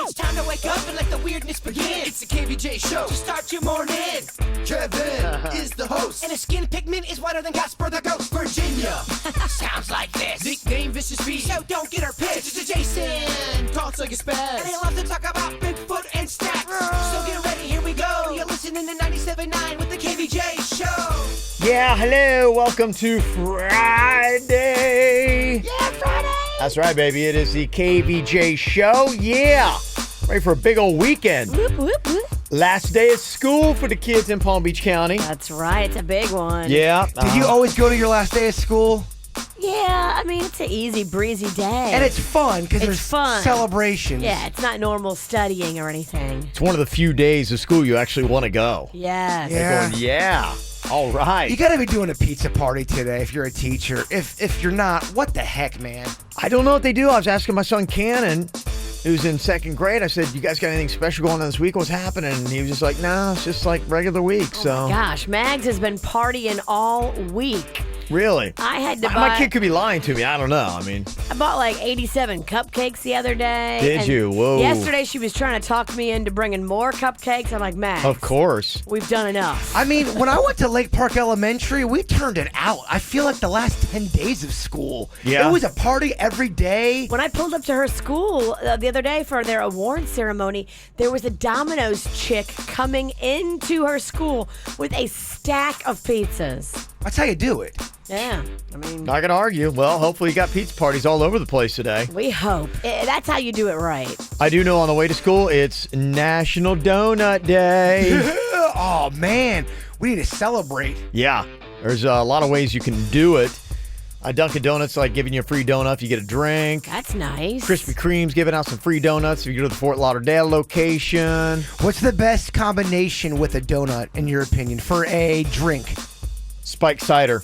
It's time to wake up and let the weirdness begin. It's the KVJ show to start your morning. Kevin is the host, and his skin pigment is whiter than Casper the Ghost. Virginia sounds like this. Nickname Vicious Beast, so don't get her pissed. It's Jason, talks like a spaz, and they love to talk about Bigfoot and stats. So get ready, here we go. You're listening to 97.9 with the KVJ show. Yeah, hello, welcome to Friday. Yeah, Friday. That's right, baby. It is the KVJ show. Yeah, ready for a big old weekend. Whoop, whoop, whoop. Last day of school for the kids in Palm Beach County. That's right. It's a big one. Yeah. Did you always go to your last day of school? Yeah, I mean, it's an easy, breezy day. And it's fun because It's there's fun. celebrations. Yeah, it's not normal studying or anything. It's one of the few days of school you actually want to go. Yes. Yeah. Going, yeah. All right. You gotta be doing a pizza party today if you're a teacher. If you're not, what the heck, man? I don't know what they do. I was asking my son Cannon, who's in second grade. I said, "You guys got anything special going on this week? What's happening?" And he was just like, "No, it's just like regular week." So Gosh, Mags has been partying all week. really, I had to my buy. kid could be lying to me. I don't know. I mean, I bought like 87 cupcakes the other day. Did and you? Whoa. Yesterday she was trying to talk me into bringing more cupcakes. I'm like, Mags, of course. we've done enough. I mean, when I went to Lake Park Elementary, we turned it out. I feel like the last 10 days of school. Yeah. It was a party every day. When I pulled up to her school the other day for their award ceremony, there was a Domino's chick coming into her school with a stack of pizzas. That's how you do it. Yeah, I mean, Not gonna argue. Well, hopefully you got pizza parties all over the place today. we hope. That's how you do it right. I do know on the way to school, it's National Donut Day. Oh, man. We need to celebrate. Yeah, there's a lot of ways you can do it. Dunkin' Donuts like giving you a free donut if you get a drink. That's nice. Krispy Kreme's giving out some free donuts if you go to the Fort Lauderdale location. What's the best combination with a donut, in your opinion, for a drink? Spiked cider.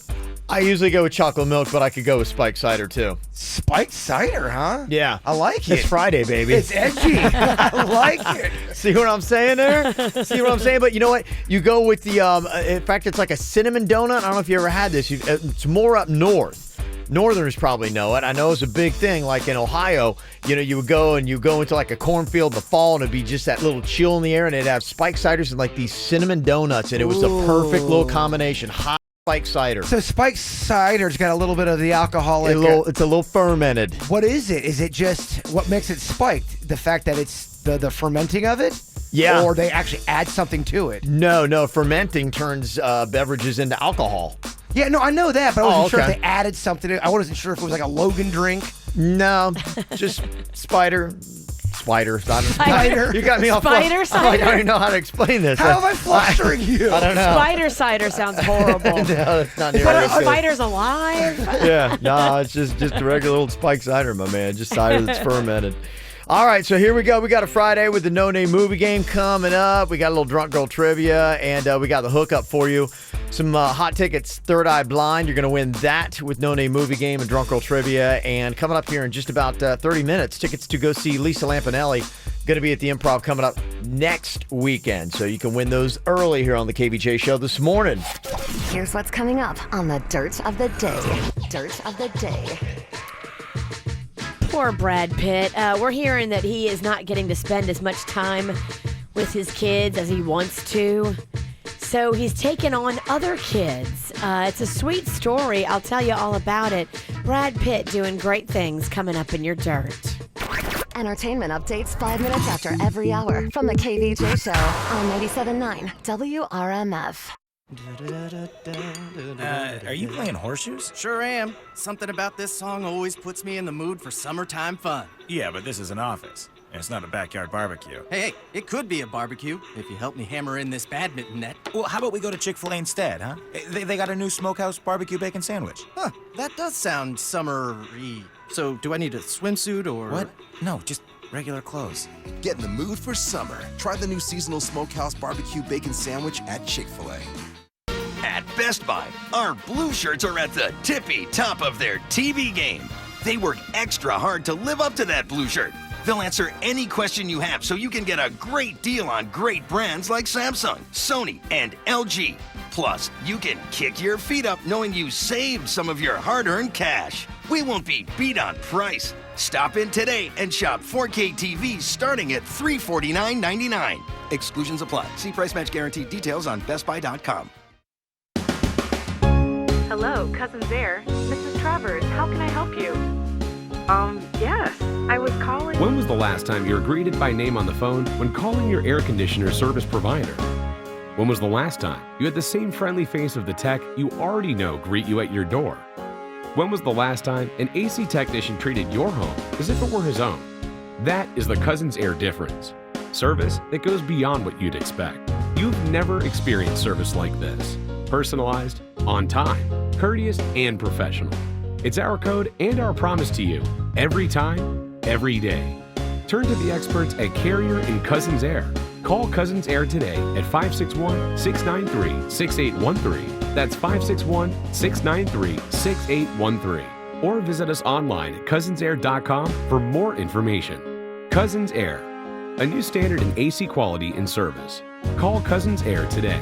I usually go with chocolate milk, but I could go with spiked cider too. Spiked cider, huh? Yeah. I like it. It's Friday, baby. It's edgy. I like it. See what I'm saying there? See what I'm saying? But you know what? You go with the, in fact, it's like a cinnamon donut. I don't know if you ever had this. It's more up north. Northerners probably know it. I know it's a big thing. Like in Ohio, you know, you would go into like a cornfield in the fall, and it'd be just that little chill in the air, and it'd have spiked ciders and like these cinnamon donuts, and it was the perfect little combination. Hot spiked cider. So spiked cider's got a little bit of the alcoholic. It's a little fermented. What is it? Is it just what makes it spiked? The fact that it's the fermenting of it? Yeah. Or they actually add something to it? No. Fermenting turns beverages into alcohol. Yeah, no, I know that, but I wasn't sure okay. if they added something. I wasn't sure if it was like a Logan drink. No, just spider. Spider. You got me off. Spider cider? I don't even know how to explain this. How am I flustering you? I don't know. Spider cider sounds horrible. No, that's not near But as are good. spiders alive? Yeah, no, it's just a regular old spiked cider, my man. Just cider that's fermented. All right, so here we go. We got a Friday with the No Name Movie Game coming up. We got a little Drunk Girl Trivia, and we got the hookup for you. Some hot tickets, Third Eye Blind. You're going to win that with No Name Movie Game and Drunk Girl Trivia. And coming up here in just about 30 minutes, tickets to go see Lisa Lampanelli. Going to be at the Improv coming up next weekend. So you can win those early here on the KVJ show this morning. Here's what's coming up on the Dirt of the Day. Dirt of the Day. Poor Brad Pitt. We're hearing that he is not getting to spend as much time with his kids as he wants to. So he's taken on other kids. It's a sweet story. I'll tell you all about it. Brad Pitt doing great things coming up in your dirt. Entertainment updates 5 minutes after every hour from the KVJ show on 97.9 WRMF. Are you playing horseshoes? Sure am. Something about this song always puts me in the mood for summertime fun. Yeah, but this is an office, and it's not a backyard barbecue. Hey, it could be a barbecue if you help me hammer in this badminton net. Well, how about we go to Chick-fil-A instead, huh? They got a new smokehouse barbecue bacon sandwich. Huh, that does sound summery. So, do I need a swimsuit or... What? No, just regular clothes. Get in the mood for summer. Try the new seasonal smokehouse barbecue bacon sandwich at Chick-fil-A. At Best Buy, our blue shirts are at the tippy top of their TV game. They work extra hard to live up to that blue shirt. They'll answer any question you have so you can get a great deal on great brands like Samsung, Sony, and LG. Plus, you can kick your feet up knowing you saved some of your hard-earned cash. We won't be beat on price. Stop in today and shop 4K TVs starting at $349.99. Exclusions apply. See price match guarantee details on bestbuy.com. Hello, Cousin Bear. Mrs. Travers, how can I help you? Yes, I was calling. When was the last time you were greeted by name on the phone when calling your air conditioner service provider? When was the last time you had the same friendly face of the tech you already know greet you at your door? When was the last time an AC technician treated your home as if it were his own? That is the Cousins Air difference. Service that goes beyond what you'd expect. You've never experienced service like this. Personalized, on time, courteous, and professional. It's our code and our promise to you, every time, every day. Turn to the experts at Carrier and Cousins Air. Call Cousins Air today at 561-693-6813. That's 561-693-6813. Or visit us online at cousinsair.com for more information. Cousins Air, a new standard in AC quality and service. Call Cousins Air today.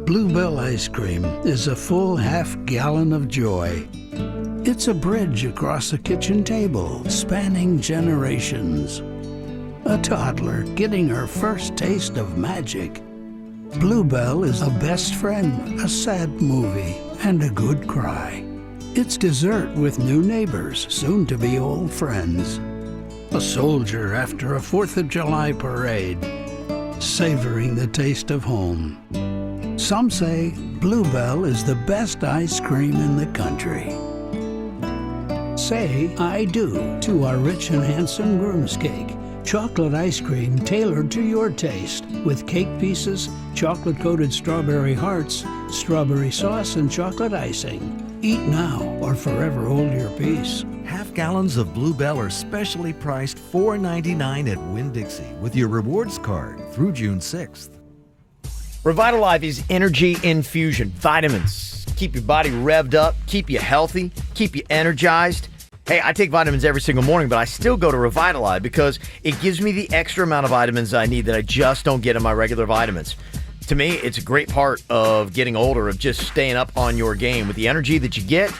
Bluebell ice cream is a full half-gallon of joy. It's a bridge across a kitchen table spanning generations. A toddler getting her first taste of magic. Bluebell is a best friend, a sad movie, and a good cry. It's dessert with new neighbors, soon to be old friends. A soldier after a 4th of July parade, savoring the taste of home. Some say Bluebell is the best ice cream in the country. Say I do to our rich and handsome groom's cake. Chocolate ice cream tailored to your taste with cake pieces, chocolate-coated strawberry hearts, strawberry sauce, and chocolate icing. Eat now or forever hold your peace. Half gallons of Bluebell are specially priced $4.99 at Winn-Dixie with your rewards card through June 6th. Revitalife is energy infusion, vitamins. Keep your body revved up, keep you healthy, keep you energized. Hey, I take vitamins every single morning, but I still go to Revitalife because it gives me the extra amount of vitamins I need that I just don't get in my regular vitamins. To me, it's a great part of getting older, of just staying up on your game with the energy that you get,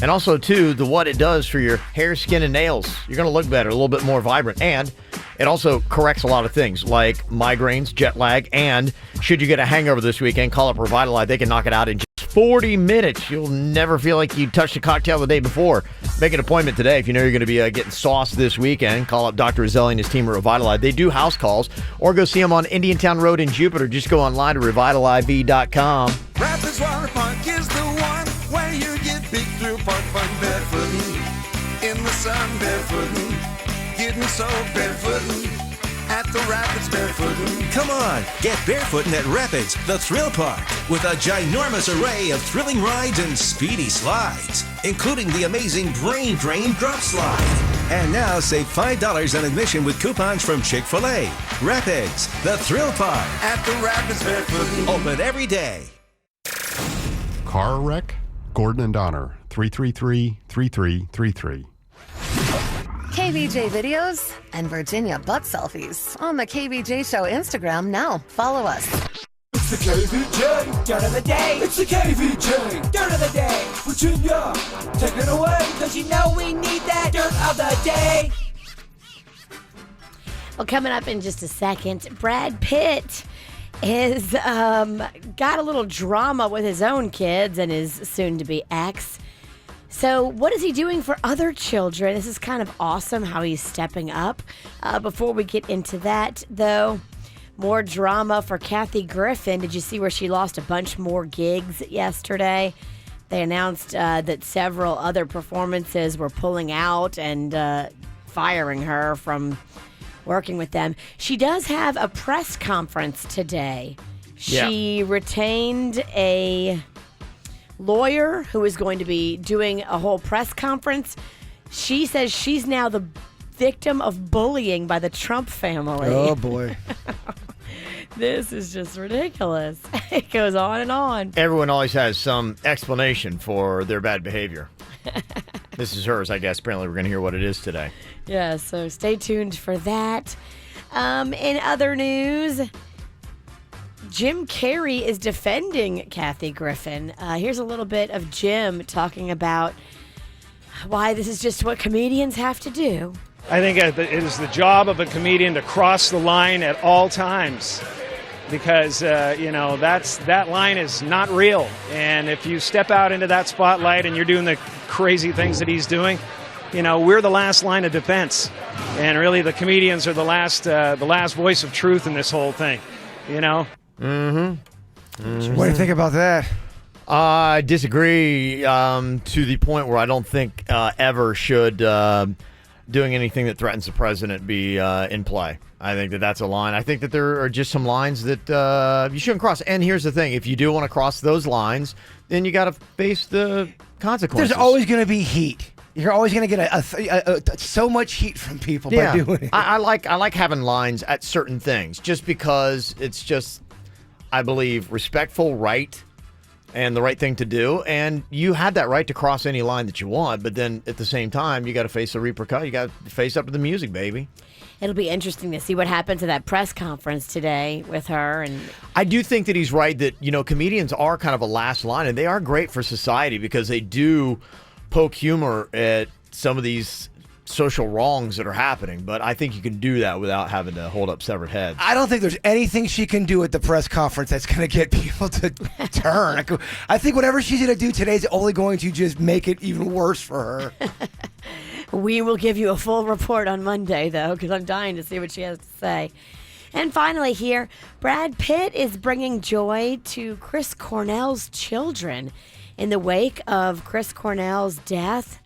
and also, too, what it does for your hair, skin, and nails. You're going to look better, a little bit more vibrant, and it also corrects a lot of things like migraines, jet lag, and should you get a hangover this weekend, call up Revitalife. They can knock it out in just 40 minutes. You'll never feel like you touched a cocktail the day before. Make an appointment today if you know you're going to be getting sauced this weekend. Call up Dr. Azzelli and his team at Revitalife. They do house calls, or go see them on Indiantown Road in Jupiter. Just go online to revitaliv.com. Rapids Water Park is the one where you get big through park fun barefooting. In the sun barefooting. Getting so barefooting. At the Rapids barefooting. Come on, get barefooting at Rapids, the thrill park, with a ginormous array of thrilling rides and speedy slides, including the amazing Brain Drain Drop Slide. And now save $5 on admission with coupons from Chick-fil-A. Rapids, the thrill park. At the Rapids barefooting. Open every day. Car wreck? Gordon and Donner, 333-3333. KVJ videos and Virginia butt selfies on the KVJ Show Instagram now. Follow us. It's the KVJ dirt of the day. It's the KVJ dirt of the day. Virginia, take it away, cause you know we need that dirt of the day. Well, coming up in just a second, Brad Pitt is got a little drama with his own kids and his soon-to-be ex. So what is he doing for other children? This is kind of awesome how he's stepping up. Before we get into that, though, more drama for Kathy Griffin. Did you see where she lost a bunch more gigs yesterday? They announced that several other performances were pulling out and firing her from working with them. She does have a press conference today. She retained a lawyer who is going to be doing a whole press conference. She says she's now the victim of bullying by the Trump family. Oh, boy. This is just ridiculous. It goes on and on. Everyone always has some explanation for their bad behavior. This is hers, I guess. Apparently, we're going to hear what it is today. Yeah, so stay tuned for that. In other news, Jim Carrey is defending Kathy Griffin. Here's a little bit of Jim talking about why this is just what comedians have to do. I think it is the job of a comedian to cross the line at all times because, that line is not real. And if you step out into that spotlight and you're doing the crazy things that he's doing, we're the last line of defense. And really the comedians are the last voice of truth in this whole thing, Mm-hmm. What do you think about that? I disagree to the point where I don't think ever should doing anything that threatens the president be in play. I think that that's a line. I think that there are just some lines that you shouldn't cross. And here's the thing. If you do want to cross those lines, then you got to face the consequences. There's always going to be heat. You're always going to get so much heat from people by doing it. I like having lines at certain things just because it's just, I believe, respectful, right, and the right thing to do. And you had that right to cross any line that you want, but then at the same time, you got to face the repercussions. You got to face up to the music, baby. It'll be interesting to see what happens at that press conference today with her. And I do think that he's right that, comedians are kind of a last line, and they are great for society because they do poke humor at some of these social wrongs that are happening, but I think you can do that without having to hold up severed heads. I don't think there's anything she can do at the press conference that's going to get people to turn. I think whatever she's going to do today is only going to just make it even worse for her. We will give you a full report on Monday, though, because I'm dying to see what she has to say. And finally here, Brad Pitt is bringing joy to Chris Cornell's children. In the wake of Chris Cornell's death,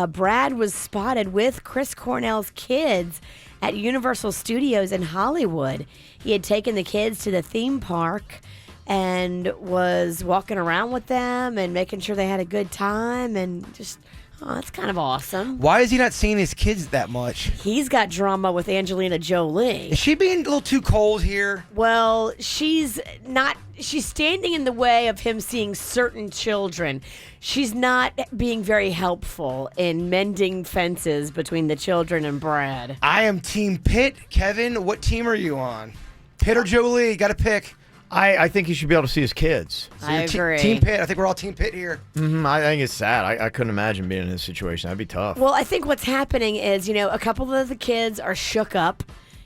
Brad was spotted with Chris Cornell's kids at Universal Studios in Hollywood. He had taken the kids to the theme park and was walking around with them and making sure they had a good time and just... Oh, that's kind of awesome. Why is he not seeing his kids that much? He's got drama with Angelina Jolie. Is she being a little too cold here? Well, she's not. She's standing in the way of him seeing certain children. She's not being very helpful in mending fences between the children and Brad. I am Team Pitt. Kevin, what team are you on? Pitt or Jolie? Got to pick. I think he should be able to see his kids. I agree. Team Pitt. I think we're all Team Pitt here. Mm-hmm. I think it's sad. I couldn't imagine being in this situation. That'd be tough. Well, I think what's happening is, a couple of the kids are shook up,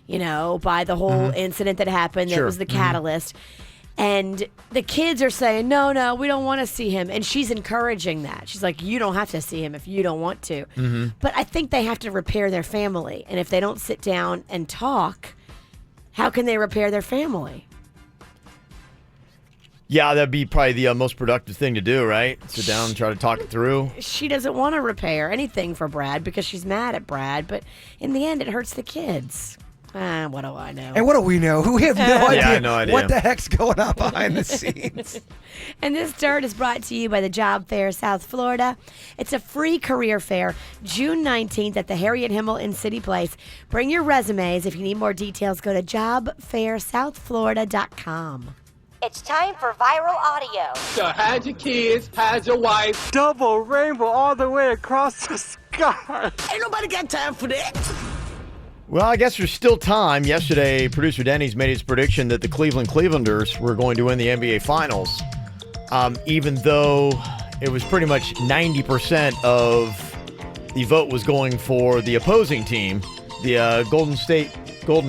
by the whole incident that happened. That was the catalyst. And the kids are saying, no, we don't want to see him. And she's encouraging that. She's like, you don't have to see him if you don't want to. Mm-hmm. But I think they have to repair their family. And if they don't sit down and talk, how can they repair their family? Yeah, that'd be probably the most productive thing to do, right? Sit down and try to talk it through. She doesn't want to repair anything for Brad because she's mad at Brad, but in the end, it hurts the kids. What do I know? And what do we know? We have no idea. Yeah, I have no idea. What the heck's going on behind the scenes? And this dirt is brought to you by the Job Fair South Florida. It's a free career fair, June 19th at the Harriet Himmel in City Place. Bring your resumes. If you need more details, go to jobfairsouthflorida.com. It's time for viral audio. So hide your kids, hide your wife. Double rainbow all the way across the sky. Ain't nobody got time for that. Well, I guess there's still time. Yesterday, producer Denny's made his prediction that the Clevelanders were going to win the NBA Finals, even though it was pretty much 90% of the vote was going for the opposing team, the Golden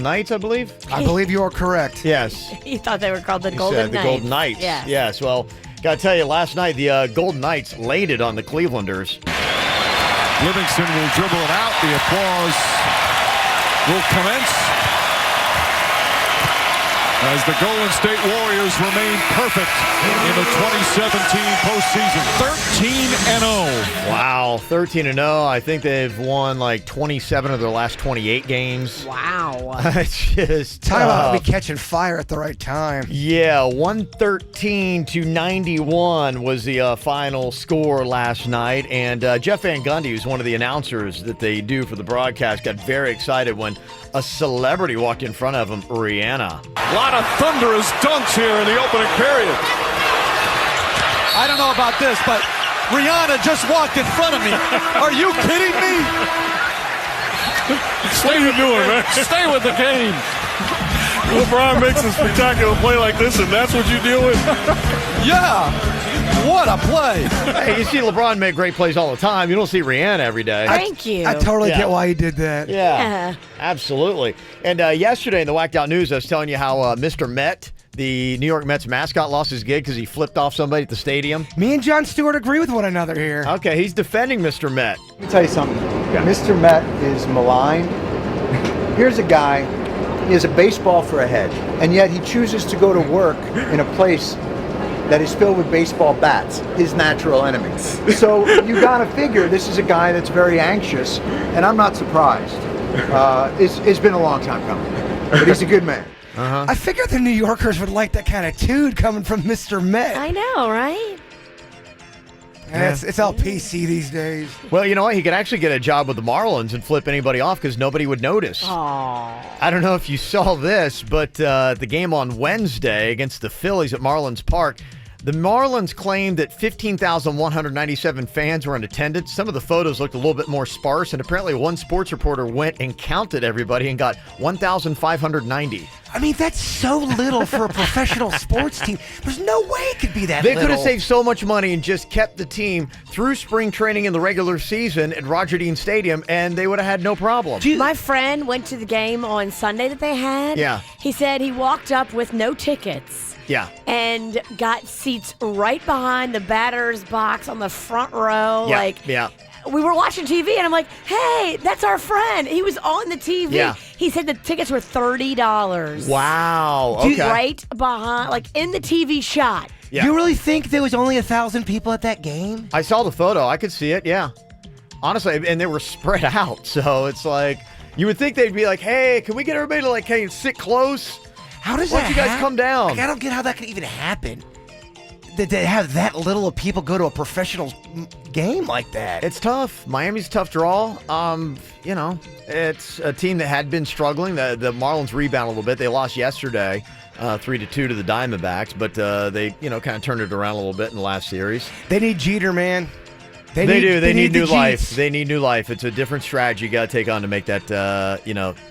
Knights, I believe. I believe you are correct. Yes. You thought they were called the Golden Knights. The Golden Knights. Yes. Well, gotta tell you, last night the Golden Knights laid it on the Clevelanders. Livingston will dribble it out. The applause will commence as the Golden State Warriors remain perfect in the 2017 postseason. 13-0. Wow, 13-0. I think they've won like 27 of their last 28 games. Wow. It's just Talk about me catching fire at the right time. Yeah, 113-91 was the final score last night. And Jeff Van Gundy, who's one of the announcers that they do for the broadcast, got very excited when a celebrity walked in front of him, Rihanna. A lot of thunderous dunks here in the opening period. I don't know about this, but Rihanna just walked in front of me. Are you kidding me? What are you doing, man? Stay with the game. LeBron makes a spectacular play like this, and that's what you deal with? Yeah. What a play. Hey, you see LeBron make great plays all the time. You don't see Rihanna every day. Thank you. I totally get why he did that. Yeah, absolutely. And yesterday in the Whacked Out News, I was telling you how Mr. Met, the New York Mets mascot, lost his gig because he flipped off somebody at the stadium. Me and Jon Stewart agree with one another here. Okay, he's defending Mr. Met. Let me tell you something. Mr. Met is maligned. Here's a guy, he has a baseball for a head, and yet he chooses to go to work in a place that is filled with baseball bats, his natural enemies. So you gotta figure this is a guy that's very anxious, and I'm not surprised. It's been a long time coming, but he's a good man. I figured the New Yorkers would like that kind of dude coming from Mr. Met. I know, right? It's all PC these days. Well, you know what? He could actually get a job with the Marlins and flip anybody off because nobody would notice. Aww. I don't know if you saw this, but the game on Wednesday against the Phillies at Marlins Park, the Marlins claimed that 15,197 fans were in attendance. Some of the photos looked a little bit more sparse, and apparently one sports reporter went and counted everybody and got 1,590. I mean, that's so little for a professional sports team. There's no way it could be that They little. could have saved so much money and just kept the team through spring training in the regular season at Roger Dean Stadium, and they would have had no problem. My friend went to the game on Sunday that they had. Yeah. He said he walked up with no tickets. Yeah. And got seats right behind the batter's box on the front row. Yeah. We were watching TV, and I'm like, hey, that's our friend. He was on the TV. Yeah. He said the tickets were $30. Wow. Okay. Right behind, like in the TV shot. Yeah. You really think there was only 1,000 people at that game? I saw the photo. I could see it, yeah. Honestly, and they were spread out. So it's like, you would think they'd be like, hey, can we get everybody to can you sit close? How does Why that don't you guys come down? Like, I don't get how that could even happen. That they have that little of people go to a professional game like that. It's tough. Miami's a tough draw. It's a team that had been struggling. The Marlins rebound a little bit. They lost yesterday, 3-2 to the Diamondbacks, but they kind of turned it around a little bit in the last series. They need Jeter, man. They do. They need new the life. Jeets. They need new life. It's a different strategy you got to take on to make that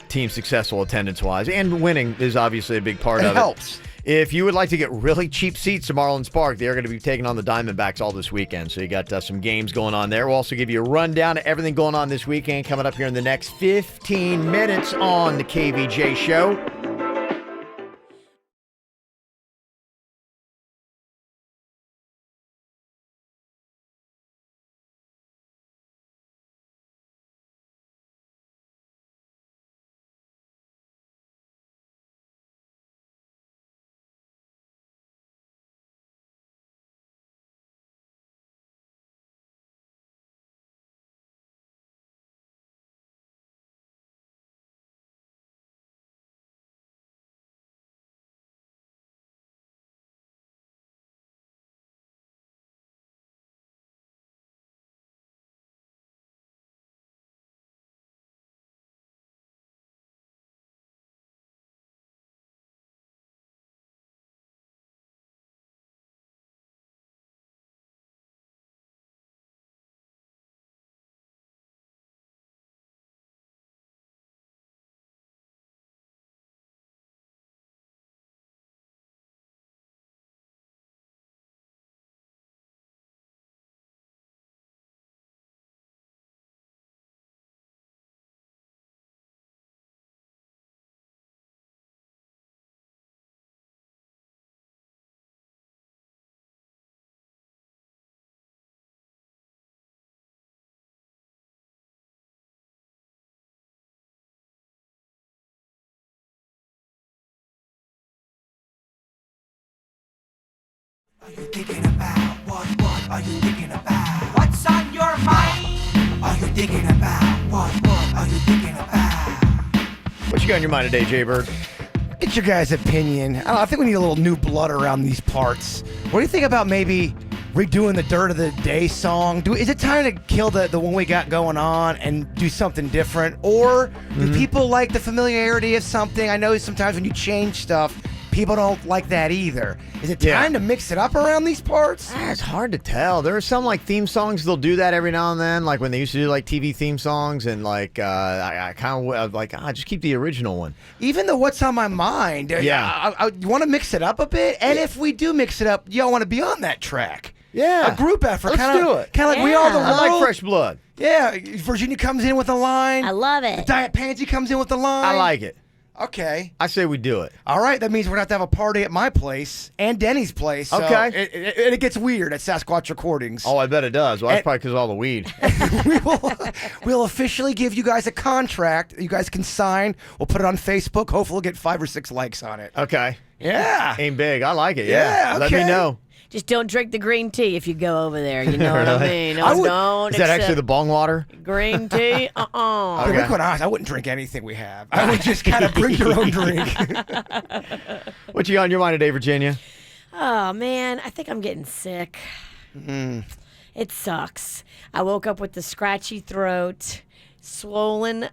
team successful attendance-wise, and winning is obviously a big part of it. It helps. If you would like to get really cheap seats to Marlins Park, they are going to be taking on the Diamondbacks all this weekend. So you got some games going on there. We'll also give you a rundown of everything going on this weekend coming up here in the next 15 minutes on the KVJ Show. Are you thinking about what are you thinking about? What's on your mind? Are you thinking about what are you thinking about? What you got on your mind today, Jay Bird? Get your guys' opinion. I think we need a little new blood around these parts. What do you think about maybe redoing the Dirt of the Day song? Is it time to kill the one we got going on and do something different? Or do people like the familiarity of something? I know sometimes when you change stuff, people don't like that either. Is it time to mix it up around these parts? It's hard to tell. There are some like theme songs they'll do that every now and then, like when they used to do like TV theme songs, and like I kind of like just keep the original one. Even the What's on My Mind. I want to mix it up a bit, and if we do mix it up, y'all want to be on that track. Yeah, a group effort. Let's do it. Kind of like We Are the World. I like Fresh Blood. Yeah, Virginia comes in with a line. I love it. Diet Pansy comes in with a line. I like it. Okay. I say we do it. All right, that means we're going to have a party at my place and Denny's place. So Okay. It gets weird at Sasquatch Recordings. Oh, I bet it does. Well, that's probably because of all the weed. We'll officially give you guys a contract you guys can sign. We'll put it on Facebook. Hopefully we'll get 5 or 6 likes on it. Okay. Yeah. Aim big. I like it. Yeah, Let me okay. know. Just don't drink the green tea if you go over there. You know what I mean? Don't Is that actually the bong water? green tea? To be quite honest, I wouldn't drink anything we have. I would just kind of bring your own drink. What you got on your mind today, Virginia? Oh, man. I think I'm getting sick. It sucks. I woke up with the scratchy throat, swollen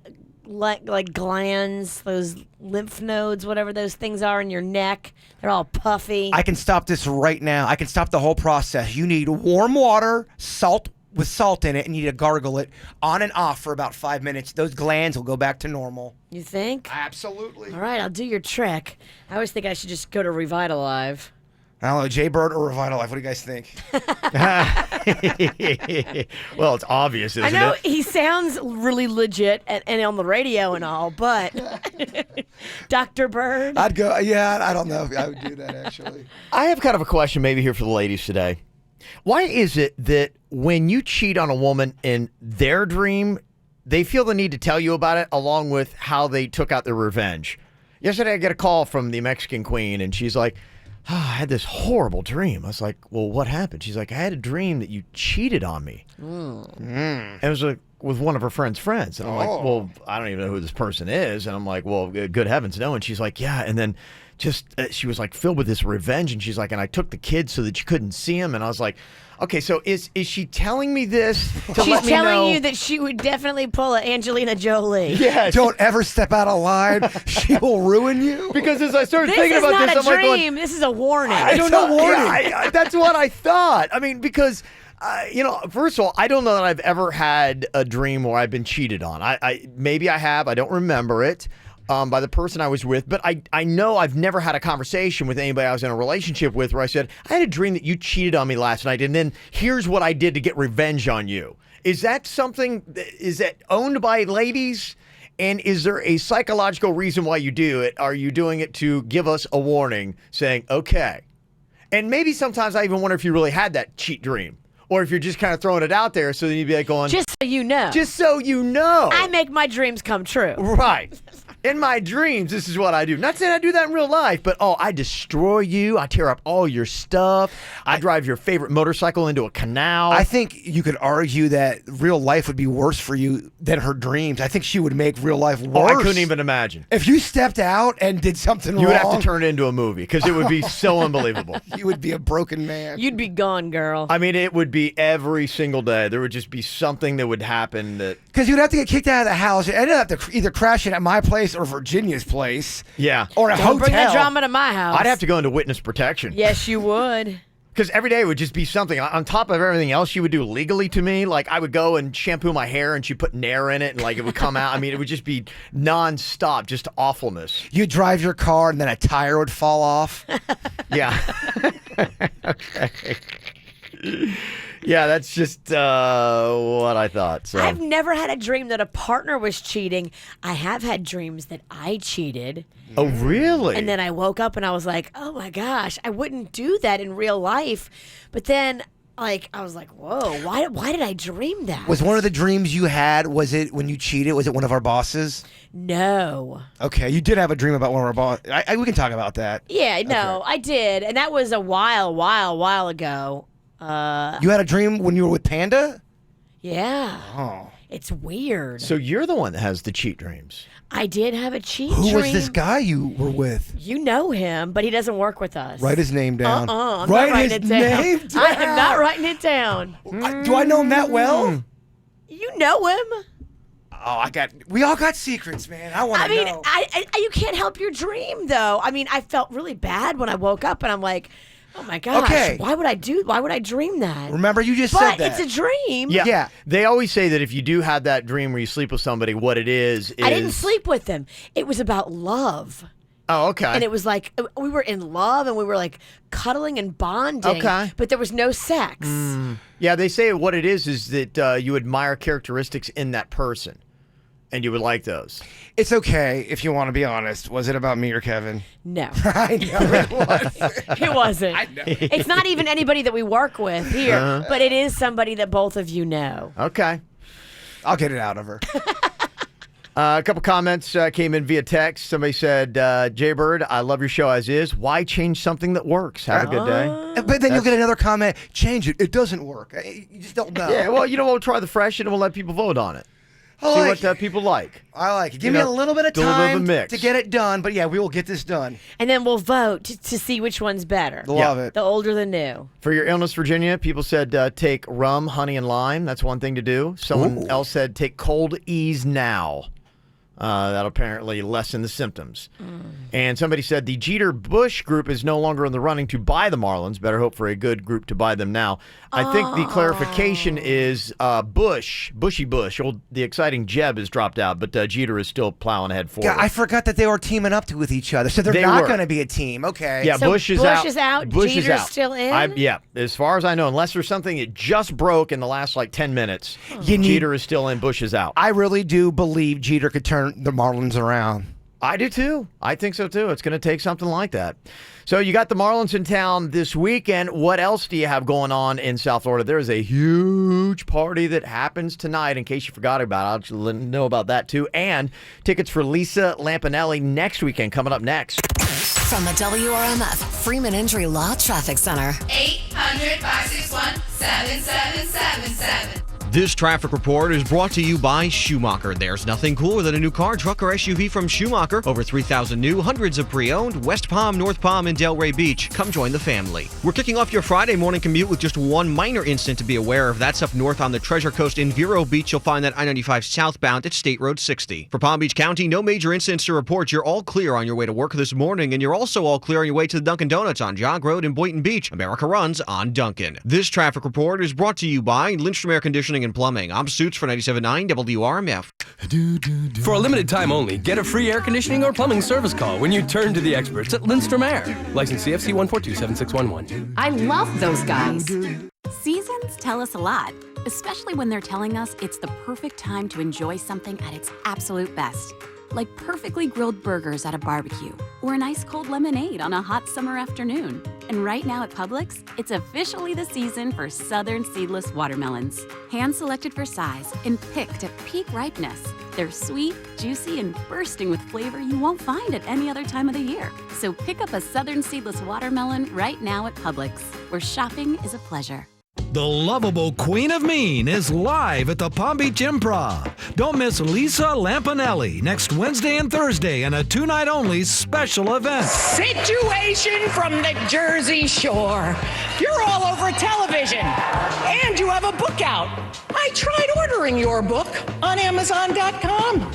like glands, those lymph nodes, whatever those things are in your neck. They're all puffy. I can stop this right now. I can stop the whole process. You need warm water, salt with salt in it, and you need to gargle it on and off for about 5 minutes. Those glands will go back to normal. You think? Absolutely. All right, I'll do your trick. I always think I should just go to Revitalive. I don't know, Jaybird or Revitalife. What do you guys think? Well, it's obvious, isn't I know it? he sounds really legit and on the radio and all, but Dr. Bird? I'd go, I don't know if I would do that, actually. I have kind of a question maybe here for the ladies today. Why is it that when you cheat on a woman in their dream, they feel the need to tell you about it along with how they took out their revenge? Yesterday, I get a call from the Mexican queen, and she's like, I had this horrible dream. I was like, well, what happened? She's like, I had a dream that you cheated on me. And it was like with one of her friend's friends. And I'm like, well, I don't even know who this person is. And I'm like, well, good heavens, no. And she's like, yeah. And then just she was like filled with this revenge. And she's like, and I took the kids so that you couldn't see them. And I was like, okay, so is she telling me this to She's let me know? telling you that she would definitely pull an Angelina Jolie. Yes. Don't ever step out of line. She will ruin you. Because as I started This thinking is about not this, a I'm like, going, dream. This is a warning. I don't know. Yeah, that's what I thought. I mean, because, first of all, I don't know that I've ever had a dream where I've been cheated on. Maybe I have. I don't remember it by the person I was with. But I know I've never had a conversation with anybody I was in a relationship with where I said, I had a dream that you cheated on me last night, and then here's what I did to get revenge on you. Is that something, is that owned by ladies? And is there a psychological reason why you do it? Are you doing it to give us a warning saying, okay? And maybe sometimes I even wonder if you really had that cheat dream. Or if you're just kind of throwing it out there so then you'd be like going... Just so you know. Just so you know. I make my dreams come true. Right. In my dreams, this is what I do. Not saying I do that in real life, but I destroy you. I tear up all your stuff. I drive your favorite motorcycle into a canal. I think you could argue that real life would be worse for you than her dreams. I think she would make real life worse. I couldn't even imagine. If you stepped out and did something wrong. You would have to turn it into a movie because it would be so unbelievable. You would be a broken man. You'd be gone, girl. I mean, it would be every single day. There would just be something that would happen that... Because you'd have to get kicked out of the house. You'd have to either crash it at my place or Virginia's place. Yeah. Or a hotel. Don't bring that drama to my house. I'd have to go into witness protection. Yes, you would. Because every day would just be something. On top of everything else she would do legally to me, like I would go and shampoo my hair and she'd put Nair in it and like it would come out. I mean, it would just be nonstop, just awfulness. You'd drive your car and then a tire would fall off. Yeah. Okay. Yeah, that's just what I thought. So I've never had a dream that a partner was cheating. I have had dreams that I cheated. Oh, really? And then I woke up and I was like, oh my gosh, I wouldn't do that in real life. But then, like, I was like, whoa, why did I dream that? Was one of the dreams you had, was it when you cheated? Was it one of our bosses? No. Okay, you did have a dream about one of our bosses. We can talk about that. Yeah, no, I did. And that was a while ago. You had a dream when you were with Panda? Yeah. Oh. It's weird. So you're the one that has the cheat dreams. I did have a cheat dream. Who was this guy you were with? You know him, but he doesn't work with us. Write his name down. I'm Write not writing his it down. name down. I am not writing it down. Do I know him that well? You know him. We all got secrets, man. I want to know. You can't help your dream, though. I mean, I felt really bad when I woke up, and I'm like, oh my gosh, why would I dream that? Remember, you just said that. But it's a dream. Yeah. They always say that if you do have that dream where you sleep with somebody, what it is I didn't sleep with them. It was about love. Oh, okay. And it was like we were in love and we were like cuddling and bonding. Okay. But there was no sex. Yeah, they say what it is that you admire characteristics in that person, and you would like those. It's okay if you want to be honest. Was it about me or Kevin? No. I know it was. It wasn't. I know. It's not even anybody that we work with here, but it is somebody that both of you know. Okay. I'll get it out of her. A couple comments came in via text. Somebody said, Jaybird, I love your show as is. Why change something that works? Have a good day. But then you'll get another comment, change it. It doesn't work. You just don't know. Yeah, well, we'll try the fresh and we'll let people vote on it. See what people like. I like it. Give me a little bit of time to get it done. But yeah, we will get this done. And then we'll vote to see which one's better. Love it. The older, the new. For your illness, Virginia, people said take rum, honey, and lime. That's one thing to do. Someone else said take cold ease now. That'll apparently lessen the symptoms. And somebody said the Jeter-Bush group is no longer in the running to buy the Marlins. Better hope for a good group to buy them now. I think the clarification is Bushy Bush. The exciting Jeb has dropped out, but Jeter is still plowing ahead forward. Yeah, I forgot that they were teaming up with each other, so they're not going to be a team. Okay. Yeah, so Bush is out. Bush is out. Still in? Yeah, as far as I know, unless there's something that just broke in the last 10 minutes, Jeter is still in, Bush is out. I really do believe Jeter could turn the Marlins around. I do too. I think so too. It's going to take something like that. So you got the Marlins in town this weekend. What else do you have going on in South Florida? There is a huge party that happens tonight. In case you forgot about it, I'll let you know about that too. And tickets for Lisa Lampanelli next weekend coming up next. From the WRMF Freeman Injury Law Traffic Center. 800-561-7777. This traffic report is brought to you by Schumacher. There's nothing cooler than a new car, truck, or SUV from Schumacher. Over 3,000 new, hundreds of pre-owned, West Palm, North Palm, and Delray Beach. Come join the family. We're kicking off your Friday morning commute with just one minor incident to be aware of. That's up north on the Treasure Coast in Vero Beach. You'll find that I-95 southbound at State Road 60. For Palm Beach County, no major incidents to report. You're all clear on your way to work this morning, and you're also all clear on your way to the Dunkin' Donuts on Jog Road in Boynton Beach. America runs on Dunkin'. This traffic report is brought to you by Lindstrom Air Conditioning and Plumbing. I'm Suits for 97.9 WRMF. For a limited time only, get a free air conditioning or plumbing service call when you turn to the experts at Lindstrom Air. License CFC 1427611. I love those guys. Seasons tell us a lot, especially when they're telling us it's the perfect time to enjoy something at its absolute best. Like perfectly grilled burgers at a barbecue, or an ice-cold lemonade on a hot summer afternoon. And right now at Publix, it's officially the season for Southern Seedless Watermelons. Hand-selected for size and picked at peak ripeness. They're sweet, juicy, and bursting with flavor you won't find at any other time of the year. So pick up a Southern Seedless Watermelon right now at Publix, where shopping is a pleasure. The lovable Queen of Mean is live at the Palm Beach Improv. Don't miss Lisa Lampanelli next Wednesday and Thursday in a two-night-only special event. Situation from the Jersey Shore. You're all over television, and you have a book out. I tried ordering your book on Amazon.com.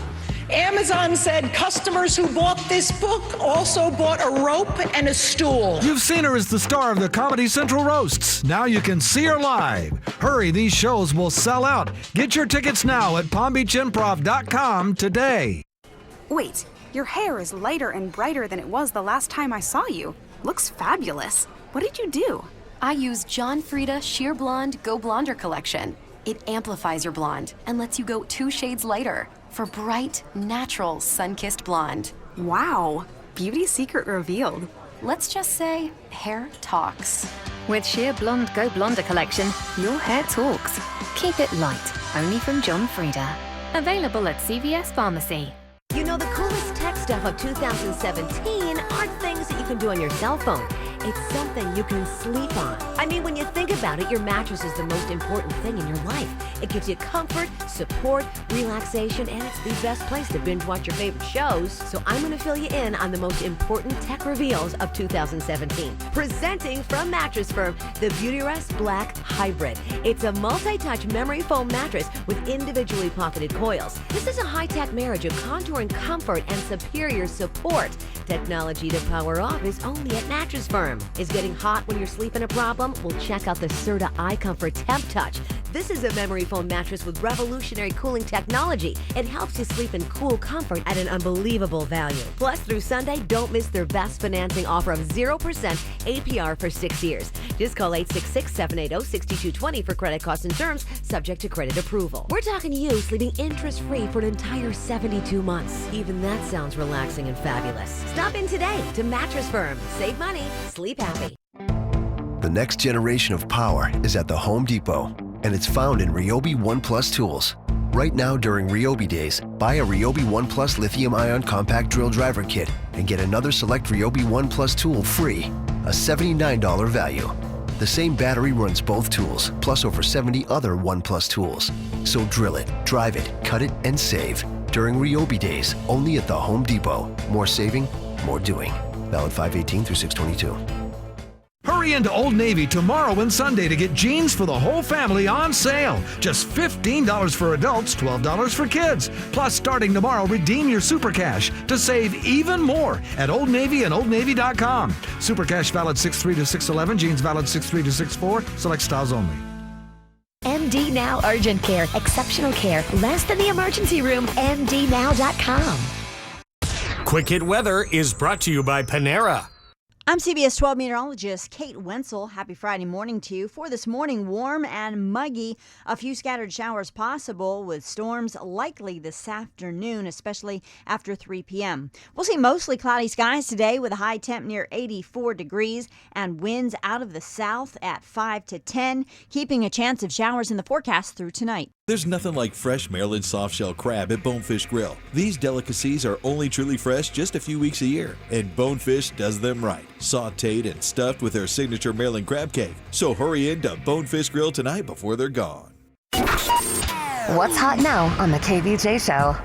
Amazon said customers who bought this book also bought a rope and a stool. You've seen her as the star of the Comedy Central Roasts. Now you can see her live. Hurry, these shows will sell out. Get your tickets now at PalmBeachImprov.com today. Wait, your hair is lighter and brighter than it was the last time I saw you. Looks fabulous. What did you do? I use John Frieda Sheer Blonde Go Blonder collection. It amplifies your blonde and lets you go 2 shades lighter for bright, natural, sun-kissed blonde. Wow, beauty secret revealed. Let's just say hair talks. With Sheer Blonde Go Blonder collection, your hair talks. Keep it light, only from John Frieda. Available at CVS Pharmacy. You know, the coolest tech stuff of 2017 aren't things that you can do on your cell phone. It's something you can sleep on. I mean, when you think about it, your mattress is the most important thing in your life. It gives you comfort, support, relaxation, and it's the best place to binge watch your favorite shows. So I'm going to fill you in on the most important tech reveals of 2017. Presenting from Mattress Firm, the Beautyrest Black Hybrid. It's a multi-touch memory foam mattress with individually pocketed coils. This is a high-tech marriage of contouring comfort and superior support. Technology to power off is only at Mattress Firm. Is getting hot when you're sleeping a problem? Well, check out the Serta iComfort Temp Touch. This is a memory foam mattress with revolutionary cooling technology. It helps you sleep in cool comfort at an unbelievable value. Plus, through Sunday, don't miss their best financing offer of 0% APR for 6 years. Just call 866-780-6220 for credit costs and terms, subject to credit approval. We're talking to you sleeping interest-free for an entire 72 months. Even that sounds relaxing and fabulous. Stop in today to Mattress Firm. Save money, sleep happy. The next generation of power is at the Home Depot, and it's found in Ryobi One Plus tools. Right now during Ryobi Days, buy a Ryobi One Plus lithium-ion compact drill driver kit and get another select Ryobi One Plus tool free, a $79 value. The same battery runs both tools, plus over 70 other One Plus tools. So drill it, drive it, cut it, and save during Ryobi Days, only at the Home Depot. More saving, more doing. Valid 5/18 through 6/22. Hurry into Old Navy tomorrow and Sunday to get jeans for the whole family on sale. Just $15 for adults, $12 for kids. Plus, starting tomorrow, redeem your Super Cash to save even more at Old Navy and OldNavy.com. Super Cash valid 6/3 to 6/11. Jeans valid 6/3 to 6/4. Select styles only. MD Now Urgent Care. Exceptional care. Less than the emergency room. MDNow.com. Quick Hit Weather is brought to you by Panera. I'm CBS 12 meteorologist Kate Wenzel. Happy Friday morning to you. For this morning, warm and muggy. A few scattered showers possible with storms likely this afternoon, especially after 3 p.m. We'll see mostly cloudy skies today with a high temp near 84 degrees and winds out of the south at 5 to 10, keeping a chance of showers in the forecast through tonight. There's nothing like fresh Maryland softshell crab at Bonefish Grill. These delicacies are only truly fresh just a few weeks a year, and Bonefish does them right. Sautéed and stuffed with their signature Maryland crab cake. So hurry in to Bonefish Grill tonight before they're gone. What's hot now on the KVJ Show?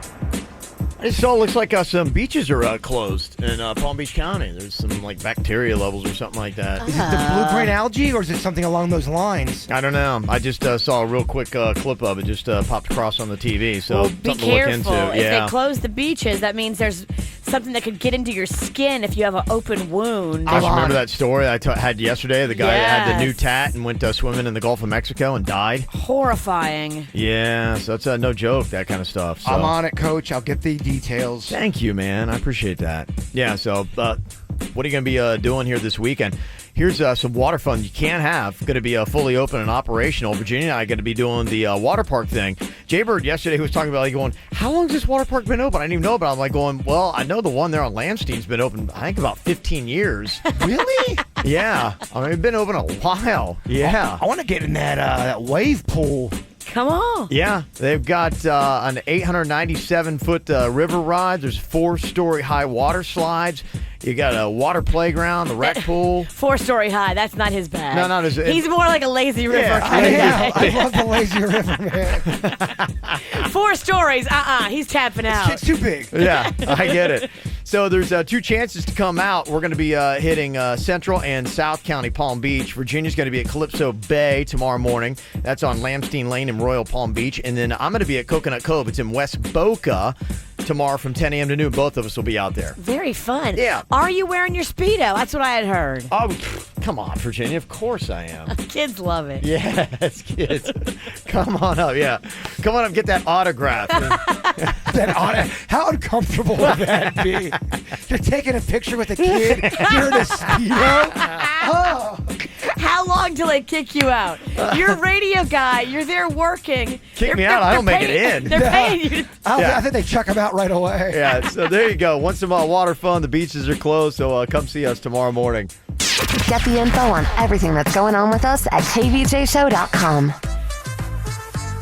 I just saw it looks like some beaches are closed in Palm Beach County. There's some like bacteria levels or something like that. Is it the blue-green algae or is it something along those lines? I don't know. I just saw a real quick clip of it just popped across on the TV. So well, be something careful. to look into. If they close the beaches, that means there's something that could get into your skin if you have an open wound. I remember that story I had yesterday. The guy had the new tat and went swimming in the Gulf of Mexico and died. Horrifying. Yeah, so that's no joke, that kind of stuff. So. I'm on it, Coach. I'll get the details. Thank you, man. I appreciate that. Yeah, so what are you going to be doing here this weekend? Here's some water fun you can't have. Going to be fully open and operational. Virginia and I are going to be doing the water park thing. Jaybird yesterday was talking about like going, how long has this water park been open? I didn't even know about it. I'm like going, well, I know the one there on Lamstein's been open, I think about 15 years. Really? Yeah. I mean, it's been open a while. Yeah. I want to get in that wave pool. Come on. Yeah, they've got an 897-foot river ride. There's 4-story high water slides. You got a water playground, a rec pool. 4-story high. That's not his bag. No, not his. He's more like a lazy river kind of guy. I love the lazy river, man. 4 stories. He's tapping out. It's too big. Yeah, I get it. So there's 2 chances to come out. We're going to be hitting Central and South County Palm Beach. Virginia's going to be at Calypso Bay tomorrow morning. That's on Lamstein Lane in Royal Palm Beach. And then I'm going to be at Coconut Cove. It's in West Boca tomorrow from 10 a.m. to noon. Both of us will be out there. Very fun. Yeah. Are you wearing your Speedo? That's what I had heard. Oh, come on, Virginia. Of course I am. Kids love it. Yes, kids. Come on up. Yeah. Come on up. Get that autograph. How uncomfortable would that be? You're taking a picture with a kid. You're in a Speedo. Oh. How long till they kick you out? You're a radio guy. You're there working. Kick me out. I don't make it in. They're paying you. I think they chuck him out right away. Yeah, so there you go. Want some water fun? The beaches are closed, so come see us tomorrow morning. Get the info on everything that's going on with us at kvjshow.com.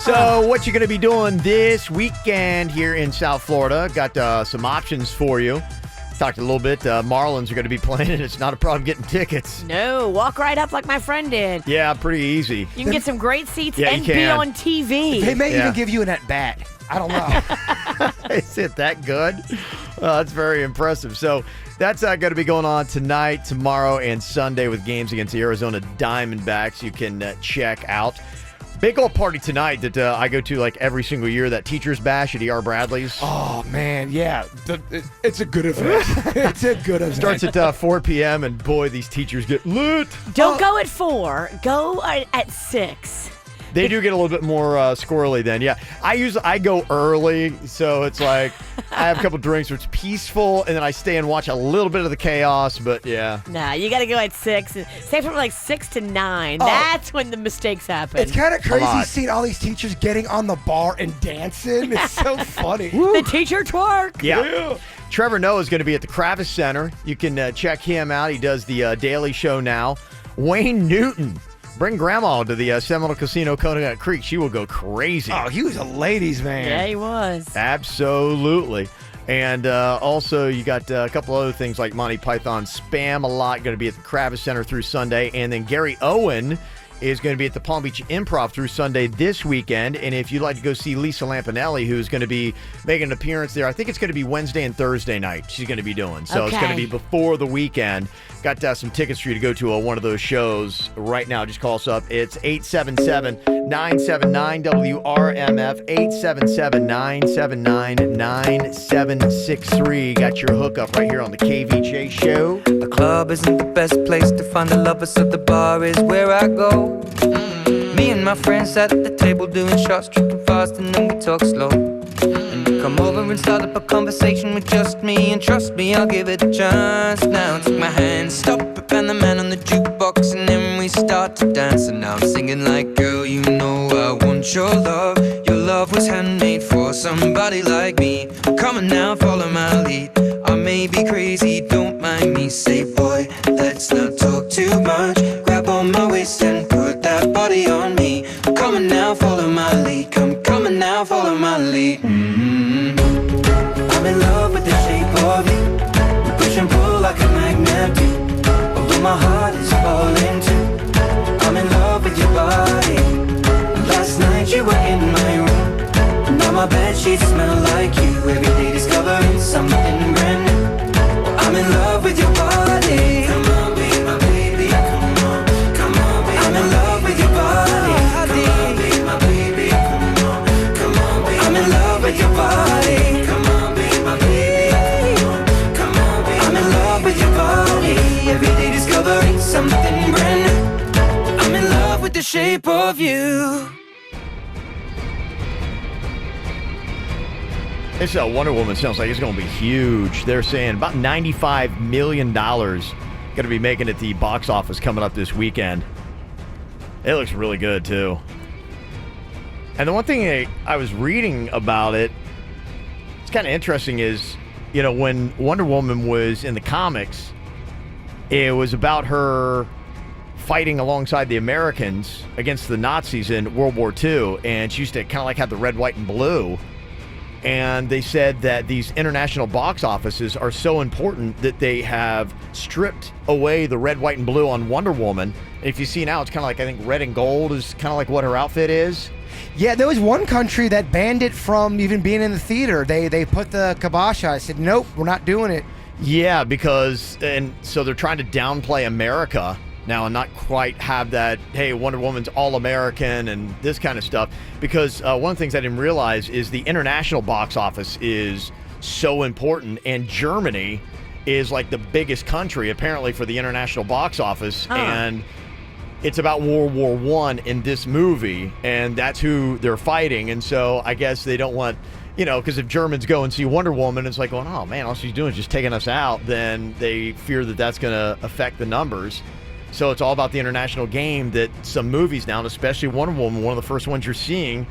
So what you going to be doing this weekend here in South Florida? Got some options for you. talked a little bit. Marlins are going to be playing, and it's not a problem getting tickets. No, walk right up like my friend did. Yeah, pretty easy. You can get some great seats Yeah, and you be can. on TV. They may Yeah. even give you an at-bat. I don't know. Is it that good? That's very impressive. So that's going to be going on tonight, tomorrow, and Sunday with games against the Arizona Diamondbacks. You can check out. Big old party tonight that I go to like every single year, that Teacher's Bash at E.R. Bradley's. Oh, man, yeah. It's a good event. It's a good event. Starts at 4 p.m., and boy, these teachers get lit. Don't go at 4. Go at 6. They do get a little bit more squirrely then, yeah. I go early, so it's like I have a couple drinks where it's peaceful, and then I stay and watch a little bit of the chaos, but yeah. Nah, you got to go at 6. Stay from like 6 to 9. Oh. That's when the mistakes happen. It's kind of A crazy lot. seeing all these teachers getting on the bar and dancing. It's so funny. The teacher twerk. Yeah. Trevor Noah is going to be at the Kravis Center. You can check him out. He does the Daily Show now. Wayne Newton. Bring Grandma to the Seminole Casino, Coconut Creek. She will go crazy. Oh, he was a ladies' man. Yeah, he was. Absolutely. And also, you got a couple other things like Monty Python Spam a lot going to be at the Kravis Center through Sunday. And then Gary Owen is going to be at the Palm Beach Improv through Sunday this weekend. And if you'd like to go see Lisa Lampanelli, who's going to be making an appearance there, I think it's going to be Wednesday and Thursday night she's going to be doing. So It's going to be before the weekend. Got some tickets for you to go to one of those shows right now. Just call us up. It's 877-979-WRMF, 877-979-9763. Got your hookup right here on the KVJ show. The club isn't the best place to find the lovers, so the bar is where I go. Me and my friends sat at the table doing shots, tripping fast, and then we talk slow. And you come over and start up a conversation with just me, and trust me, I'll give it a chance. Now take my hand, stop it, and the man on the jukebox, and then we start to dance. And now I'm singing like, girl, you know I want your love. Your love was handmade for somebody like me. Come on now, follow my lead. I may be crazy, don't mind me. Say, boy, let's not talk too much. Grab on my waist and put that body on me. Come on now, follow my lead. Come on now, follow my lead. I'm in love with the shape of you. We push and pull like a magnet do. Although my heart is falling too. I'm in love with your body. Last night you were in my room. Now my bedsheets smell like you. Every day discovering something brand new. I'm in love with your body. Come on, be my baby. Come on, baby. I'm in love with your body. Come on, be my baby. Come on, baby. I'm in love with your body. Come on, be my baby. Come on, baby. I'm in love with your body. Every day discovering something brand new. I'm in love with the shape of you. This Wonder Woman sounds like it's going to be huge. They're saying about $95 million going to be making it the box office coming up this weekend. It looks really good, too. And the one thing I was reading about it, it's kind of interesting is, you know, when Wonder Woman was in the comics, it was about her fighting alongside the Americans against the Nazis in World War II. And she used to kind of like have the red, white, and blue. And they said that these international box offices are so important that they have stripped away the red, white, and blue on Wonder Woman. And if you see now, it's kind of like, I think red and gold is kind of like what her outfit is. Yeah, there was one country that banned it from even being in the theater. They put the kibosh on it. Said, nope, we're not doing it. Yeah, because, and so they're trying to downplay America now and not quite have that, hey, Wonder Woman's all American and this kind of stuff. Because one of the things I didn't realize is the international box office is so important, and Germany is like the biggest country apparently for the international box office. And it's about World War I in this movie, and that's who they're fighting. And so I guess they don't want, you know, because if Germans go and see Wonder Woman, it's like going, oh man, all she's doing is just taking us out, then they fear that that's going to affect the numbers. So it's all about the international game that some movies now, and especially Wonder Woman, one of the first ones you're seeing,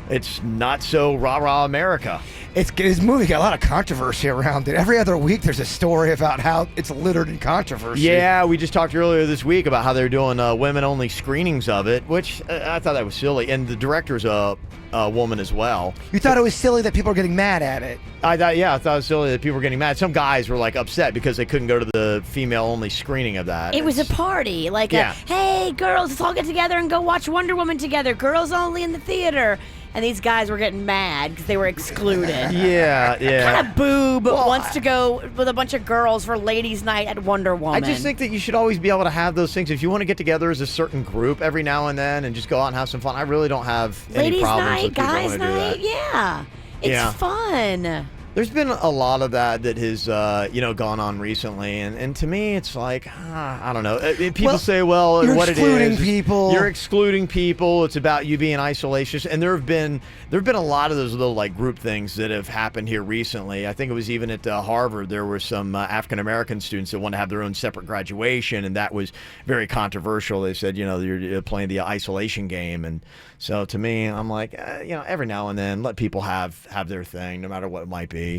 it's not so rah-rah America. This movie got a lot of controversy around it. Every other week there's a story about how it's littered in controversy. Yeah, we just talked earlier this week about how they're doing women-only screenings of it, which I thought that was silly. And the director's a woman as well. You thought it was silly that people are getting mad at it? I thought it was silly that people were getting mad. Some guys were like upset because they couldn't go to the female-only screening of that. It was a party, like hey, girls, let's all get together and go watch Wonder Woman together. Girls only in the theater. And these guys were getting mad because they were excluded. Yeah. What kind of boob wants to go with a bunch of girls for ladies' night at Wonder Woman? I just think that you should always be able to have those things. If you want to get together as a certain group every now and then and just go out and have some fun, I really don't have any problems with people guys' wanting to do night, that. It's fun. There's been a lot of that has gone on recently, and to me it's like I don't know. People say, well, you're what excluding it is, people. You're excluding people. It's about you being isolationist, and there have been a lot of those little like group things that have happened here recently. I think it was even at Harvard. There were some African American students that wanted to have their own separate graduation, and that was very controversial. They said, you're playing the isolation game, and so to me, I'm like, every now and then let people have their thing, no matter what it might be.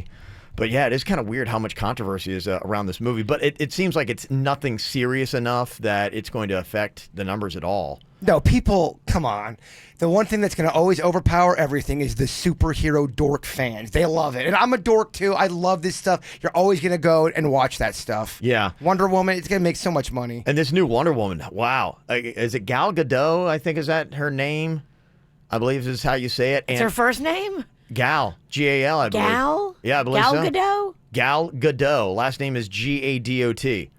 But yeah, it is kind of weird how much controversy is around this movie. But it seems like it's nothing serious enough that it's going to affect the numbers at all. No, people, come on. The one thing that's going to always overpower everything is the superhero dork fans. They love it. And I'm a dork too. I love this stuff. You're always going to go and watch that stuff. Yeah. Wonder Woman, it's going to make so much money. And this new Wonder Woman, wow. Is it Gal Gadot? I think is that her name? I believe this is how you say it. It's her first name? Gal. G-A-L, I believe. Gal? Yeah, I believe Gal so. Gadot? Gal Gadot. Last name is G-A-D-O-T.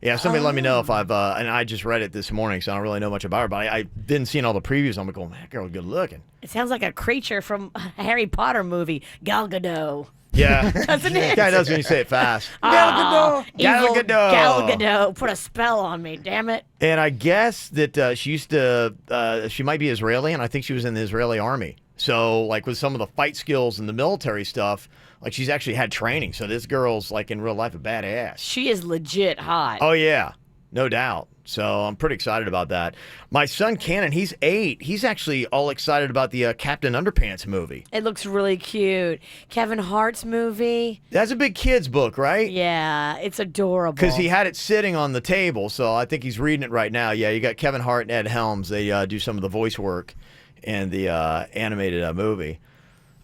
Yeah, somebody let me know if I've, and I just read it this morning, so I don't really know much about her, but I didn't see all the previews. I'm like, oh, that girl good looking. It sounds like a creature from a Harry Potter movie, Gal Gadot. Yeah. Doesn't it? Yeah, it does when you say it fast. Gal Gadot. Gal Gadot. Gal Gadot. Put a spell on me, damn it. And I guess that she used to, she might be Israeli, and I think she was in the Israeli army. So, like, with some of the fight skills and the military stuff, like, she's actually had training. So this girl's, like, in real life, a badass. She is legit hot. Oh, yeah. No doubt. So I'm pretty excited about that. My son, Cannon, he's 8. He's actually all excited about the Captain Underpants movie. It looks really cute. Kevin Hart's movie. That's a big kid's book, right? Yeah, it's adorable. Because he had it sitting on the table, so I think he's reading it right now. Yeah, you got Kevin Hart and Ed Helms. They do some of the voice work in the animated movie.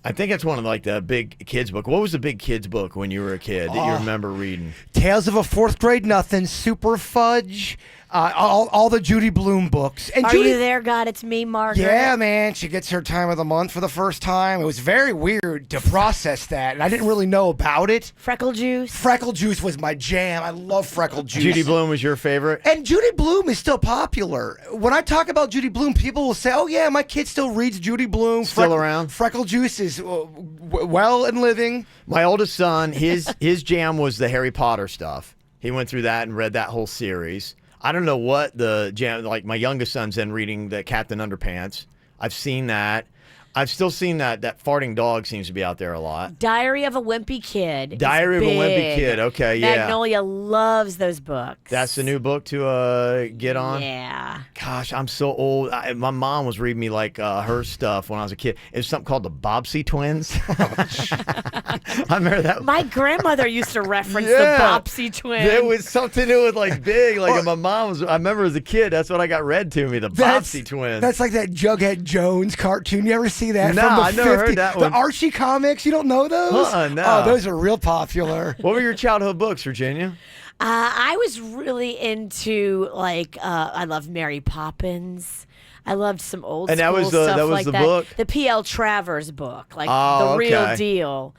I think that's one of like the big kids book. What was the big kids book when you were a kid that you remember reading? Tales of a Fourth Grade Nothing, Super Fudge, all the Judy Blume books. And Are Judy, you there, God? It's me, Margaret. Yeah, man. She gets her time of the month for the first time. It was very weird to process that, and I didn't really know about it. Freckle Juice? Freckle Juice was my jam. I love Freckle Juice. Judy Blume was your favorite? And Judy Blume is still popular. When I talk about Judy Blume, people will say, oh, yeah, my kid still reads Judy Blume. Still around? Freckle Juice is well and living. My oldest son, his jam was the Harry Potter stuff. He went through that and read that whole series. I don't know what the jam, like my youngest son's in reading the Captain Underpants. I've seen that. I've still seen that farting dog seems to be out there a lot. Diary of a Wimpy Kid. Diary of a Wimpy Kid. Okay, yeah. Magnolia loves those books. That's the new book to get on? Yeah. Gosh, I'm so old. My mom was reading me like her stuff when I was a kid. It was something called the Bobbsey Twins. I remember that. My grandmother used to reference the Bobbsey Twins. It was something that was like big. Like my mom was, I remember as a kid, that's what I got read to me, the Bobbsey Twins. That's like that Jughead Jones cartoon. You ever see that? No, from the I never heard that one. The Archie comics, you don't know those? No. Oh, those are real popular. What were your childhood books, Virginia? I was really into I loved Mary Poppins. I loved some old school stuff like that. That was the book? The P.L. Travers book, the real deal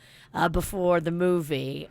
before the movie.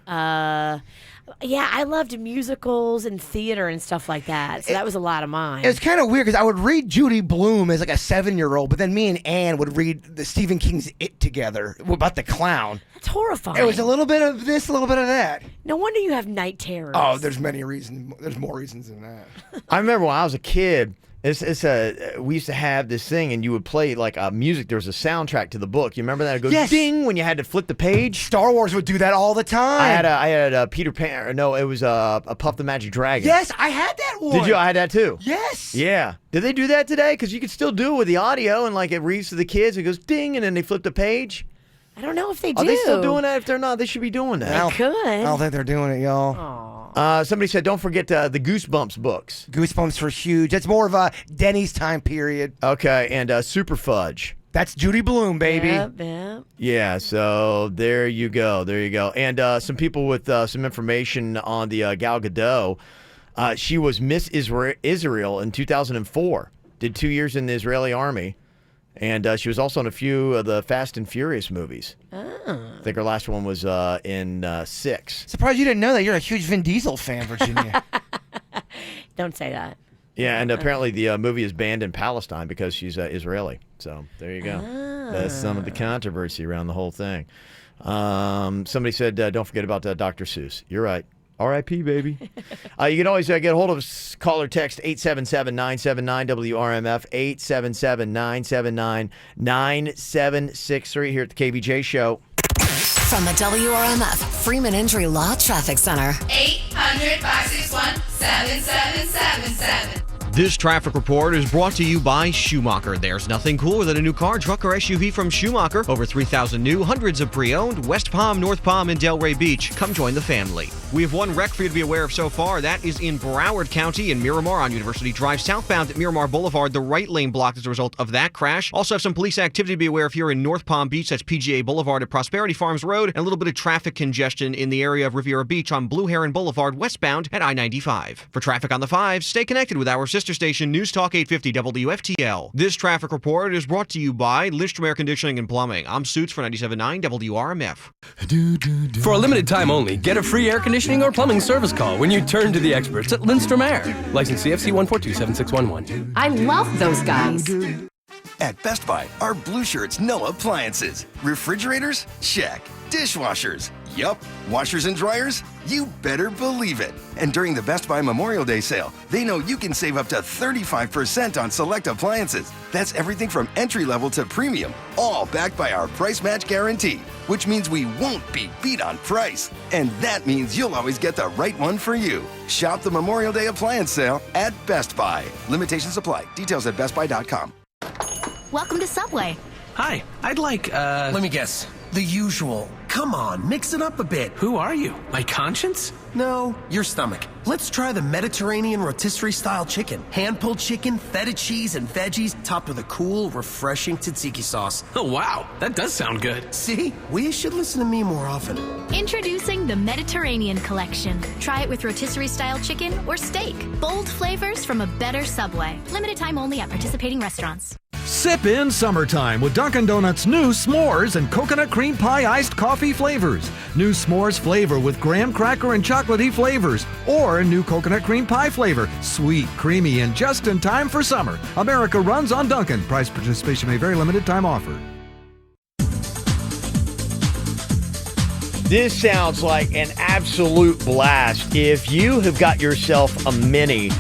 Yeah, I loved musicals and theater and stuff like that. So that was a lot of mine. It was kind of weird because I would read Judy Blume as like a 7-year-old, but then me and Ann would read the Stephen King's It together about the clown. That's horrifying. It was a little bit of this, a little bit of that. No wonder you have night terrors. Oh, there's many reasons. There's more reasons than that. I remember when I was a kid, We used to have this thing, and you would play like music. There was a soundtrack to the book. You remember that? It would go Yes. ding when you had to flip the page. Star Wars would do that all the time. I had a Peter Pan. Or no, it was a Puff the Magic Dragon. Yes, I had that one. Did you? I had that too. Yes. Yeah. Did they do that today? Because you could still do it with the audio, and like it reads to the kids. It goes ding, and then they flip the page. I don't know if they do. Are they still doing that? If they're not, they should be doing that. They could. I don't think they're doing it, y'all. Somebody said, don't forget the Goosebumps books. Goosebumps were huge. That's more of a Denny's time period. Okay, and Super Fudge. That's Judy Blume, baby. Yep. Yeah, so there you go. And some people with some information on the Gal Gadot. She was Miss Israel in 2004. Did 2 years in the Israeli army. And she was also in a few of the Fast and Furious movies. I think her last one was in 6. Surprised you didn't know that. You're a huge Vin Diesel fan, Virginia. Don't say that. Yeah, and apparently the movie is banned in Palestine because she's Israeli. So there you go. That's some of the controversy around the whole thing. Somebody said, don't forget about Dr. Seuss. You're right. R.I.P., baby. You can always get a hold of us. Call or text 877-979-WRMF, 877-979-9763 here at the KVJ Show. From the WRMF Freeman Injury Law Traffic Center. 800-561-7777. This traffic report is brought to you by Schumacher. There's nothing cooler than a new car, truck, or SUV from Schumacher. Over 3,000 new, hundreds of pre-owned. West Palm, North Palm, and Delray Beach. Come join the family. We have one wreck for you to be aware of so far. That is in Broward County in Miramar on University Drive, southbound at Miramar Boulevard. The right lane blocked as a result of that crash. Also have some police activity to be aware of here in North Palm Beach. That's PGA Boulevard at Prosperity Farms Road. And a little bit of traffic congestion in the area of Riviera Beach on Blue Heron Boulevard westbound at I-95. For traffic on the 5, stay connected with our sister station, News Talk 850 WFTL. This traffic report is brought to you by Lindstrom Air Conditioning and Plumbing. I'm Suits for 97.9 WRMF. For a limited time only, get a free air conditioning or plumbing service call when you turn to the experts at Lindstrom Air. License CFC 1427611. I love those guys. At Best Buy, our blue shirts know appliances. Refrigerators? Check. Dishwashers? Yup. Washers and dryers? You better believe it. And during the Best Buy Memorial Day sale, they know you can save up to 35% on select appliances. That's everything from entry-level to premium, all backed by our price match guarantee, which means we won't be beat on price. And that means you'll always get the right one for you. Shop the Memorial Day appliance sale at Best Buy. Limitations apply. Details at bestbuy.com. Welcome to Subway. Hi, I'd like, Let me guess. The usual. Come on, mix it up a bit. Who are you? My conscience? No, your stomach. Let's try the Mediterranean rotisserie-style chicken. Hand-pulled chicken, feta cheese, and veggies, topped with a cool, refreshing tzatziki sauce. Oh, wow. That does sound good. See? We should listen to me more often. Introducing the Mediterranean Collection. Try it with rotisserie-style chicken or steak. Bold flavors from a better Subway. Limited time only at participating restaurants. Sip in summertime with Dunkin' Donuts' new s'mores and coconut cream pie iced coffee flavors. New s'mores flavor with graham cracker and chocolatey flavors. Or new coconut cream pie flavor. Sweet, creamy, and just in time for summer. America runs on Dunkin'. Price participation may vary. Limited time offer. This sounds like an absolute blast. If you have got yourself a Mini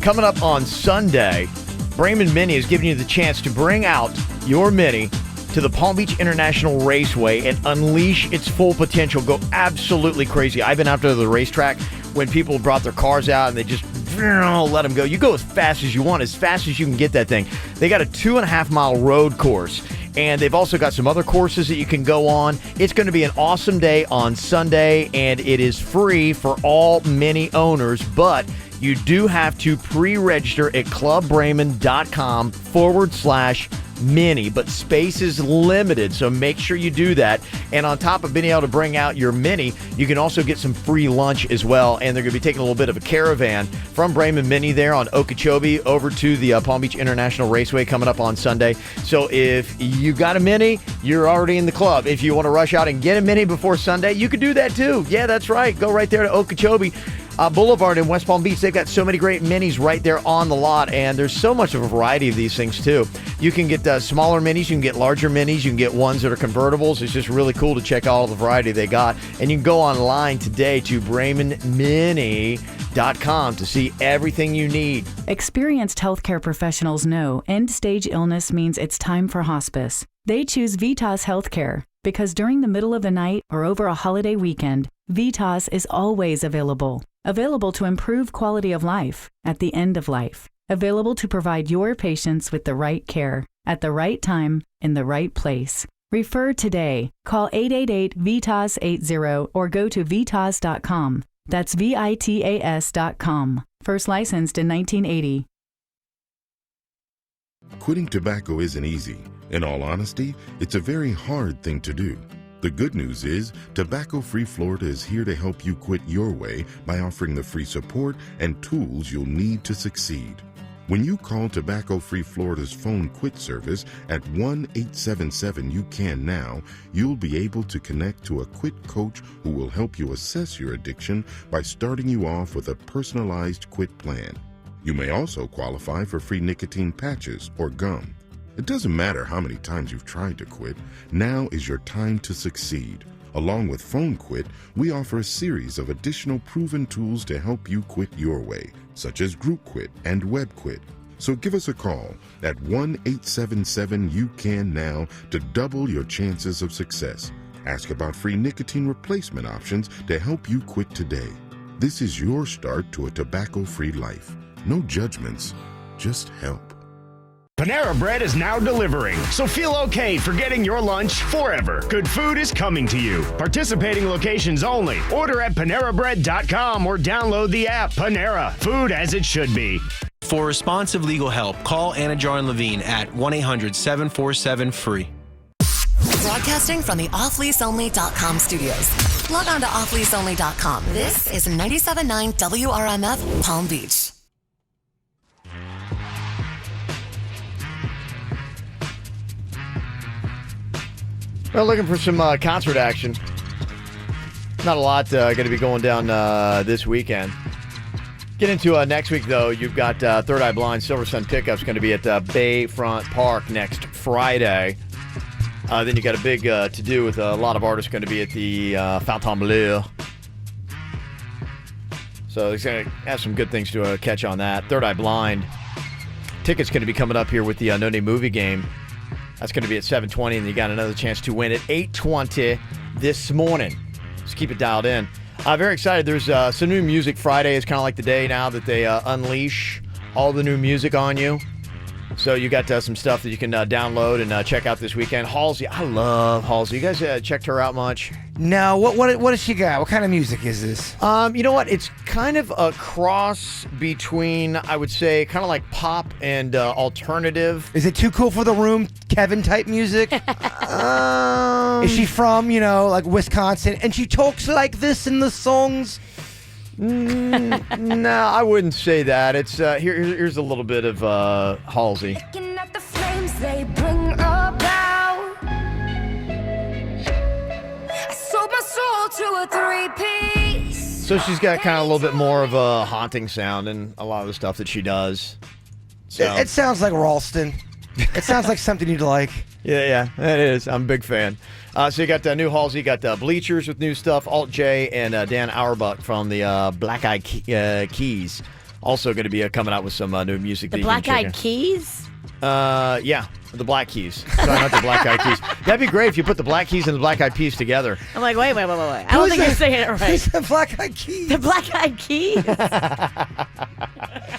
coming up on Sunday, Braman Mini is giving you the chance to bring out your Mini to the Palm Beach International Raceway and unleash its full potential. Go absolutely crazy. I've been out to the racetrack when people brought their cars out and they just let them go. You go as fast as you want, as fast as you can get that thing. They got a 2.5-mile road course, and they've also got some other courses that you can go on. It's going to be an awesome day on Sunday, and it is free for all Mini owners, but you do have to pre-register at clubbraman.com/Mini, but space is limited, so make sure you do that. And on top of being able to bring out your Mini, you can also get some free lunch as well, and they're going to be taking a little bit of a caravan from Braman Mini there on Okeechobee over to the Palm Beach International Raceway coming up on Sunday. So if you got a Mini, you're already in the club. If you want to rush out and get a Mini before Sunday, you can do that too. Yeah, that's right. Go right there to Okeechobee Boulevard in West Palm Beach. They've got so many great Minis right there on the lot, and there's so much of a variety of these things too. You can get smaller Minis, you can get larger Minis, you can get ones that are convertibles. It's just really cool to check out all the variety they got. And you can go online today to BramanMini.com VitasAid.com to see everything you need. Experienced healthcare professionals know end-stage illness means it's time for hospice. They choose Vitas Healthcare because during the middle of the night or over a holiday weekend, Vitas is always available. Available to improve quality of life at the end of life. Available to provide your patients with the right care at the right time in the right place. Refer today. Call 888-VITAS-80 or go to vitas.com. That's VITAS.com. First licensed in 1980. Quitting tobacco isn't easy. In all honesty, it's a very hard thing to do. The good news is, Tobacco-Free Florida is here to help you quit your way by offering the free support and tools you'll need to succeed. When you call Tobacco-Free Florida's phone quit service at 1-877-YOU-CAN-NOW, you'll be able to connect to a quit coach who will help you assess your addiction by starting you off with a personalized quit plan. You may also qualify for free nicotine patches or gum. It doesn't matter how many times you've tried to quit, now is your time to succeed. Along with Phone Quit, we offer a series of additional proven tools to help you quit your way, such as Group Quit and Web Quit. So give us a call at 1-877-YOU-CAN-NOW to double your chances of success. Ask about free nicotine replacement options to help you quit today. This is your start to a tobacco-free life. No judgments, just help. Panera Bread is now delivering, so feel okay for getting your lunch forever. Good food is coming to you. Participating locations only. Order at PaneraBread.com or download the app. Panera, food as it should be. For responsive legal help, call Anna Jar Levine at 1-800-747-FREE. Broadcasting from the offleaseonly.com studios. Log on to offleaseonly.com. This is 97.9 WRMF Palm Beach. Well, looking for some concert action. Not a lot going to be going down this weekend. Get into next week, though. You've got Third Eye Blind Silver Sun Pickups going to be at Bayfront Park next Friday. Then you got a big to-do with a lot of artists going to be at the Fontainebleau. So he's going to have some good things to catch on that. Third Eye Blind. Tickets going to be coming up here with the No Name Movie Game. That's going to be at 7:20, and you got another chance to win at 8:20 this morning. Just keep it dialed in. Very excited. There's some new music. Friday is kind of like the day now that they unleash all the new music on you. So you got some stuff that you can download and check out this weekend. Halsey, I love Halsey. You guys checked her out much? No. What does she got? What kind of music is this? You know what? It's kind of a cross between, I would say, kind of like pop and alternative. Is it too cool for the room, Kevin type music? Is she from, like Wisconsin, and she talks like this in the songs? No, I wouldn't say that. It's here's a little bit of Halsey. Looking at the flames they bring about. I sold my soul to a 3-piece. So she's got kind of a little bit more of a haunting sound in a lot of the stuff that she does. So. It sounds like Ralston. It sounds like something you'd like. Yeah, it is. I'm a big fan. So you got new Halsey, you got Bleachers with new stuff, Alt J, and Dan Auerbach from the Black Eyed Keys. Also going to be coming out with some new music. The Black Eyed Keys? Yeah, the Black Keys. Sorry, not the Black Eyed Keys. That'd be great if you put the Black Keys and the Black Eyed Peas together. I'm like, wait. I don't think you're saying it right. Who's the Black Eyed Keys? The Black Eyed Keys?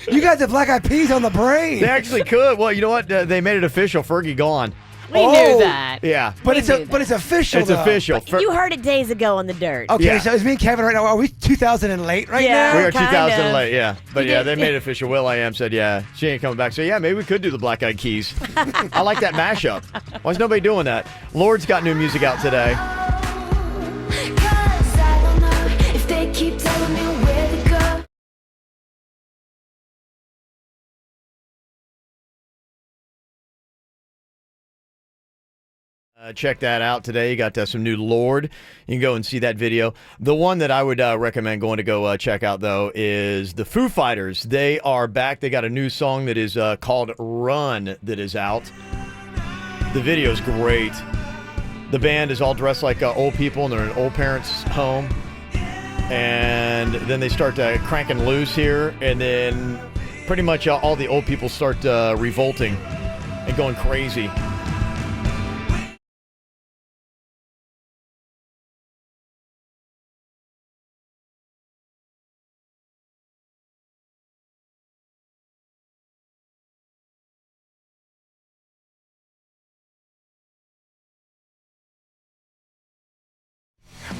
You got the Black Eyed Peas on the brain. They actually could. Well, you know what? They made it official. Fergie gone. We knew that. Yeah. But it's official. It's official. You heard it days ago on the dirt. Okay, Yeah. So is me and Kevin right now, are we 2000 and late right now? We are 2000 kind of. late, yeah. But yeah, they made it official. Will.i.am said, yeah, she ain't coming back. So yeah, maybe we could do the Black Eyed Keys. I like that mashup. Why is nobody doing that? Lord's got new music out today. 'Cause I don't know if they keep telling me where to go. Check that out today. You got some new Lord. You can go and see that video. The one that I would recommend going to go check out, though, is the Foo Fighters. They are back. They got a new song that is called Run that is out. The video is great. The band is all dressed like old people, and they're in an old parents' home. And then they start cranking loose here, and then pretty much all the old people start revolting and going crazy.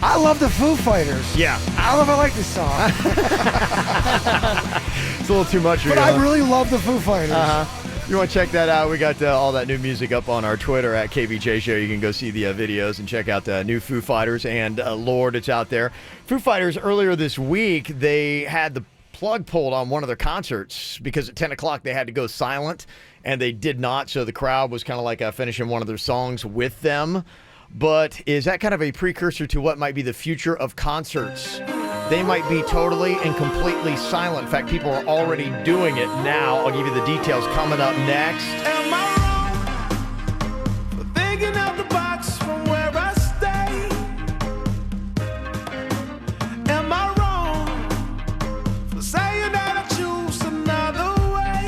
I love the Foo Fighters. Yeah. I don't know if I like this song. It's a little too much for you. But I really love the Foo Fighters. You want to check that out? We got all that new music up on our Twitter at KVJ Show. You can go see the videos and check out the new Foo Fighters. And Lord, it's out there. Foo Fighters, earlier this week, they had the plug pulled on one of their concerts because at 10 o'clock they had to go silent, and they did not. So the crowd was kind of like finishing one of their songs with them. But is that kind of a precursor to what might be the future of concerts? They might be totally and completely silent. In fact, people are already doing it now. I'll give you the details coming up next. Am I wrong for thinking out the box from where I stay? Am I wrong for saying that I choose another way?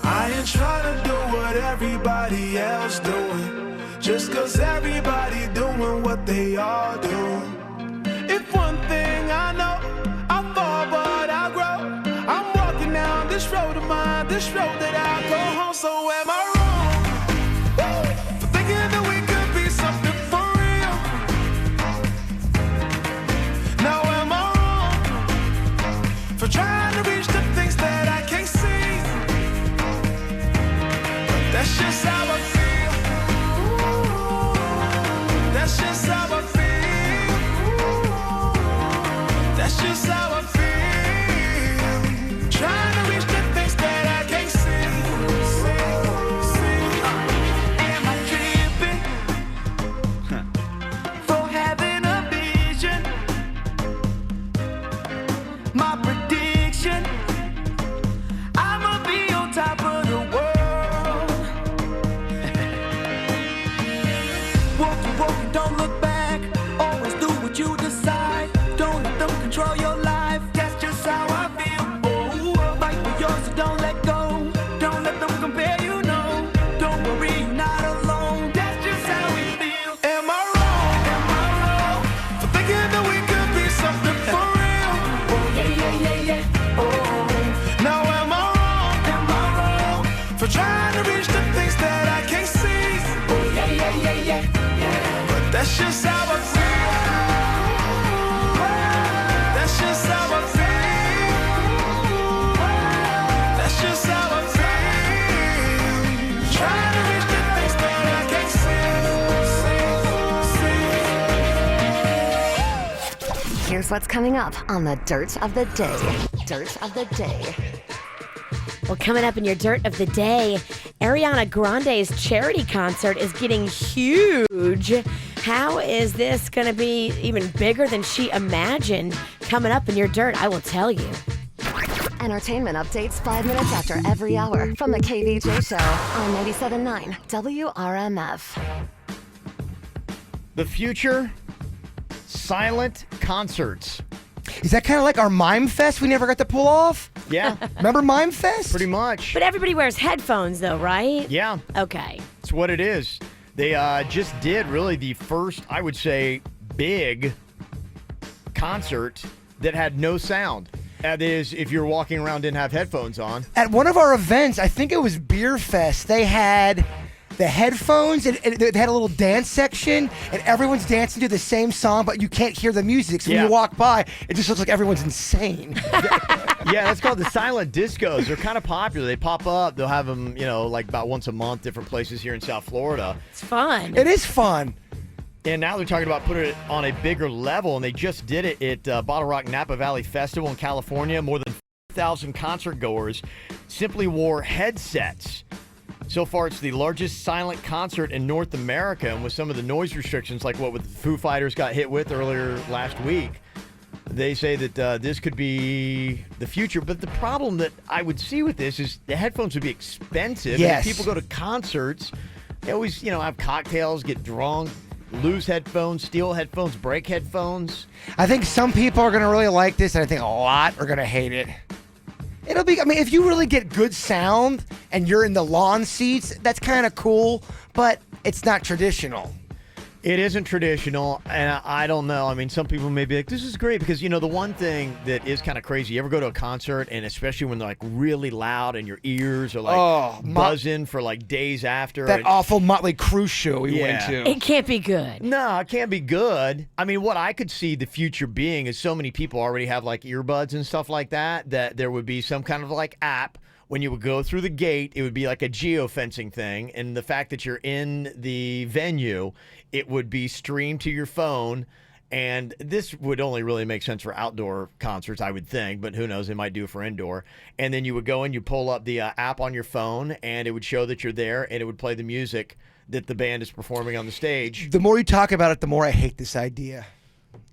I ain't trying to do what everybody else doing, just cause everybody doing what they all do. If one thing I know, I fall but I grow. I'm walking down this road of mine, this road that I go home. So am I wrong for thinking that we could be something for real? Now am I wrong for trying to reach the things that I can't see? But that's just how I feel. That's just how I feel. That's just how I feel. Trying to reach the things that I can't see. Am I tripping for having a vision? My prediction, I'ma be on top of the world. Don't look back, always do what you decide. Don't let them control your life, that's just how I feel. Oh, fight for yours, so don't let go. Don't let them compare, you know. Don't worry, you're not alone, that's just how we feel. Am I wrong for thinking that we could be something for real? Oh, yeah. Oh, now am I wrong for trying to reach the things that I can't see? Oh, yeah. That's just how I feel. That's just how I feel. That's just how I feel. Trying to reach the things that I can't see. Here's what's coming up on the Dirt of the Day. Dirt of the Day. Well, coming up in your Dirt of the Day, Ariana Grande's charity concert is getting huge. How is this going to be even bigger than she imagined? Coming up in your Dirt, I will tell you. Entertainment updates 5 minutes after every hour from the KVJ Show on 97.9 WRMF. The future, silent concerts. Is that kind of like our Mime Fest we never got to pull off? Yeah. Remember Mime Fest? Pretty much. But everybody wears headphones, though, right? Yeah. Okay. It's what it is. They just did really the first, I would say, big concert that had no sound. That is, if you're walking around didn't have headphones on. At one of our events, I think it was Beer Fest, they had the headphones and they had a little dance section and everyone's dancing to the same song, but you can't hear the music. So when you walk by, it just looks like everyone's insane. Yeah, that's called the silent discos. They're kind of popular. They pop up. They'll have them, like about once a month, different places here in South Florida. It's fun. It is fun. And now they're talking about putting it on a bigger level, and they just did it at Bottle Rock Napa Valley Festival in California. More than 4,000 concert goers simply wore headsets. So far, it's the largest silent concert in North America, and with some of the noise restrictions, like what the Foo Fighters got hit with earlier last week, they say that this could be the future. But the problem that I would see with this is the headphones would be expensive. Yes. And if people go to concerts, they always, have cocktails, get drunk. lose headphones, steal headphones, break headphones. I think some people are going to really like this, and I think a lot are going to hate it. It'll be, I mean, if you really get good sound and you're in the lawn seats, that's kind of cool, but it's not traditional. It isn't traditional, and I don't know. I mean, some people may be like, this is great, because, the one thing that is kind of crazy, you ever go to a concert, and especially when they're, like, really loud and your ears are, like, buzzing for, like, days after. That awful Motley Crue show we went to. It can't be good. No, it can't be good. I mean, what I could see the future being is so many people already have, like, earbuds and stuff like that there would be some kind of, like, app. When you would go through the gate, it would be like a geofencing thing. And the fact that you're in the venue, it would be streamed to your phone. And this would only really make sense for outdoor concerts, I would think. But who knows? They might do it for indoor. And then you would go and you pull up the app on your phone, and it would show that you're there, and it would play the music that the band is performing on the stage. The more you talk about it, the more I hate this idea.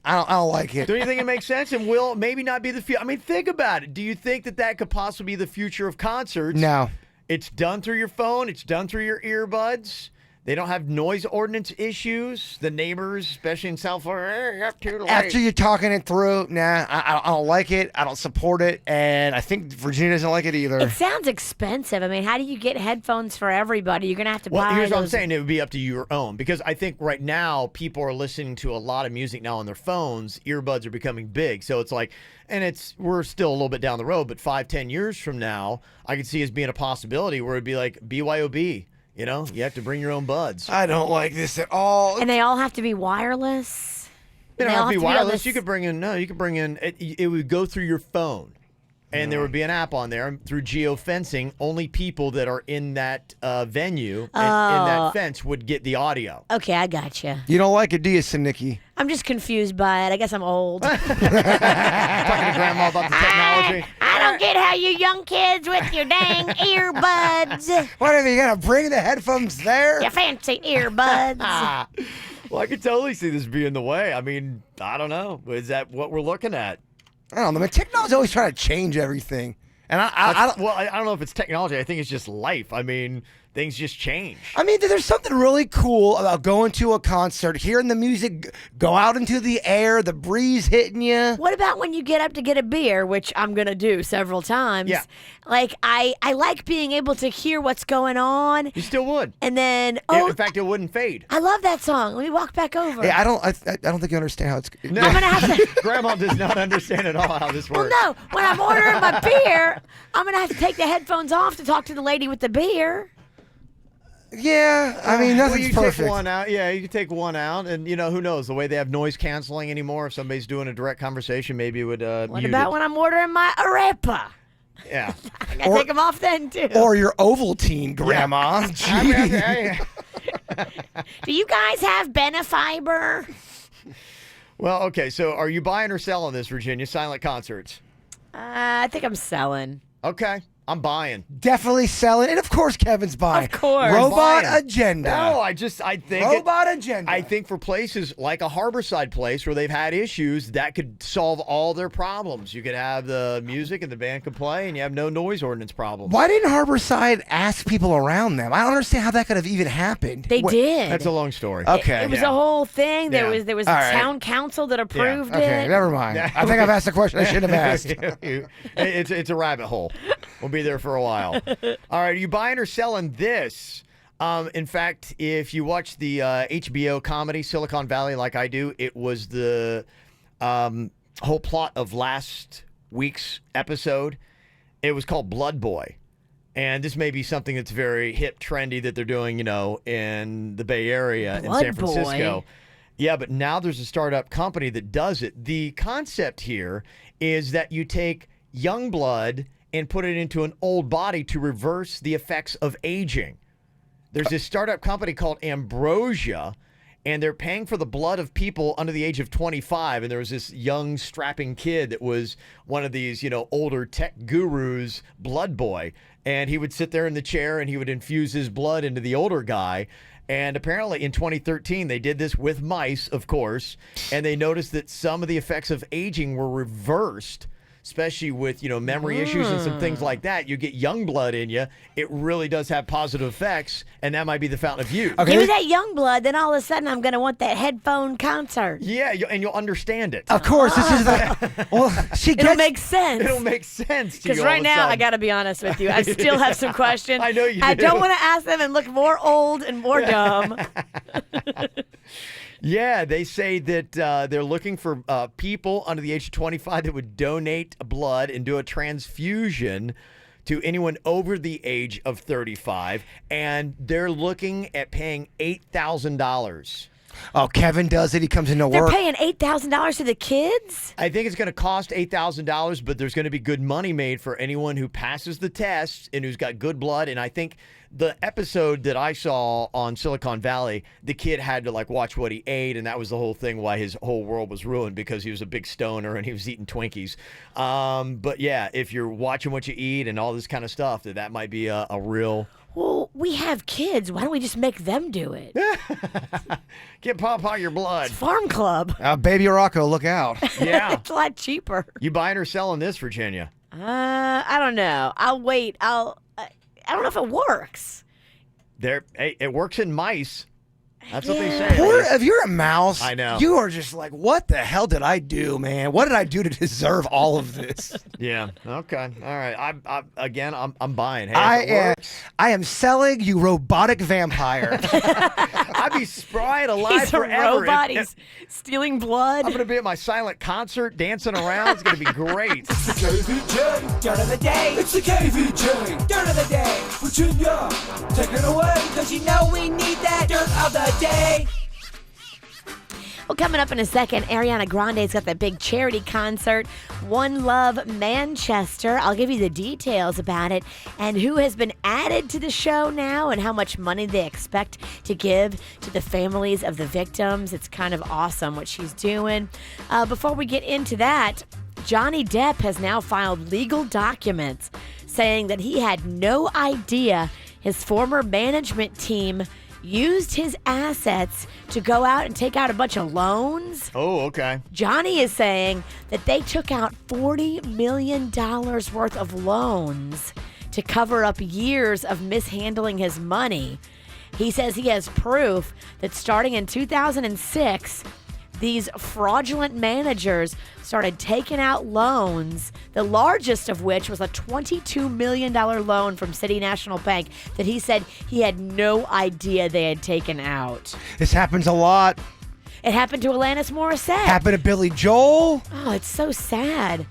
I don't like it. Don't you think it makes sense? And will maybe not be the future? I mean, think about it. Do you think that could possibly be the future of concerts? No. It's done through your phone. It's done through your earbuds. They don't have noise ordinance issues. The neighbors, especially in South Florida, you're up too late. After you're talking it through, I don't like it. I don't support it. And I think Virginia doesn't like it either. It sounds expensive. I mean, how do you get headphones for everybody? You're going to have to buy Well, here's those. what I'm saying. It would be up to your own. Because I think right now, people are listening to a lot of music now on their phones. Earbuds are becoming big. So it's like, and we're still a little bit down the road, but 5-10 years from now, I could see as being a possibility where it'd be like BYOB. You have to bring your own buds. I don't like this at all. And they all have to be wireless? They don't have to be wireless. You could bring in, it would go through your phone. And there would be an app on there through geofencing. Only people that are in that venue in that fence would get the audio. Okay, I got you. You don't like it, do you, Sinicki? I'm just confused by it. I guess I'm old. Talking to Grandma about the technology. I don't get how you young kids with your dang earbuds. What, are you going to bring the headphones there? Your fancy earbuds. Well, I could totally see this being the way. I mean, I don't know. Is that what we're looking at? I don't know. Technology's always trying to change everything. And I don't know if it's technology. I think it's just life. I mean, things just change. I mean, there's something really cool about going to a concert, hearing the music go out into the air, the breeze hitting you. What about when you get up to get a beer, which I'm going to do several times? Yeah. Like, I like being able to hear what's going on. You still would. And then, in fact, it wouldn't fade. I love that song. Let me walk back over. Yeah, I don't think you understand how it's... No. I'm going to have to... Grandma does not understand at all how this works. Well, no. When I'm ordering my beer, I'm going to have to take the headphones off to talk to the lady with the beer. Yeah, I mean, nothing's perfect. Take one out. Yeah, you can take one out, and who knows? The way they have noise canceling anymore, if somebody's doing a direct conversation, maybe it would What about when I'm ordering my arepa? Yeah. I got to take them off then, too. Or your Ovaltine, Grandma. Yeah. Do you guys have Benefiber? Well, okay, so are you buying or selling this, Virginia? Silent concerts? I think I'm selling. Okay. I'm buying. Definitely selling. And of course Kevin's buying. Of course. Robot agenda. No, I think Robot agenda. I think for places like a Harborside place where they've had issues, that could solve all their problems. You could have the music and the band could play and you have no noise ordinance problems. Why didn't Harborside ask people around them? I don't understand how that could have even happened. They did. That's a long story. Okay. It was a whole thing. There Yeah. was All a right. town council that approved Okay, it. never mind. I think I've asked a question I shouldn't have asked. It's a rabbit hole. We'll be there for a while. All right, are you buying or selling this? In fact, if you watch the HBO comedy Silicon Valley like I do, it was the whole plot of last week's episode. It was called Blood Boy. And this may be something that's very hip, trendy that they're doing, in the Bay Area in San Francisco. Boy. Yeah, but now there's a startup company that does it. The concept here is that you take young blood and put it into an old body to reverse the effects of aging. There's this startup company called Ambrosia, and they're paying for the blood of people under the age of 25. And there was this young, strapping kid that was one of these, older tech gurus, Blood Boy. And he would sit there in the chair and he would infuse his blood into the older guy. And apparently in 2013, they did this with mice, of course, and they noticed that some of the effects of aging were reversed. especially with, memory issues and some things like that. You get young blood in you, it really does have positive effects, and that might be the fountain of youth. Give me that young blood, then all of a sudden I'm going to want that headphone concert. Yeah, and you'll understand it. Of course, this is It'll make sense. It'll make sense to you. Because right now, I got to be honest with you, I still have some questions. I know you do. I don't want to ask them and look more old and more dumb. Yeah, they say that they're looking for people under the age of 25 that would donate blood and do a transfusion to anyone over the age of 35, and they're looking at paying $8,000. Oh, Kevin does it. He comes into They're work. paying $8,000 to the kids? I think it's going to cost $8,000, but there's going to be good money made for anyone who passes the test and who's got good blood. And I think the episode that I saw on Silicon Valley, the kid had to watch what he ate, and that was the whole thing why his whole world was ruined, because he was a big stoner and he was eating Twinkies. But yeah, if you're watching what you eat and all this kind of stuff, that might be a real... Well, we have kids. Why don't we just make them do it? Get Papa your blood. It's Farm Club. Baby Rocco, look out. Yeah. It's a lot cheaper. You buying or selling this, Virginia? I don't know. I'll wait. I don't know if it works. It works in mice. That's what they say. If you're a mouse, I know. You are just like, what the hell did I do, man? What did I do to deserve all of this? Yeah. Okay. All right. I'm buying. Hey, I am selling you robotic vampire. I'd be spry and alive He's forever. a robot. He's stealing blood. I'm going to be at my silent concert dancing around. It's going to be great. It's the KVJ dirt of the day. It's the KVJ dirt of the day. Virginia, take it away, because you know we need that dirt of the day. Well, coming up in a second, Ariana Grande's got that big charity concert, One Love Manchester. I'll give you the details about it and who has been added to the show now and how much money they expect to give to the families of the victims. It's kind of awesome what she's doing. Before we get into that, Johnny Depp has now filed legal documents saying that he had no idea his former management team used his assets to go out and take out a bunch of loans. Oh, okay. Johnny is saying that they took out $40 million worth of loans to cover up years of mishandling his money. He says he has proof that starting in 2006, these fraudulent managers started taking out loans, the largest of which was a $22 million loan from City National Bank that he said he had no idea they had taken out. This happens a lot. It happened to Alanis Morissette. Happened to Billy Joel. Oh, it's so sad.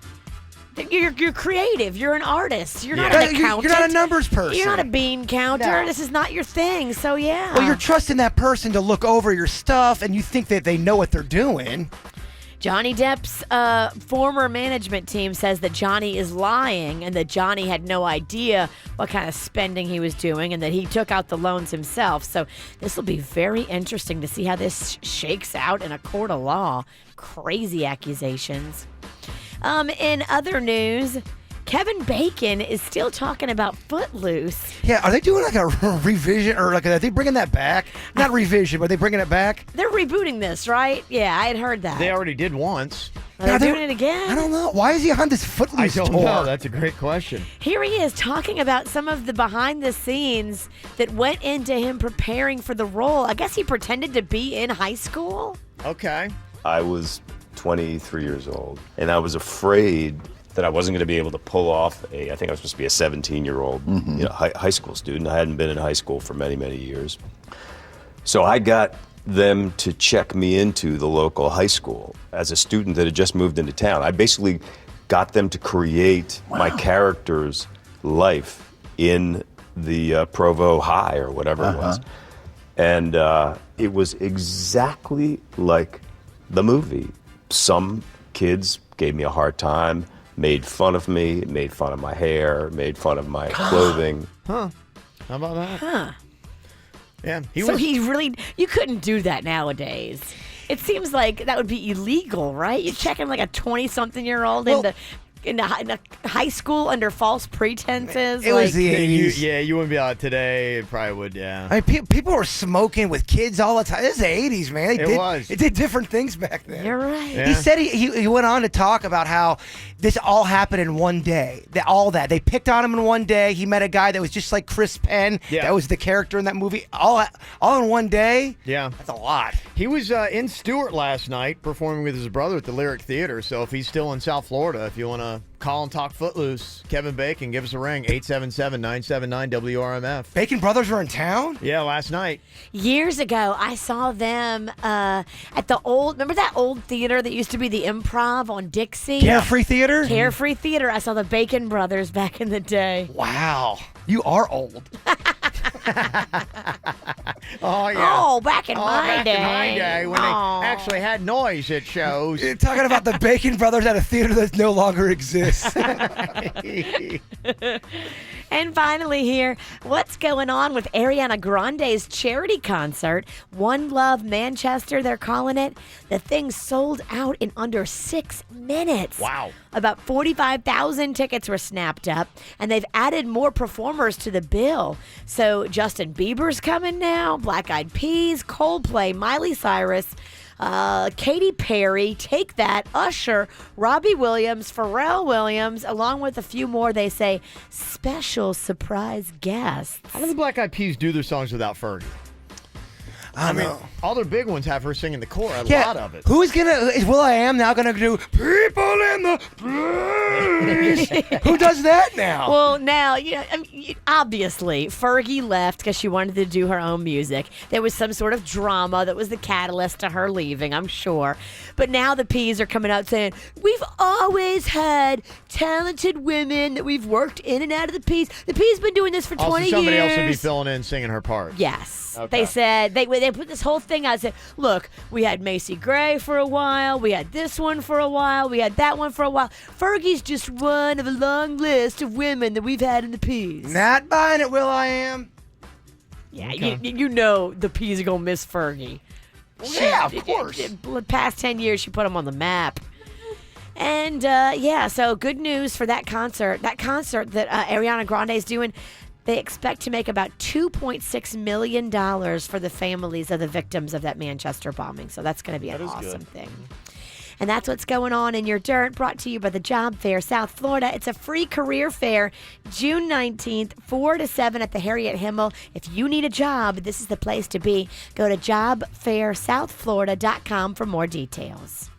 You're creative. You're an artist. You're not an accountant. You're not a numbers person. You're not a bean counter. No. This is not your thing. So, yeah. Well, you're trusting that person to look over your stuff, and you think that they know what they're doing. Johnny Depp's former management team says that Johnny is lying and that Johnny had no idea what kind of spending he was doing and that he took out the loans himself. So this will be very interesting to see how this shakes out in a court of law. Crazy accusations. In other news, Kevin Bacon is still talking about Footloose. Yeah, are they doing like a revision or are they bringing that back? Not revision, but are they bringing it back? They're rebooting this, right? Yeah, I had heard that. They already did once. Are they doing it again? I don't know. Why is he on this Footloose tour? I don't know. That's a great question. Here he is talking about some of the behind the scenes that went into him preparing for the role. I guess he pretended to be in high school. Okay. I was 23 years old, and I was afraid that I wasn't going to be able to pull off I think I was supposed to be a 17-year-old high school student. I hadn't been in high school for many, many years. So I got them to check me into the local high school as a student that had just moved into town. I basically got them to create my character's life in the Provo High or whatever it was. And it was exactly like the movie. Some kids gave me a hard time, made fun of me, made fun of my hair, made fun of my clothing. Huh. How about that? Huh. Yeah. You couldn't do that nowadays. It seems like that would be illegal, right? You're checking like a 20-something-year-old into in a high school under false pretenses. It was the 80s. You wouldn't be out today. It probably would, yeah. I mean, people were smoking with kids all the time. This is the 80s, man. It did different things back then. You're right. Yeah. He said he went on to talk about how this all happened in one day. They picked on him in one day. He met a guy that was just like Chris Penn. Yeah. That was the character in that movie. All in one day. Yeah. That's a lot. He was in Stewart last night performing with his brother at the Lyric Theater. So if he's still in South Florida, if you want to call and talk Footloose, Kevin Bacon, give us a ring, 877-979-WRMF. Bacon Brothers were in town? Yeah, last night. Years ago, I saw them at the remember that old theater that used to be the Improv on Dixie? Carefree Theater? Carefree Theater. I saw the Bacon Brothers back in the day. Wow. You are old. Oh, yeah. Oh, back in my day. In my day when they actually had noise at shows. You're talking about the Bacon Brothers at a theater that no longer exists. And finally here, what's going on with Ariana Grande's charity concert? One Love Manchester, they're calling it. The thing sold out in under 6 minutes. Wow. About 45,000 tickets were snapped up, and they've added more performers to the bill. So Justin Bieber's coming now, Black Eyed Peas, Coldplay, Miley Cyrus, Katy Perry, Take That, Usher, Robbie Williams, Pharrell Williams, along with a few more, they say, special surprise guests. How do the Black Eyed Peas do their songs without Fergie? I mean, all their big ones have her singing the core, a lot of it. Is Will.i.am now gonna do People in the Place? Who does that now? Well, now, obviously, Fergie left because she wanted to do her own music. There was some sort of drama that was the catalyst to her leaving, I'm sure. But now the Peas are coming out saying, we've always had talented women that we've worked in and out of the Peas. The Peas been doing this for 20 years. Somebody else would be filling in singing her part. Yes. Okay. They said, they put this whole thing out and said, look, we had Macy Gray for a while, we had this one for a while, we had that one for a while. Fergie's just one of a long list of women that we've had in the Peas. Not buying it, Will.i.am. Yeah, you know the Peas are going to miss Fergie. Yeah, of course. The past 10 years, she put them on the map. And, so good news for that concert. That concert that Ariana Grande is doing, they expect to make about $2.6 million for the families of the victims of that Manchester bombing. So that's going to be an awesome thing. And that's what's going on in your dirt, brought to you by the Job Fair South Florida. It's a free career fair, June 19th, 4 to 7 at the Harriet Himmel. If you need a job, this is the place to be. Go to jobfairsouthflorida.com for more details.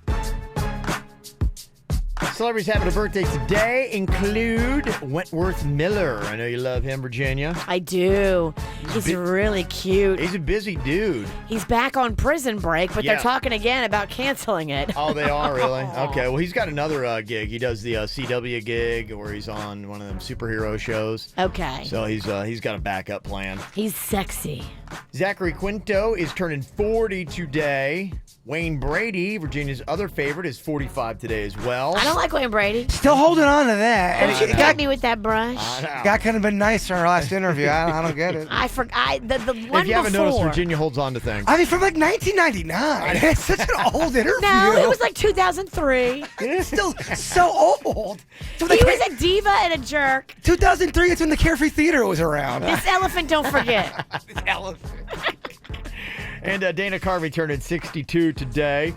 Celebrities having a birthday today include Wentworth Miller. I know you love him, Virginia. I do. He's really cute. He's a busy dude. He's back on prison break, but they're talking again about canceling it. Oh, they are, really? Okay, well, he's got another gig. He does the CW gig where he's on one of them superhero shows. Okay. So he's got a backup plan. He's sexy. Zachary Quinto is turning 40 today. Wayne Brady, Virginia's other favorite, is 45 today as well. I don't like Wayne Brady. Still holding on to that. Don't you cut me with that brush? Guy could have been nice in our last interview. I don't get it. I forgot the one If you haven't noticed, before. Virginia holds on to things. I mean, from like 1999. It's such an old interview. No, it was like 2003. It's still so old. He was a diva and a jerk. 2003, it's when the Carefree Theater was around. This elephant, don't forget. This elephant. And Dana Carvey turning 62 today.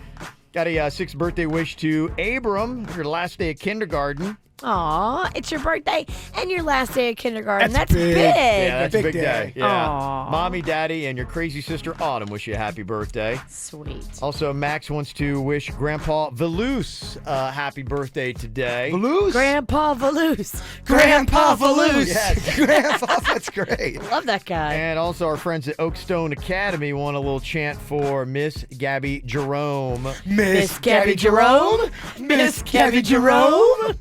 Got a 6th birthday wish to Abram, your last day of kindergarten. Aw, it's your birthday and your last day of kindergarten. That's big. Yeah, that's a big day. Yeah. Aw. Mommy, Daddy, and your crazy sister Autumn wish you a happy birthday. Sweet. Also, Max wants to wish Grandpa Valoose a happy birthday today. Valoose? Grandpa Valoose. Grandpa Valoose. Yes. Grandpa, that's great. Love that guy. And also our friends at Oakstone Academy want a little chant for Miss Gabby Jerome. Miss Gabby Jerome? Miss Gabby Jerome?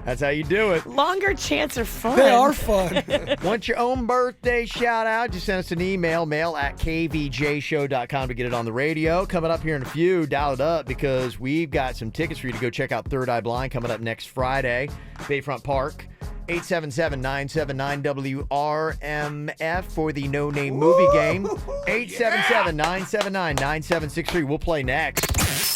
That's how you do it. Longer chants are fun. They are fun. Want your own birthday shout out? Just send us an email, mail@kvjshow.com to get it on the radio. Coming up here in a few, dial it up because we've got some tickets for you to go check out Third Eye Blind coming up next Friday, Bayfront Park. 877-979-WRMF for the No Name Movie Game. 877-979-9763. We'll play next.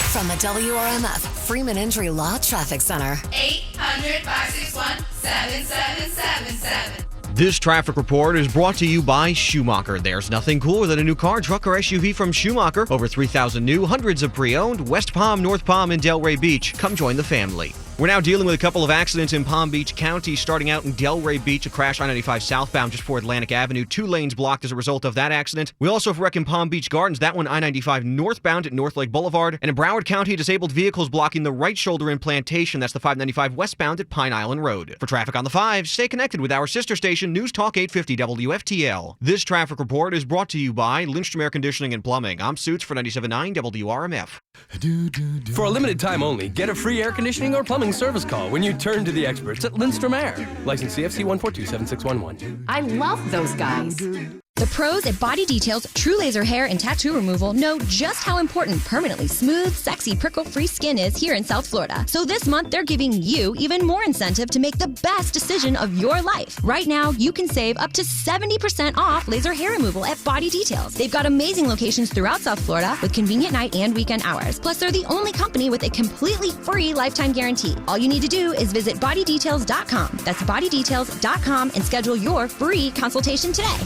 From the WRMF Freeman Injury Law Traffic Center. 800-561-7777. This traffic report is brought to you by Schumacher. There's nothing cooler than a new car, truck, or SUV from Schumacher. Over 3,000 new, hundreds of pre-owned. West Palm, North Palm, and Delray Beach. Come join the family. We're now dealing with a couple of accidents in Palm Beach County. Starting out in Delray Beach, a crash I-95 southbound just before Atlantic Avenue. 2 lanes blocked as a result of that accident. We also have a wreck in Palm Beach Gardens. That one I-95 northbound at North Lake Boulevard. And in Broward County, disabled vehicles blocking the right shoulder in Plantation. That's the 595 westbound at Pine Island Road. For traffic on the 5, stay connected with our sister station, News Talk 850 WFTL. This traffic report is brought to you by Lindstrom Air Conditioning and Plumbing. I'm Suits for 97.9 WRMF. For a limited time only, get a free air conditioning or plumbing service call when you turn to the experts at Lindstrom Air. License CFC 1427611. I love those guys. The pros at Body Details True Laser Hair and Tattoo Removal know just how important permanently smooth, sexy, prickle-free skin is here in South Florida. So this month, they're giving you even more incentive to make the best decision of your life. Right now, you can save up to 70% off laser hair removal at Body Details. They've got amazing locations throughout South Florida with convenient night and weekend hours. Plus, they're the only company with a completely free lifetime guarantee. All you need to do is visit bodydetails.com. That's bodydetails.com and schedule your free consultation today.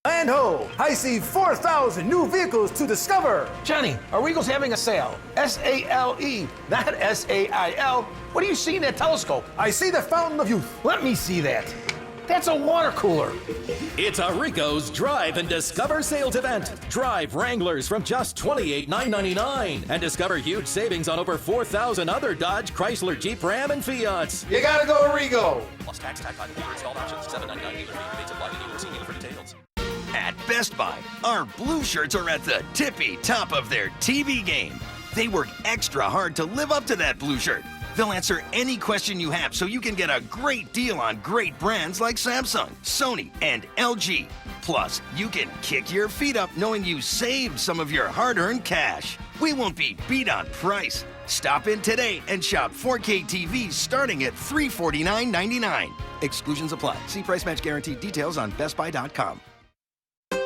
And ho, I see 4,000 new vehicles to discover. Johnny, are Eagles having a sale? S-A-L-E, not S-A-I-L. What do you see in that telescope? I see the Fountain of Youth. Let me see that. That's a water cooler. It's a Rico's Drive and Discover sales event. Drive Wranglers from just $28,999 and discover huge savings on over 4,000 other Dodge, Chrysler, Jeep, Ram, and Fiats. You gotta go Rigo. Plus tax, item, installed options, $799 dealer fee, rebates apply to dealer. See dealer for details. At Best Buy, our blue shirts are at the tippy top of their TV game. They work extra hard to live up to that blue shirt. They'll answer any question you have so you can get a great deal on great brands like Samsung, Sony, and LG. Plus, you can kick your feet up knowing you saved some of your hard-earned cash. We won't be beat on price. Stop in today and shop 4K TVs starting at $349.99. Exclusions apply. See price match guarantee details on bestbuy.com.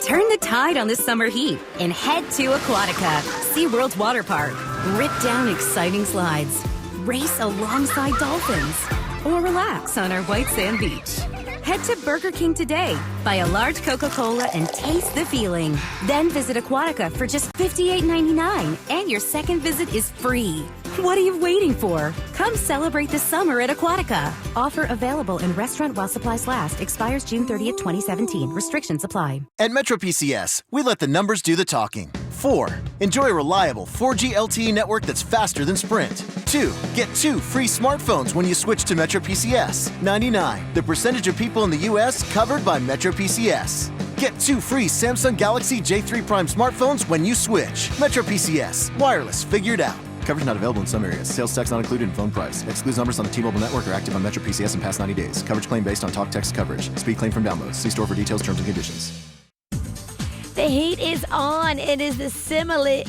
Turn the tide on this summer heat and head to Aquatica, SeaWorld's water park. Rip down exciting slides, race alongside dolphins, or relax on our white sand beach. Head to Burger King today, buy a large Coca-Cola, and taste the feeling. Then visit Aquatica for just $58.99, and your second visit is free. What are you waiting for? Come celebrate the summer at Aquatica. Offer available in restaurant while supplies last. Expires June 30th, 2017. Restrictions apply. At Metro PCS, we let the numbers do the talking. 4. Enjoy a reliable 4G LTE network that's faster than Sprint. 2. Get 2 free smartphones when you switch to Metro PCS. 99. The percentage of people in the U.S. covered by Metro PCS. Get 2 free Samsung Galaxy J3 Prime smartphones when you switch. Metro PCS. Wireless figured out. Coverage not available in some areas. Sales tax not included in phone price. Excludes numbers on the T-Mobile network are active on Metro PCS in past 90 days. Coverage claim based on talk text coverage. Speed claim from downloads. See store for details, terms, and conditions. The heat is on. It is the simmering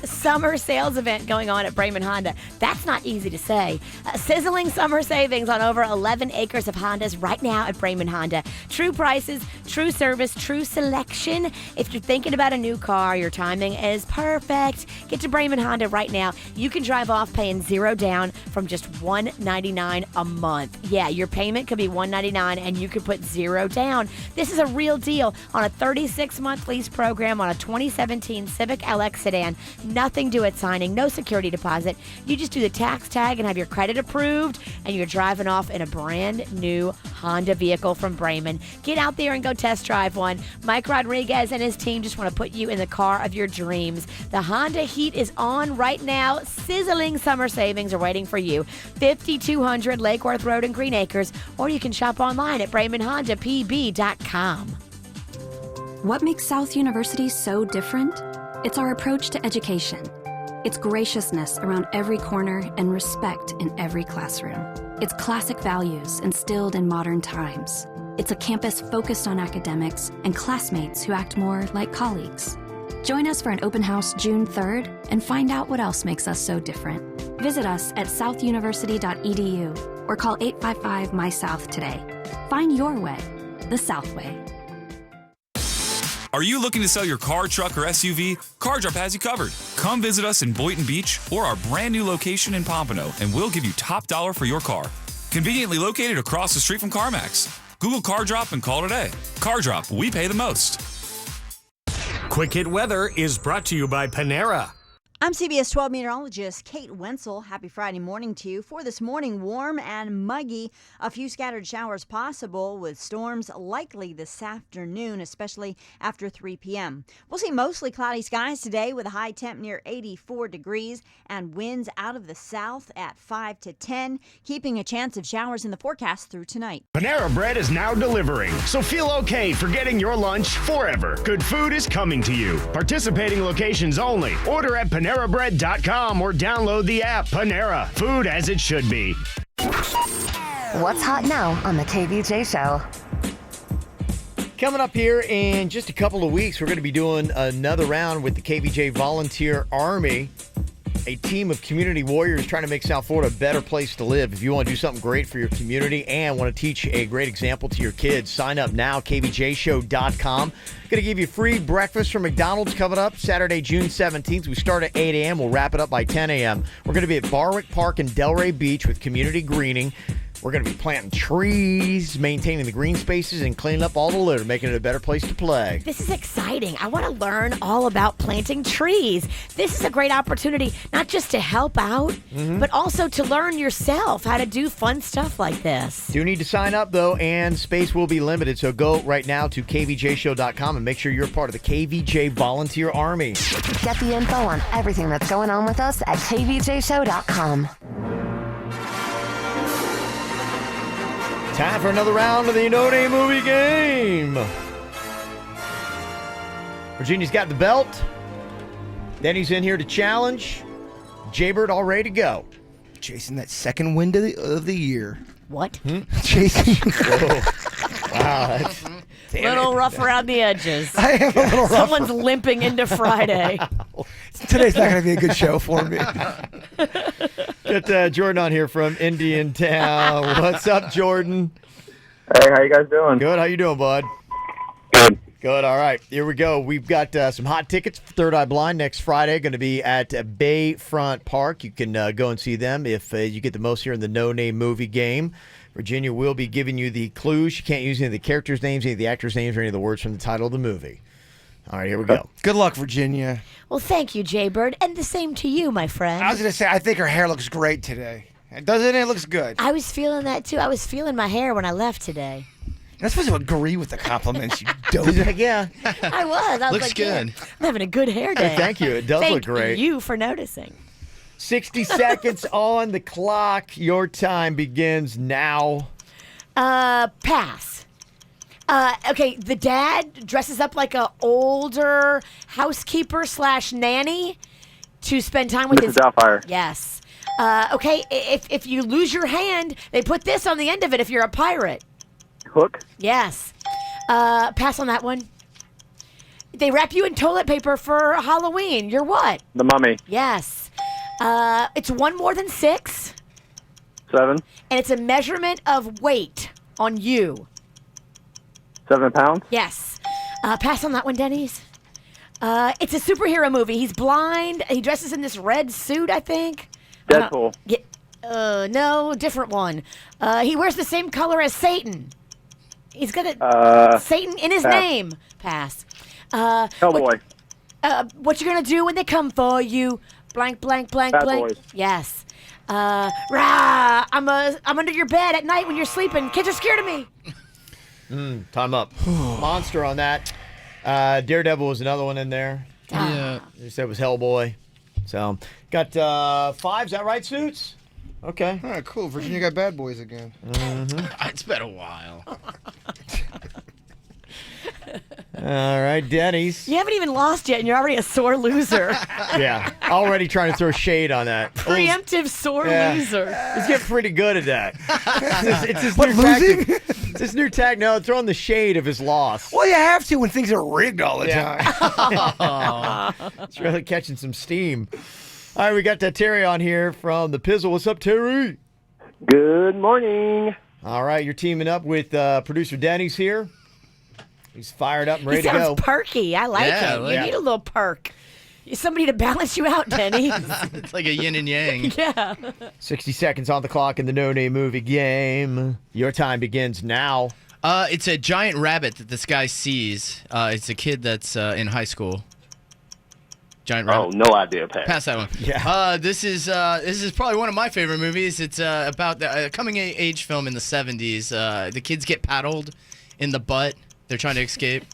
summer sales event going on at Brayman Honda. That's not easy to say. Sizzling summer savings on over 11 acres of Hondas right now at Brayman Honda. True prices, true service, true selection. If you're thinking about a new car, your timing is perfect. Get to Brayman Honda right now. You can drive off paying $0 down from just $199 a month. Yeah, your payment could be $199 and you could put $0 down. This is a real deal on a 36-month lease program on a 2017 Civic LX sedan. Nothing due at signing, no security deposit. You just do the tax tag and have your credit approved, and you're driving off in a brand new Honda vehicle from Brayman. Get out there and go test drive one. Mike Rodriguez and his team just want to put you in the car of your dreams. The Honda heat is on right now. Sizzling summer savings are waiting for you. 5200 Lake Worth Road in Green Acres, or you can shop online at BraymanHondaPB.com. What makes South University so different? It's our approach to education. It's graciousness around every corner and respect in every classroom. It's classic values instilled in modern times. It's a campus focused on academics and classmates who act more like colleagues. Join us for an open house June 3rd and find out what else makes us so different. Visit us at southuniversity.edu or call 855-MySouth today. Find your way, the South way. Are you looking to sell your car, truck, or SUV? CarDrop has you covered. Come visit us in Boynton Beach or our brand new location in Pompano, and we'll give you top dollar for your car. Conveniently located across the street from CarMax. Google CarDrop and call today. CarDrop, we pay the most. Quick Hit Weather is brought to you by Panera. I'm CBS 12 meteorologist Kate Wenzel. Happy Friday morning to you. For this morning, warm and muggy. A few scattered showers possible with storms likely this afternoon, especially after 3 p.m. We'll see mostly cloudy skies today with a high temp near 84 degrees and winds out of the south at 5 to 10, keeping a chance of showers in the forecast through tonight. Panera Bread is now delivering, so feel okay for getting your lunch forever. Good food is coming to you. Participating locations only. Order at PaneraBread.com or download the app. Panera, food as it should be. What's hot now on the KVJ Show? Coming up here in just a couple of weeks, we're going to be doing another round with the KVJ Volunteer Army, a team of community warriors trying to make South Florida a better place to live. If you want to do something great for your community and want to teach a great example to your kids, sign up now, kvjshow.com. Going to give you free breakfast from McDonald's coming up Saturday, June 17th. We start at 8 a.m. We'll wrap it up by 10 a.m. We're going to be at Barwick Park and Delray Beach with community greening. We're going to be planting trees, maintaining the green spaces, and cleaning up all the litter, making it a better place to play. This is exciting. I want to learn all about planting trees. This is a great opportunity, not just to help out, but also to learn yourself how to do fun stuff like this. Do need to sign up, though, and space will be limited. So go right now to kvjshow.com and make sure you're part of the KVJ Volunteer Army. Get the info on everything that's going on with us at kvjshow.com. Time for another round of the No Name Movie Game. Virginia's got the belt. Denny's in here to challenge. Jaybird all ready to go. Chasing that second win of the year. What? Chasing. Wow. That's, Little rough around the edges. I am a little rough. Someone's limping into Friday. Today's not going to be a good show for me. Get Jordan on here from Indian Town. What's up, Jordan? Hey, how you guys doing? Good. How you doing, bud? Good. Good. All right. Here we go. We've got some hot tickets for Third Eye Blind next Friday. Going to be at Bayfront Park. You can go and see them if you get the most here in the No Name Movie Game. Virginia will be giving you the clues. You can't use any of the characters' names, any of the actors' names, or any of the words from the title of the movie. All right, here we go. Good luck, Virginia. Well, thank you, Jaybird, and the same to you, my friend. I was going to say, I think her hair looks great today. Doesn't it? It looks good. I was feeling that, too. I was feeling my hair when I left today. You're not supposed to agree with the compliments, you dope. Yeah. I was. I was Looks like, good. yeah, I'm having a good hair day. Thank you. It does look great. Thank you for noticing. 60 seconds on the clock. Your time begins now. Pass. Okay, the dad dresses up like a older housekeeper / nanny to spend time with his... Doubtfire. Yes. Okay, if you lose your hand, they put this on the end of it if you're a pirate. Hook. Yes. Pass on that one. They wrap you in toilet paper for Halloween. You're what? The Mummy. Yes. It's one more than 6. 7. And it's a measurement of weight on you. 7 pounds. Yes. Pass on that one, Denny's. It's a superhero movie. He's blind. He dresses in this red suit, I think. Deadpool. No, different one. He wears the same color as Satan. He's got Satan in his pass. name. Pass. Hellboy. What you gonna do when they come for you? Blank, blank, blank, Bad blank. Boys. Yes. Rah! I'm under your bed at night when you're sleeping. Kids are scared of me. Time up. Monster on that. Daredevil was another one in there. Yeah. You said it was Hellboy. So, got 5. Is that right, Suits? Okay. All right, cool. Virginia got Bad Boys again. It's been a while. All right, Denny's. You haven't even lost yet, and you're already a sore loser. Yeah, already trying to throw shade on that. Preemptive sore loser. He's getting pretty good at that. It's his new tactic. It's his new tactic. No, throwing the shade of his loss. Well, you have to when things are rigged all the time. It's really catching some steam. All right, we got Terry on here from the Pizzle. What's up, Terry? Good morning. All right, you're teaming up with producer Denny's here. He's fired up and ready He to go. sounds perky. I like Yeah, it. like You need a little perk. Somebody to balance you out, Denny. It's like a yin and yang. Yeah. 60 seconds on the clock in the No Name Movie game. Your time begins now. It's a giant rabbit that this guy sees. It's a kid that's in high school. Giant rabbit. Oh, no idea, Pat. Pass that one. Yeah. This is probably one of my favorite movies. It's about the coming age film in the 70s. The kids get paddled in the butt. They're trying to escape.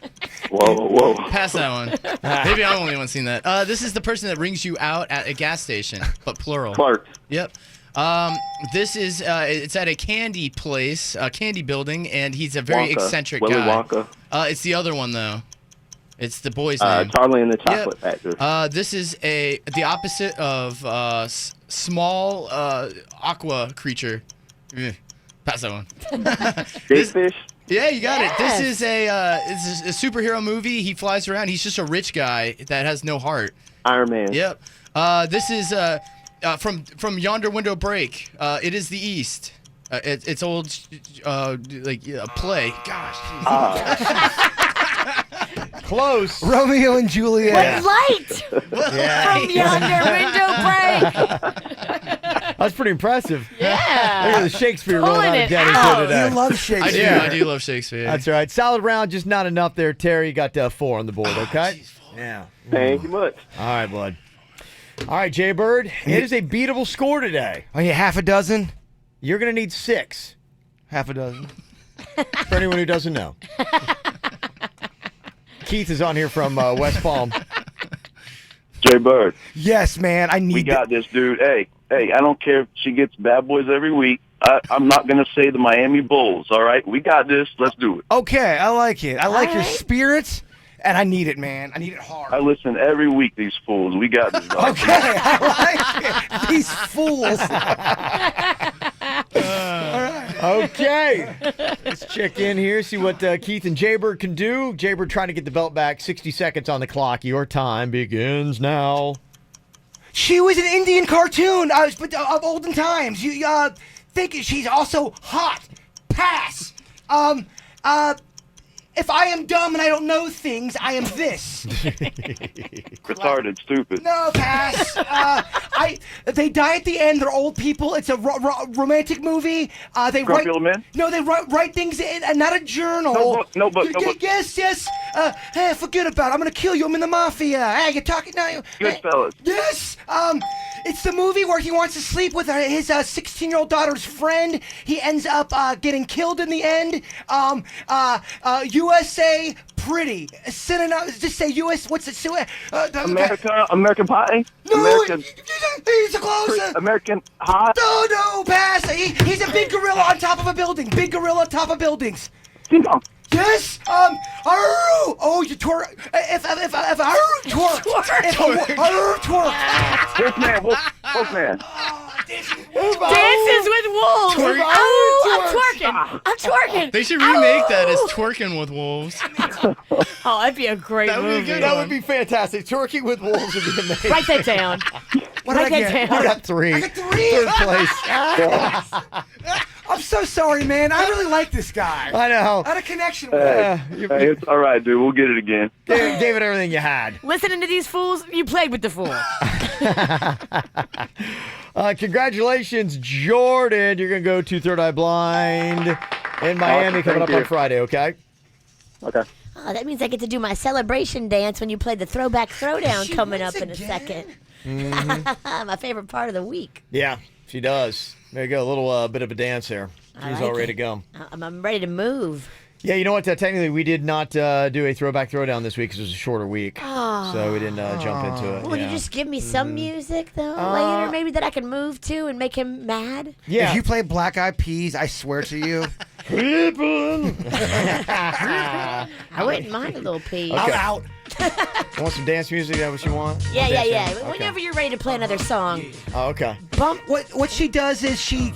Whoa. Pass that one. Maybe I'm the only one seeing that. This is the person that rings you out at a gas station, but plural. Clark. Yep. This is it's at a candy place, a candy building, and he's a very Wonka. eccentric Willy guy. Wonka. It's the other one though. It's the boy's name. Charlie and the Chocolate Factory. This is the opposite of small aqua creature. Pass that one. Big fish. Yeah, you got it. This is it's a superhero movie. He flies around. He's just a rich guy that has no heart. Iron Man. Yep. This is from Yonder Window Break. It is the East. It's old play. Gosh. Close. Romeo and Juliet. What light? From Yonder Window Break. That's pretty impressive. Yeah. Look at the Shakespeare rolling Pulling out it of Denny's out. here today. You love Shakespeare. I do love Shakespeare. That's right. Solid round, just not enough there, Terry. You got 4 on the board, okay? Yeah. Thank you much. All right, bud. All right, Jay Bird. It is a beatable score today. Oh, yeah, half a dozen? You're going to need 6. Half a dozen. For anyone who doesn't know. Keith is on here from West Palm. Jay Bird. Yes, man. I need We got this, dude. Hey, I don't care if she gets bad boys every week. I'm not going to say the Miami Bulls, all right? We got this. Let's do it. Okay, I like it. I like your spirit, and I need it, man. I need it hard. I listen every week, these fools. We got this. Dog. Okay, I like it. These fools. Okay. Let's check in here, see what Keith and Jaybird can do. Jaybird trying to get the belt back. 60 seconds on the clock. Your time begins now. She was an Indian cartoon of olden times. You think she's also hot. Pass. If I am dumb and I don't know things, I am this. Retarded, stupid. No, pass. They die at the end. They're old people. It's a romantic movie. They Grumpy write. Old Men? No, they write things in, and not a journal. No book. Yes. Hey, forget about it. I'm gonna kill you. I'm in the mafia. Hey, you're talking now. Goodfellas. Yes. It's the movie where he wants to sleep with his 16-year-old daughter's friend. He ends up getting killed in the end. USA Pretty. Just say US. What's it? American Pie? No, American, he's a closer. American Hot? No, pass. He's a big gorilla on top of a building. Big gorilla on top of buildings. Ding dong. Yes. Oh, you twerk. If twerk. Twerk. Wolfman. Dances with wolves. Twerk. I'm twerking. They should remake that as Twerking with Wolves. Oh, that'd be a great movie. That would be fantastic. Twerking with wolves would be amazing. Write that down. Write that down. I got 3. I got 3. Third place. I'm so sorry, man. I really like this guy. I know. I had a connection with him. Hey, it's all right, dude. We'll get it again. Gave it everything you had. Listening to these fools, you played with the fool. Congratulations, Jordan. You're going to go to Third Eye Blind in Miami coming up on Friday, okay? Okay. Oh, that means I get to do my celebration dance when you play the Throwback Throwdown coming up in a second. Mm-hmm. My favorite part of the week. Yeah, she does. There you go. A little bit of a dance there. She's all ready to go. I'm ready to move. Yeah, you know what? Technically, we did not do a Throwback Throwdown this week because it was a shorter week. So we didn't jump into it. Will you just give me some music, though, later, maybe that I can move to and make him mad? Yeah. If you play Black Eyed Peas, I swear to you. I wouldn't mind a little pee. Okay. I'm out. Want some dance music? Is that what you want? Yeah. Whenever you're ready to play another song. Oh, okay. What she does is she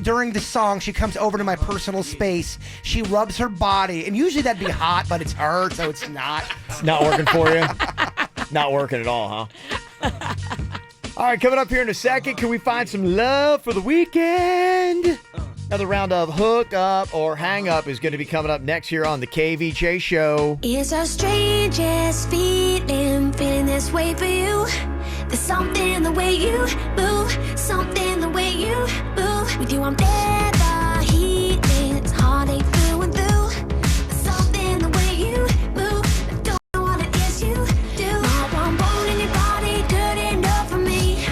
during the song she comes over to my personal space. She rubs her body, and usually that'd be hot, but it's her, so it's not. Not working for you? Not working at all, huh? All right, coming up here in a second, can we find some love for the weekend? Another round of Hook Up or Hang Up is going to be coming up next year on the KVJ Show. It's the strangest feeling this way for you. There's something the way you move, something the way you move. With you, I'm never healing. It's heartache through and through. There's something the way you move. I don't know what it is you do. Not one bone in your body good enough for me.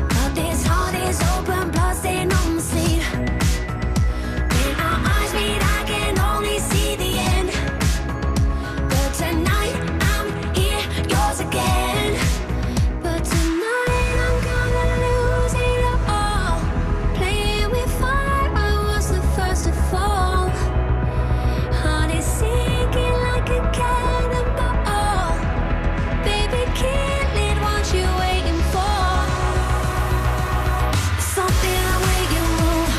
But this heart is open, blood staying on my sleeve. When our eyes meet, I can only see the end. But tonight, I'm here, yours again. But tonight, I'm gonna lose it all. Playing with fire, I was the first to fall. Heart is sinking like a cannonball. Baby, kill it, what you waiting for? Something the way you move,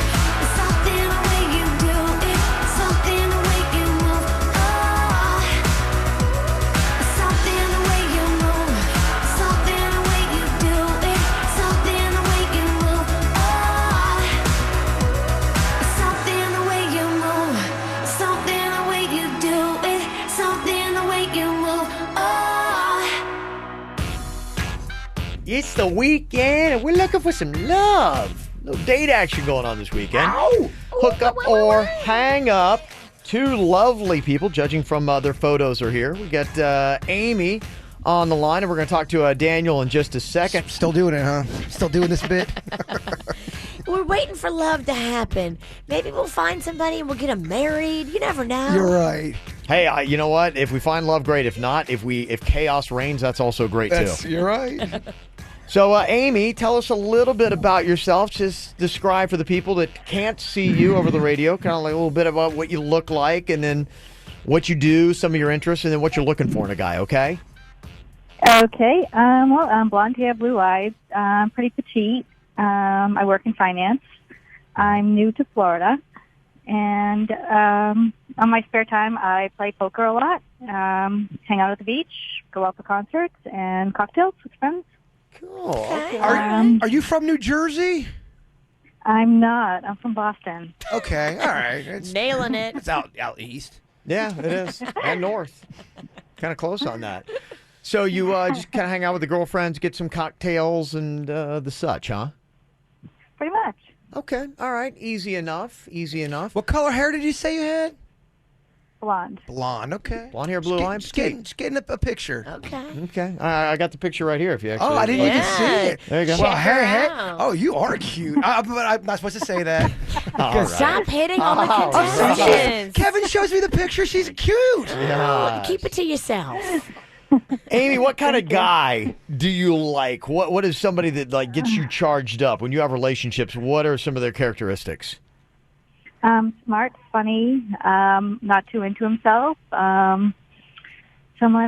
something the way you do it, something the way you move, oh. Something the way you move, something the way you do it, something the way you move, oh. Something the way you move, something the way you do it, something the way you move, oh. It's the weekend, and we're looking for some love. No date action going on this weekend. Hook Up or Hang Up. Two lovely people, judging from their photos, are here. We got Amy on the line, and we're going to talk to Daniel in just a second. Still doing it, huh? Still doing this bit? We're waiting for love to happen. Maybe we'll find somebody and we'll get them married. You never know. You're right. Hey, you know what? If we find love, great. If not, if chaos reigns, that's also great too. You're right. So, Amy, tell us a little bit about yourself. Just describe for the people that can't see you over the radio, kind of like a little bit about what you look like, and then what you do, some of your interests, and then what you're looking for in a guy. Okay? Okay. Well, I'm blonde hair, blue eyes. I'm pretty petite. I work in finance. I'm new to Florida. And on my spare time, I play poker a lot, hang out at the beach, go out for concerts and cocktails with friends. Cool. Okay. Are you from New Jersey? I'm not. I'm from Boston. Okay. All right. It's Nailing it. It's out east. Yeah, it is. And north. Kind of close on that. So you just kind of hang out with the girlfriends, get some cocktails and the such, huh? Pretty much. Okay. All right. Easy enough. Easy enough. What color hair did you say you had? Blonde. Blonde. Okay. Blonde hair, blue eyes. Just getting a picture. Okay. Okay. I got the picture right here if you actually. Oh, I didn't even see it. There you go. Well, Check her hey. out. Oh, you are cute. But I'm not supposed to say that. All right. Stop hitting on the All right. contestants. Kevin shows me the picture. She's cute. Yeah. Keep it to yourself. Amy, what kind of guy do you like? What is somebody that gets you charged up when you have relationships? What are some of their characteristics? Smart, funny, not too into himself. Someone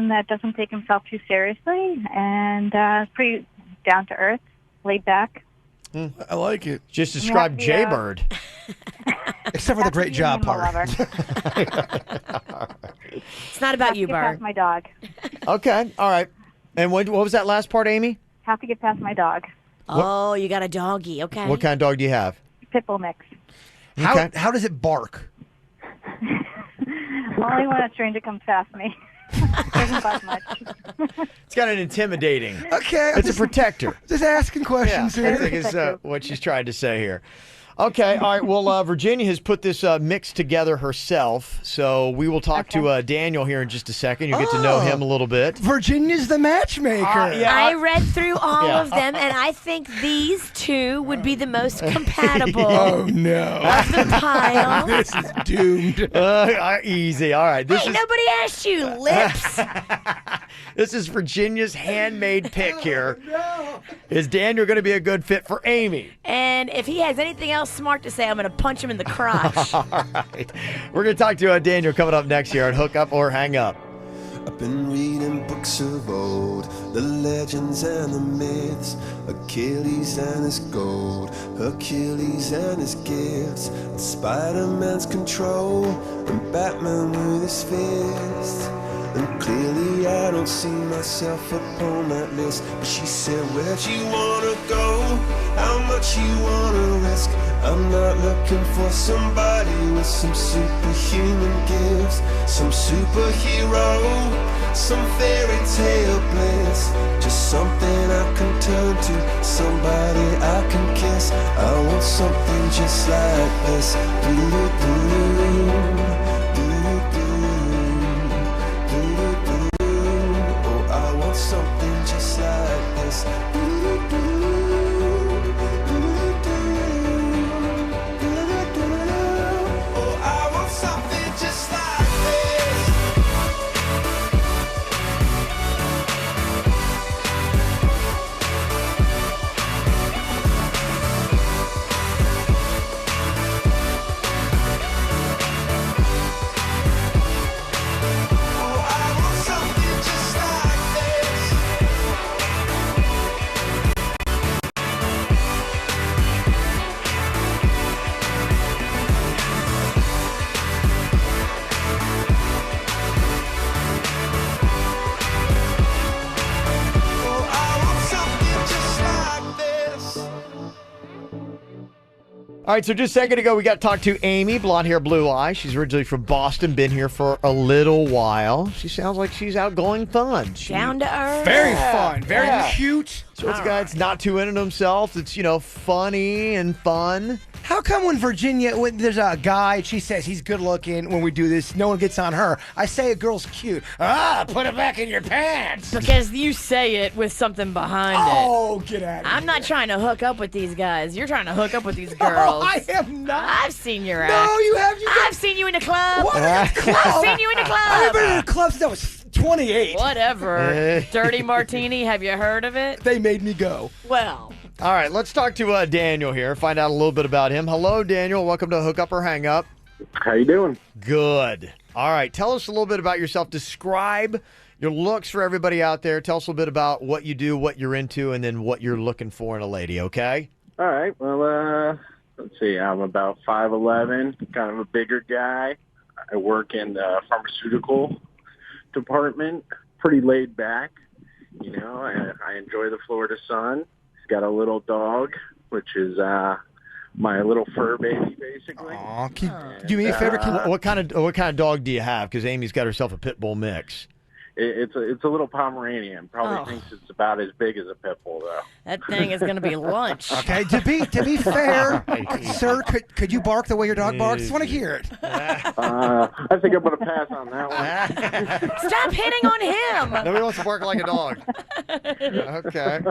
that doesn't take himself too seriously, and pretty down to earth, laid back. I like it. Just describe Jaybird. Except for the great job part. It's not about you, Get Bart. past my dog. Okay. All right. And what was that last part, Amy? Have to get past my dog. Oh, you got a doggy. Okay. What kind of dog do you have? Pitbull mix. How does it bark? Only when a stranger comes past me. Doesn't bark much. It's got an intimidating. Okay. It's a protector. Just asking questions I here. think is what she's trying to say here. Okay, all right. Well, Virginia has put this mix together herself, so we will talk to Daniel here in just a second. You'll get to know him a little bit. Virginia's the matchmaker. I read through all Yeah. of them, and I think these two would be the most compatible. Oh, no. Of the pile. This is doomed. Easy. All right. Wait, nobody asked you, lips. This is Virginia's handmade pick here. Is Daniel going to be a good fit for Amy? And if he has anything else smart to say, I'm going to punch him in the crotch. All right. We're going to talk to Daniel coming up next here on Hook Up or Hang Up. I've been reading books of old, the legends and the myths, Achilles and his gold, Hercules and his gifts, Spider-Man's control, and Batman with his fist. And clearly I don't see myself upon that list. But she said, where'd you wanna go? How much you wanna risk? I'm not looking for somebody with some superhuman gifts, some superhero, some fairy tale bliss. Just something I can turn to, somebody I can kiss. I want something just like this. Oh, I want something just like this. Oh, I want something just like this. All right, so just a second ago, we got to talk to Amy, blonde hair, blue eyes. She's originally from Boston, been here for a little while. She sounds like she's outgoing fun. Down to earth. Very fun, very cute. So it's a guy that's not too into himself. It's, funny and fun. How come when Virginia, when there's a guy, she says he's good looking, when we do this, no one gets on her? I say a girl's cute. Put it back in your pants. Because you say it with something behind it. Oh, get out of here. I'm not trying to hook up with these guys. You're trying to hook up with these girls. I am not. I've seen your act. No, you have. I've seen you in the club. What? Club? I've seen you in the club. I've been in a club since I was 28. Whatever. Dirty Martini, have you heard of it? They made me go. Well. All right, let's talk to Daniel here, find out a little bit about him. Hello, Daniel. Welcome to Hook Up or Hang Up. How you doing? Good. All right, tell us a little bit about yourself. Describe your looks for everybody out there. Tell us a little bit about what you do, what you're into, and then what you're looking for in a lady, okay? All right. Well, let's see. I'm about 5'11", kind of a bigger guy. I work in the pharmaceutical department. Pretty laid back. I enjoy the Florida sun. Got a little dog, which is my little fur baby, basically. Aw, can you do me a favor? What kind of dog do you have? Because Amy's got herself a pit bull mix. It's a little Pomeranian. Probably thinks it's about as big as a pit bull, though. That thing is going to be lunch. Okay, to be fair, sir, could you bark the way your dog barks? I just want to hear it. I think I'm going to pass on that one. Stop hitting on him. Nobody wants to bark like a dog. Okay.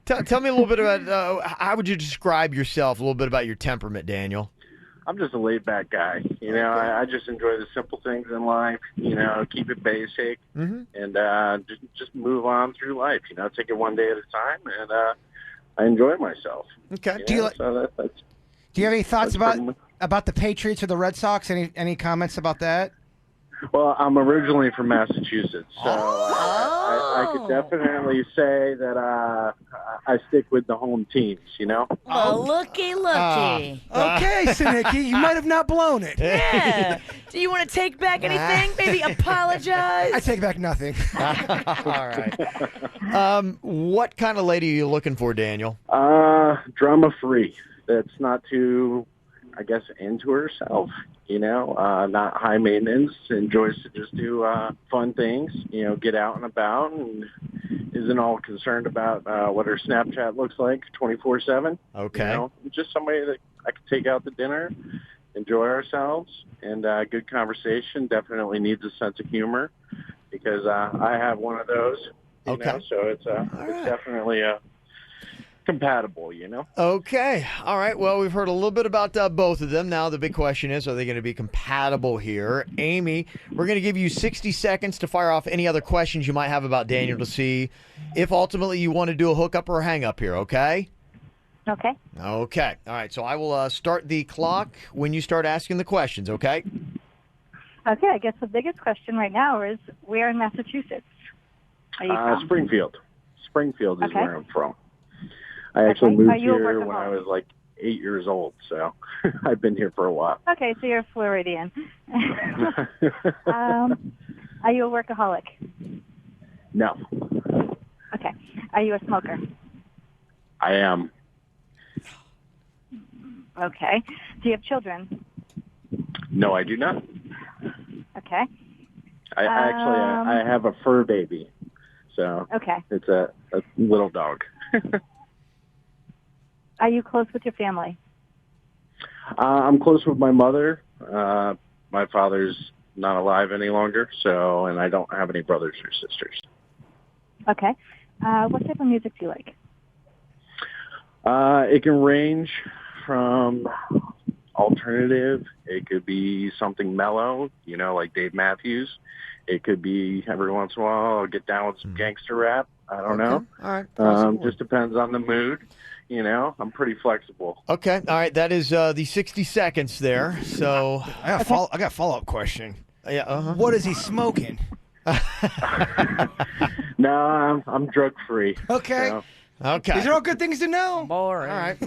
Tell me a little bit about, how would you describe yourself, a little bit about your temperament, Daniel? I'm just a laid-back guy. I just enjoy the simple things in life, keep it basic, and just move on through life, take it one day at a time, and I enjoy myself. Okay. Do you have any thoughts about the Patriots or the Red Sox? Any comments about that? Well, I'm originally from Massachusetts, so I could definitely say that I stick with the home teams, Well, looky. Okay, Sinicki, you might have not blown it. Yeah. Do you want to take back anything? Maybe apologize? I take back nothing. All right. What kind of lady are you looking for, Daniel? Drama-free. That's not too, I guess, into herself. Not high maintenance, enjoys to just do fun things, get out and about, and isn't all concerned about what her Snapchat looks like 24/7. Okay. Just somebody that I could take out to dinner, enjoy ourselves, and good conversation. Definitely needs a sense of humor because I have one of those. Okay. So it's definitely compatible, Okay. All right. Well, we've heard a little bit about both of them. Now the big question is, are they going to be compatible here? Amy, we're going to give you 60 seconds to fire off any other questions you might have about Daniel to see if ultimately you want to do a hookup or a hang up here, okay? Okay. Okay. All right. So I will start the clock when you start asking the questions, okay? Okay, I guess the biggest question right now is where in Massachusetts are you from? Springfield. Springfield is Okay. where I'm from. I actually Okay. moved Are you a here when I was like 8 years old, so I've been here for a while. Okay, so you're Floridian. Are you a workaholic? No, Okay. Are you a smoker? I am. Okay. Do you have children? No, I do not. Okay. I have a fur baby, so Okay. it's a little dog. Are you close with your family? I'm close with my mother. My father's not alive any longer, and I don't have any brothers or sisters. Okay. What type of music do you like? It can range from alternative. It could be something mellow, like Dave Matthews. It could be every once in a while I'll get down with some gangster rap. I don't know. All right. Just depends on the mood. I'm pretty flexible. Okay. All right. That is the 60 seconds there. So I got a follow-up question. Yeah. Uh-huh. What is he smoking? No, I'm drug free. Okay. So. Okay. These are all good things to know. Boring. All right.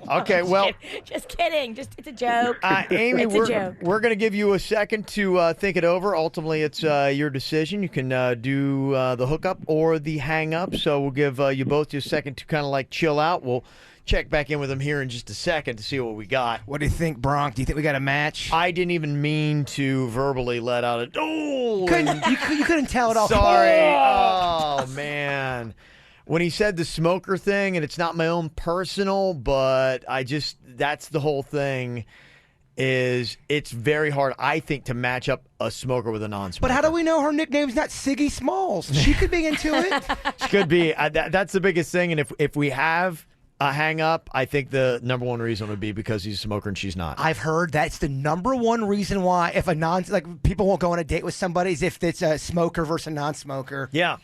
Okay, well, just kidding. It's a joke. Amy, it's a joke. we're going to give you a second to think it over. Ultimately, it's your decision. You can do the hookup or the hang up. So we'll give you both just a second to kind of like chill out. We'll check back in with them here in just a second to see what we got. What do you think, Bronk? Do you think we got a match? I didn't even mean to verbally let out a you couldn't tell it all. Sorry. Oh man. When he said the smoker thing, and it's not my own personal, but that's the whole thing, is it's very hard, I think, to match up a smoker with a non-smoker. But how do we know her nickname's not Siggy Smalls? She could be into it. She could be. That's the biggest thing, and if we have a hang-up, I think the number one reason would be because he's a smoker and she's not. I've heard that's the number one reason why if people won't go on a date with somebody is if it's a smoker versus a non-smoker. Yeah.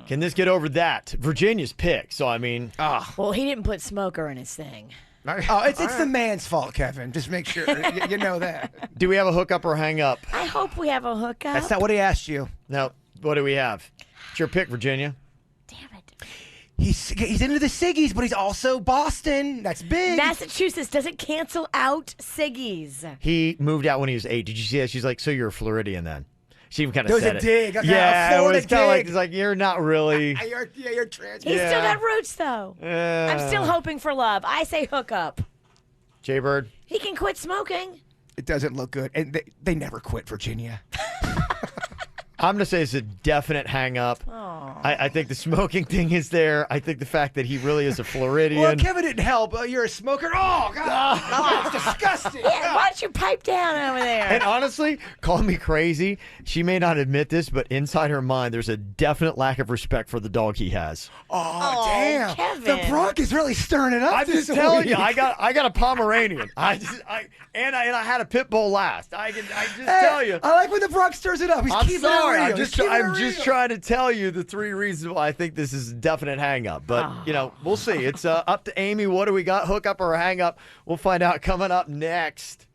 Can this get over that? Virginia's pick, so I mean... Well, he didn't put smoker in his thing. Oh, it's the man's fault, Kevin. Just make sure you know that. Do we have a hookup or hang up? I hope we have a hookup. That's not what he asked you. No, what do we have? It's your pick, Virginia. He's into the Siggies, but he's also Boston. That's big. Massachusetts doesn't cancel out Siggies. He moved out when he was 8. Did you see that? She's like, so you're a Floridian then? She even kind of said it. There was a dig. Yeah, it was kind of like, dig. it's like, you're not really. You're trans. He's still got roots, though. I'm still hoping for love. I say hookup. Jaybird? He can quit smoking. It doesn't look good. And they never quit, Virginia. I'm going to say it's a definite hang up. I think the smoking thing is there. I think the fact that he really is a Floridian. Well, Kevin didn't help. You're a smoker. Oh, God. That's disgusting. Yeah, why don't you pipe down over there? And honestly, call me crazy. She may not admit this, but inside her mind, there's a definite lack of respect for the dog he has. Oh, damn. Kevin. The Bronk is really stirring it up. I'm just telling you, I got a Pomeranian. I had a pit bull last. I just tell you. I like when the Bronk stirs it up. He's keeping it real. I'm just trying to tell you the 3 reasons why I think this is a definite hang up. But, we'll see. It's up to Amy. What do we got? Hook up or hang up? We'll find out coming up next.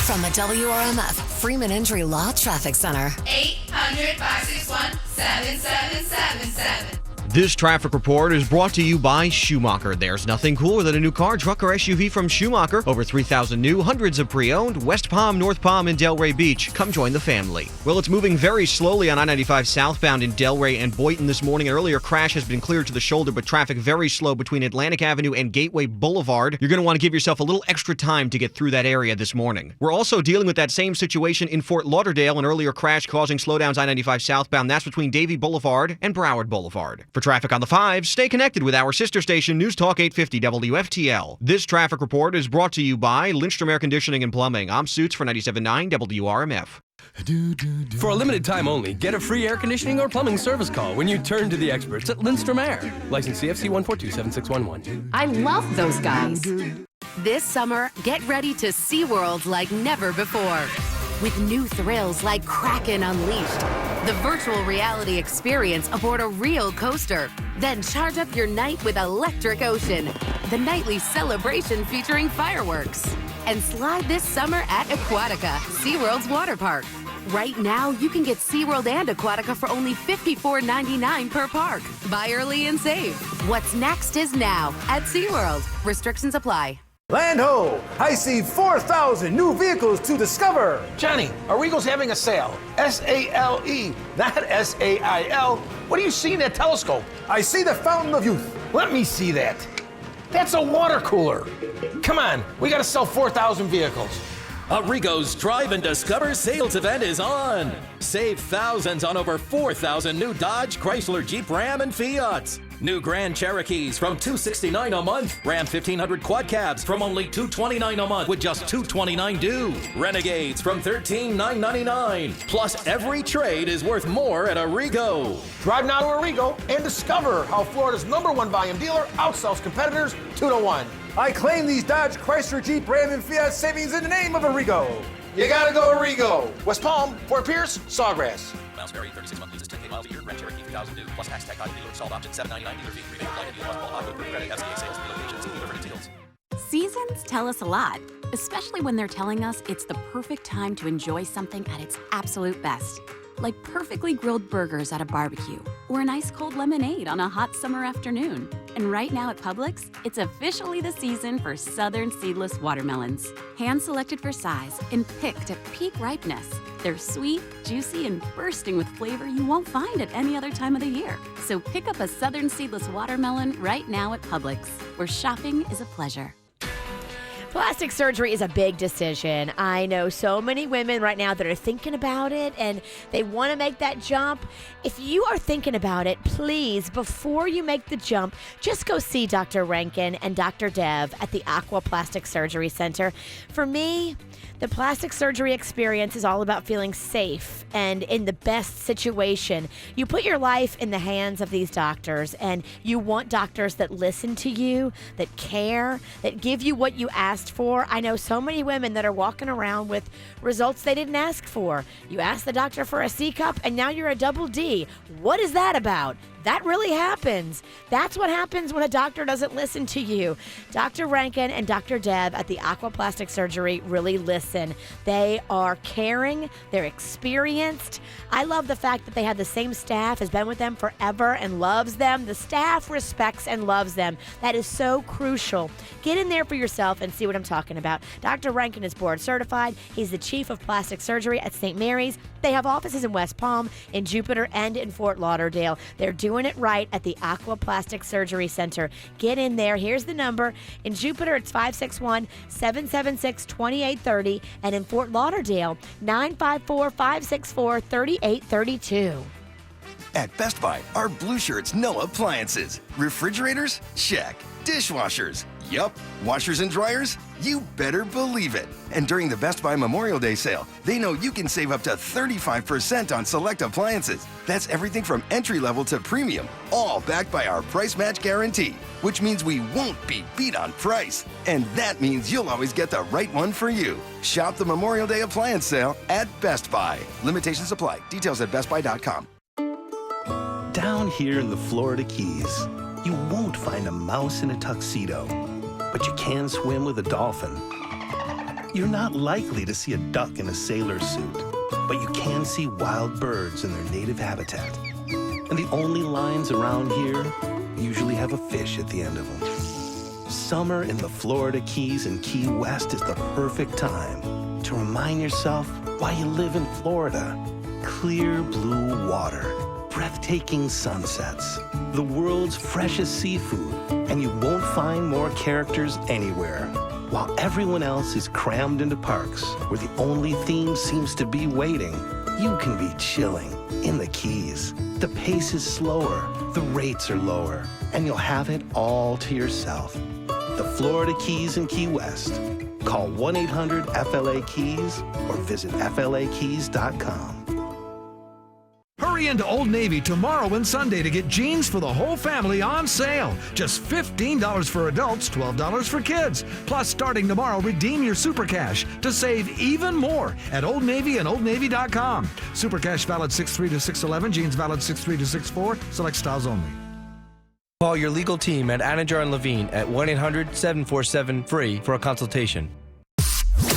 From the WRMF Freeman Injury Law Traffic Center. 800-561-7777. This traffic report is brought to you by Schumacher. There's nothing cooler than a new car, truck, or SUV from Schumacher. Over 3,000 new, hundreds of pre-owned. West Palm, North Palm, and Delray Beach. Come join the family. Well, it's moving very slowly on I-95 southbound in Delray and Boynton this morning. An earlier crash has been cleared to the shoulder, but traffic very slow between Atlantic Avenue and Gateway Boulevard. You're going to want to give yourself a little extra time to get through that area this morning. We're also dealing with that same situation in Fort Lauderdale. An earlier crash causing slowdowns I-95 southbound. That's between Davie Boulevard and Broward Boulevard. For traffic on the 5, stay connected with our sister station, News Talk 850 WFTL. This traffic report is brought to you by Lindstrom Air Conditioning and Plumbing. I'm Suits for 97.9 WRMF. For a limited time only, get a free air conditioning or plumbing service call when you turn to the experts at Lindstrom Air. License CFC 1427611. I love those guys. This summer, get ready to SeaWorld like never before. With new thrills like Kraken Unleashed, the virtual reality experience aboard a real coaster. Then charge up your night with Electric Ocean, the nightly celebration featuring fireworks. And slide this summer at Aquatica, SeaWorld's water park. Right now, you can get SeaWorld and Aquatica for only $54.99 per park. Buy early and save. What's next is now at SeaWorld. Restrictions apply. Land ho! I see 4,000 new vehicles to discover. Johnny, are Regal's having a sale? S-A-L-E, not S-A-I-L. What do you see in that telescope? I see the fountain of youth. Let me see that. That's a water cooler. Come on, we gotta sell 4,000 vehicles. Arrigo's Drive and Discover sales event is on. Save thousands on over 4,000 new Dodge, Chrysler, Jeep, Ram, and Fiats. New Grand Cherokees from $269 a month. Ram 1500 quad cabs from only $229 a month with just $229 due. Renegades from $13,999. Plus, every trade is worth more at Arrigo. Drive now to Arrigo and discover how Florida's #1 volume dealer outsells competitors 2-1. I claim these Dodge, Chrysler, Jeep, Ram, and Fiat savings in the name of Arrigo. You gotta go Arrigo. West Palm, Fort Pierce, Sawgrass. Miles vary, 36-month leases, 10K miles a year. Grand Cherokee 3000 due. Plus tax, tech, dealer installed option, $799 dealer fee. Rebate applied to dealer plus qualified with credit. FCA sales relocations. See dealer for details. Seasons tell us a lot, especially when they're telling us it's the perfect time to enjoy something at its absolute best. Like perfectly grilled burgers at a barbecue, or an ice-cold lemonade on a hot summer afternoon. And right now at Publix, it's officially the season for Southern Seedless watermelons. Hand-selected for size and picked at peak ripeness. They're sweet, juicy, and bursting with flavor you won't find at any other time of the year. So pick up a Southern Seedless watermelon right now at Publix, where shopping is a pleasure. Plastic surgery is a big decision. I know so many women right now that are thinking about it and they want to make that jump. If you are thinking about it, please, before you make the jump, just go see Dr. Rankin and Dr. Dev at the Aqua Plastic Surgery Center. For me, the plastic surgery experience is all about feeling safe and in the best situation. You put your life in the hands of these doctors, and you want doctors that listen to you, that care, that give you what you asked for. I know so many women that are walking around with results they didn't ask for. You asked the doctor for a C cup, and now you're a double D. What is that about? That really happens. That's what happens when a doctor doesn't listen to you. Dr. Rankin and Dr. Deb at the Aquaplastic Surgery really listen. They are caring. They're experienced. I love the fact that they have the same staff, has been with them forever and loves them. The staff respects and loves them. That is so crucial. Get in there for yourself and see what I'm talking about. Dr. Rankin is board certified. He's the chief of plastic surgery at St. Mary's. They have offices in West Palm, in Jupiter, and in Fort Lauderdale. They're doing it right at the Aqua Plastic Surgery Center. Get in there. Here's the number. In Jupiter, it's 561-776-2830. And in Fort Lauderdale, 954-564-3832. At Best Buy, our blue shirts know appliances. Refrigerators? Check. Dishwashers? Yup. Washers and dryers? You better believe it. And during the Best Buy Memorial Day sale, they know you can save up to 35% on select appliances. That's everything from entry-level to premium, all backed by our price match guarantee, which means we won't be beat on price. And that means you'll always get the right one for you. Shop the Memorial Day appliance sale at Best Buy. Limitations apply. Details at bestbuy.com. Down here in the Florida Keys, you won't find a mouse in a tuxedo, but you can swim with a dolphin. You're not likely to see a duck in a sailor suit, but you can see wild birds in their native habitat. And the only lines around here usually have a fish at the end of them. Summer in the Florida Keys and Key West is the perfect time to remind yourself why you live in Florida. Clear blue water, breathtaking sunsets, the world's freshest seafood, and you won't find more characters anywhere. While everyone else is crammed into parks where the only theme seems to be waiting, you can be chilling in the Keys. The pace is slower, the rates are lower, and you'll have it all to yourself. The Florida Keys and Key West. Call 1-800-FLA-KEYS or visit FLAKeys.com. Hurry into Old Navy tomorrow and Sunday to get jeans for the whole family on sale. Just $15 for adults, $12 for kids. Plus, starting tomorrow, redeem your Super Cash to save even more at Old Navy and OldNavy.com. Super Cash valid 6/3 to 6/11. Jeans valid 6/3 to 6/4. Select styles only. Call your legal team at Anajar & Levine at 1-800-747-FREE for a consultation.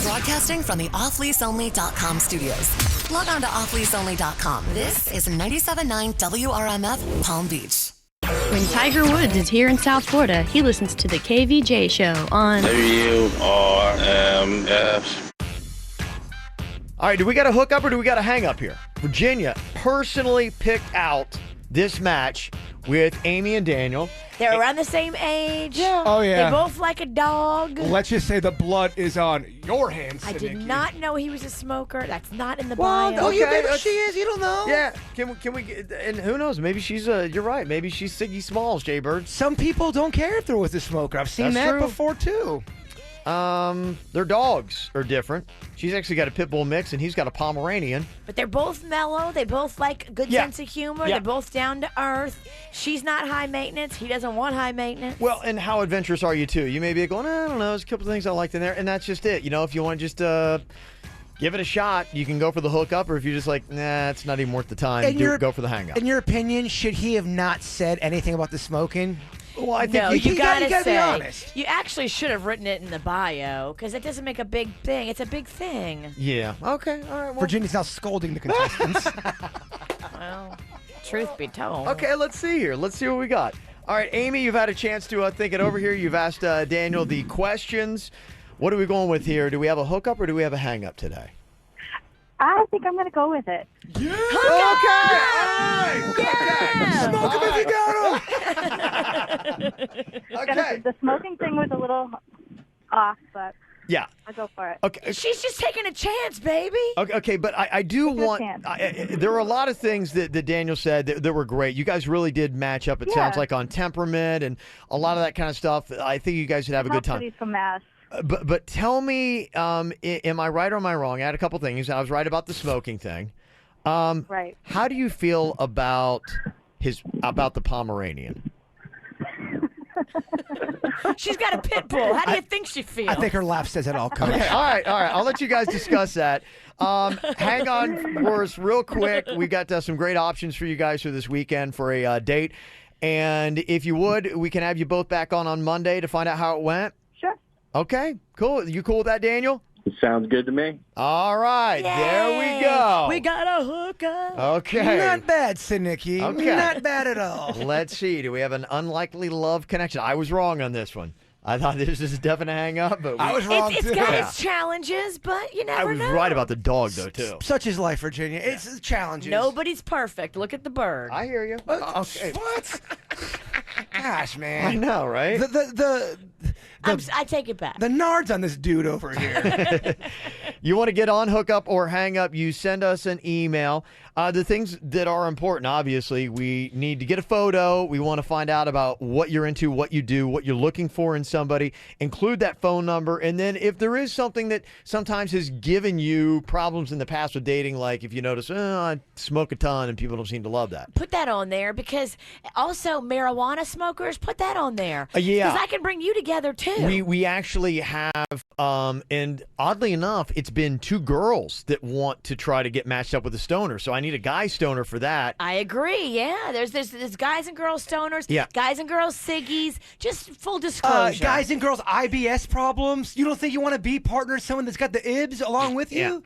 Broadcasting from the offleaseonly.com studios. Log on to offleaseonly.com. This is 97.9 WRMF Palm Beach. When Tiger Woods is here in South Florida, he listens to the KVJ show on WRMF. All right, do we got a hook up or do we got a hang up here? Virginia personally picked out this match with Amy and Daniel. They're around the same age. Yeah. Oh, yeah. They both like a dog. Let's just say the blood is on your hands. I did Nikki. not know he was a smoker. That's not in the Well, bio. okay, maybe she is. You don't know. Yeah, can we get, and who knows? Maybe she's you're right. Maybe she's Siggy Smalls, Jay Bird. Some people don't care if they're with a smoker. I've seen That's that true. before too. Their dogs are different. She's actually got a pit bull mix, and he's got a Pomeranian. But they're both mellow. They both like a good sense of humor. Yeah. They're both down to earth. She's not high maintenance. He doesn't want high maintenance. Well, and how adventurous are you too? You may be going, I don't know, there's a couple things I liked in there, and that's just it. You know, if you want to just give it a shot, you can go for the hookup, or if you're just like, nah, it's not even worth the time, go for the hang up. In your opinion, should he have not said anything about the smoking? Well, I think No, you gotta be say, honest. you actually should have written it in the bio because it doesn't make a big thing. It's a big thing. Yeah. Okay. All right. Well, Virginia's now scolding the contestants. Well, truth be told. Okay, let's see here. Let's see what we got. All right, Amy, you've had a chance to think it over here. You've asked Daniel the questions. What are we going with here? Do we have a hookup or do we have a hang up today? I think I'm going to go with it. Okay. Smoke him if you got him. The smoking thing was a little off, but Yeah. I'll go for it. Okay. She's just taking a chance, baby. Okay, but I do Take a want. chance. There were a lot of things that Daniel said that were great. You guys really did match up. It sounds like on temperament and a lot of that kind of stuff. I think you guys would have a good time. From Mass. But tell me, am I right or am I wrong? I had a couple things. I was right about the smoking thing. Right. How do you feel about the Pomeranian? She's got a pit bull. How do you think she feels? I think her laugh says it all, Coach. Okay, all right. I'll let you guys discuss that. Hang on for us real quick. We got some great options for you guys for this weekend for a date. And if you would, we can have you both back on Monday to find out how it went. Sure. Okay, cool. You cool with that, Daniel? It sounds good to me. All right, there we go. We got a hookup. Okay. Not bad, Sinicki. Okay. Not bad at all. Let's see. Do we have an unlikely love connection? I was wrong on this one. I thought this was a definite hang up, but I was wrong, It's too. got Yeah. its challenges, but you I never was know. right about the dog, though, too. Such is life, Virginia. It's challenges. Nobody's perfect. Look at the bird. I hear you. Okay. What? Gosh, man. I know, right? I take it back. The nards on this dude over here. You want to get on, hook up, or hang up, you send us an email. The things that are important, obviously, we need to get a photo. We want to find out about what you're into, what you do, what you're looking for in somebody. Include that phone number. And then if there is something that sometimes has given you problems in the past with dating, like if you notice, I smoke a ton and people don't seem to love that. Put that on there because also marijuana smokers, put that on there. Yeah. Because I can bring you together too. We actually have, and oddly enough, it's been two girls that want to try to get matched up with a stoner. So I need a guy stoner for that. I agree. Yeah, there's guys and girls stoners. Yeah. Guys and girls ciggies. Just full disclosure. Guys and girls IBS problems. You don't think you want to be partnered with someone that's got the IBS along with you?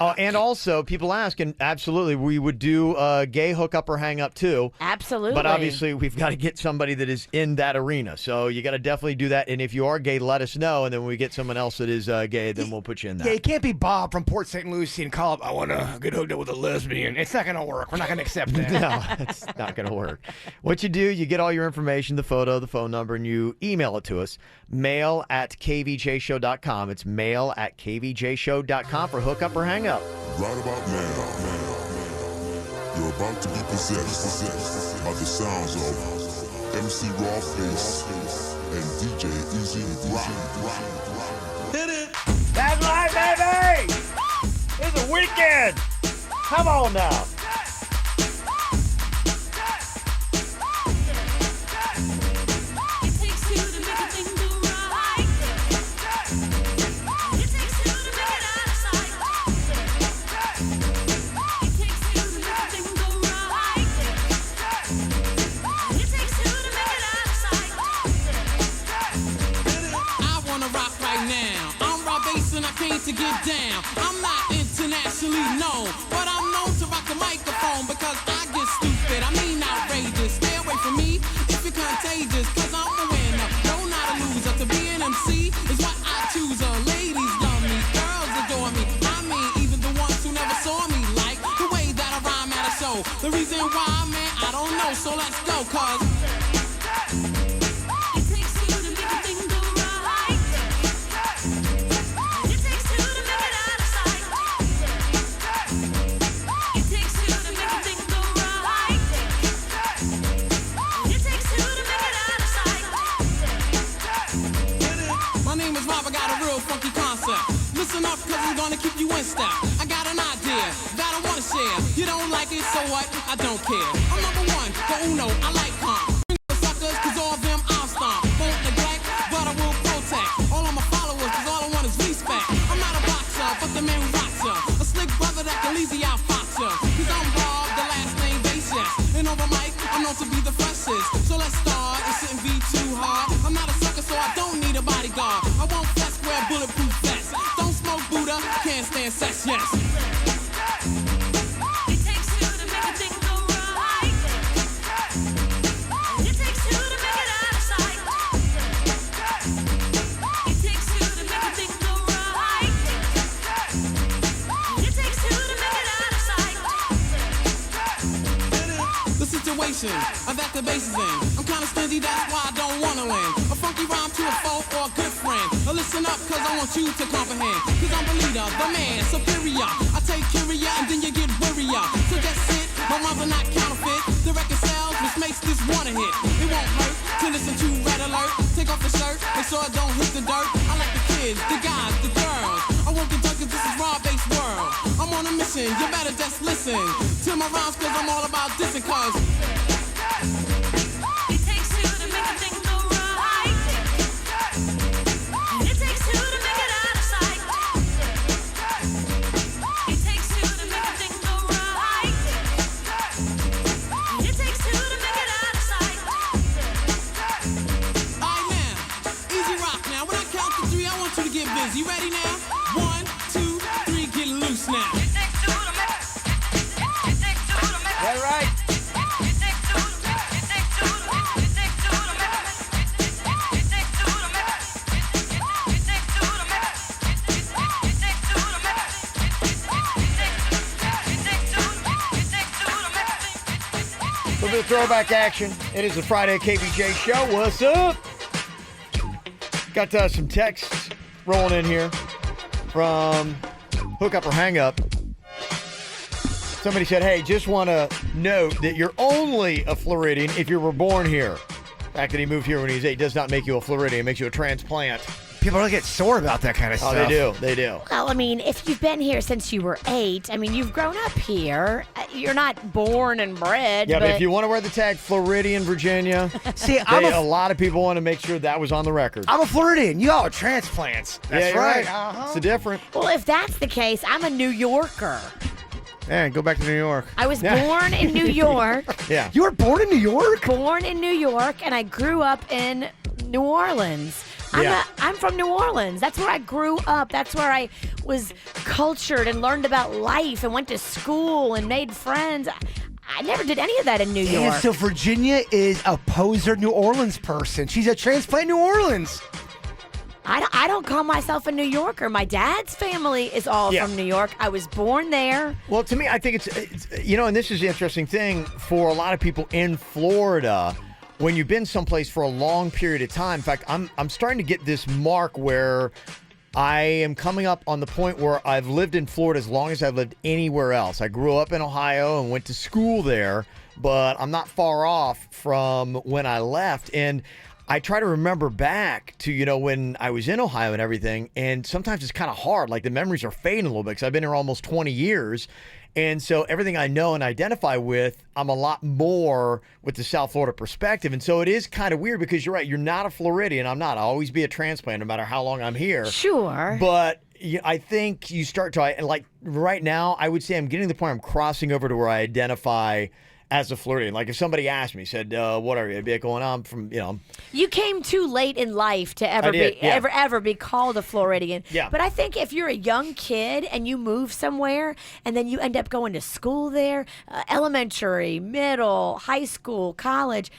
Yeah. And also, people ask, and absolutely, we would do a gay hookup or hang up too. Absolutely. But obviously, we've got to get somebody that is in that arena. So you got to definitely do that. And if you are gay, let us know. And then when we get someone else that is gay, then we'll put you in that. Yeah, you can't be Bob from Port St. Lucie and call up, I want to get hooked up with a lesbian. It's not going to work. We're not going to accept that. No, it's not going to work. What you do, you get all your information, the photo, the phone number, and you email it to us. mail@kvjshow.com. It's mail@kvjshow.com for hookup or hang up. Right about now, you're about to be possessed by the sounds of MC Rawface and DJ Easy Rock. Hit it! That's right, baby! It's a weekend! Come on now! To get down, I'm not internationally known, but I'm known to rock the microphone because I get stupid. I mean outrageous. Stay away from me if you're contagious, cause I'm a winner. No, not a loser. To be an MC is what I choose. Ladies love me, girls adore me. I mean, even the ones who never saw me like the way that I rhyme at a show. The reason why, man, I don't know, so let's go, cause funky concept. Listen up, cause I'm gonna keep you in step. I got an idea that I wanna share. You don't like it, so what? I don't care. I'm number one, the uno, I like calm. Bring the suckers, cause all of them I'll stomp. Won't neglect, but I will protect. All of my followers, cause all I want is respect. I'm not a boxer, but the man who rocks ya. A slick brother that can easy out fox ya. Cause I'm Bob, the last name Basis. And over mic, I'm known to be the freshest. So let's start, it shouldn't be too hard. I'm not a sucker, so I don't need a bodyguard. I won't flex, wear bulletproof vest. Don't smoke Buddha, can't stand sex, yes. It takes two to make a thing go right. It takes two to make it out of sight. It takes two to make a thing go right. It takes two to make it out of sight. The situation that the bass is in, I'm kinda stingy, that's why I don't wanna win. A funky rhyme to a foe or a good friend. Listen up, cause I want you to comprehend. Cause I'm the leader, the man, superior. I take curia and then you get wearier. So just sit, my rhymes are not counterfeit. The record sells, which makes this one a hit. It won't hurt to listen to Red Alert. Take off the shirt, make sure it don't hit the dirt. I like the kids, the guys, the girls. I work the cause this is raw-based world. I'm on a mission, you better just listen to my rhymes, cause I'm all about dissing, cause it takes two to make a thing go right. It takes two to make it out of sight. It takes two to make a thing go right. It takes two to make it out of sight. Alright now, easy rock now. When I count to three, I want you to get busy. Ready now? 1, 2, 3, get loose now. It takes two to make That right? A little bit of throwback action. It is a Friday KVJ show. What's up? Got some texts rolling in here from Hookup or Hang Up. Somebody said, hey, just want to note that you're only a Floridian if you were born here. The fact that he moved here when he was 8 does not make you a Floridian. It makes you a transplant. People really get sore about that kind of stuff. Oh, they do. Well, I mean, if you've been here since you were 8, I mean, you've grown up here. You're not born and bred. Yeah, but if you want to wear the tag Floridian, Virginia, see, a lot of people want to make sure that was on the record. I'm a Floridian. You all are transplants. That's right. Uh-huh. It's different. Well, if that's the case, I'm a New Yorker. Yeah, go back to New York. I was born in New York. Yeah. You were born in New York? Born in New York, and I grew up in New Orleans. I'm from New Orleans. That's where I grew up. That's where I was cultured and learned about life and went to school and made friends. I never did any of that in New York. So Virginia is a poser New Orleans person. She's a transplant New Orleans. I don't call myself a New Yorker. My dad's family is all from New York. I was born there. Well, to me, I think it's and this is the interesting thing for a lot of people in Florida. When you've been someplace for a long period of time, in fact, I'm starting to get this mark where I am coming up on the point where I've lived in Florida as long as I've lived anywhere else. I grew up in Ohio and went to school there, but I'm not far off from when I left. And I try to remember back to, when I was in Ohio and everything, and sometimes it's kind of hard. Like the memories are fading a little bit because I've been here almost 20 years. And so everything I know and identify with, I'm a lot more with the South Florida perspective. And so it is kind of weird because you're right. You're not a Floridian. I'm not. I'll always be a transplant no matter how long I'm here. Sure. But I think you start to, like right now, I would say I'm getting to the point I'm crossing over to where I identify as a Floridian. Like if somebody asked me, said, what are you? I'd be like going, I'm from, You came too late in life to ever be called a Floridian. Yeah. But I think if you're a young kid and you move somewhere and then you end up going to school there, elementary, middle, high school, college,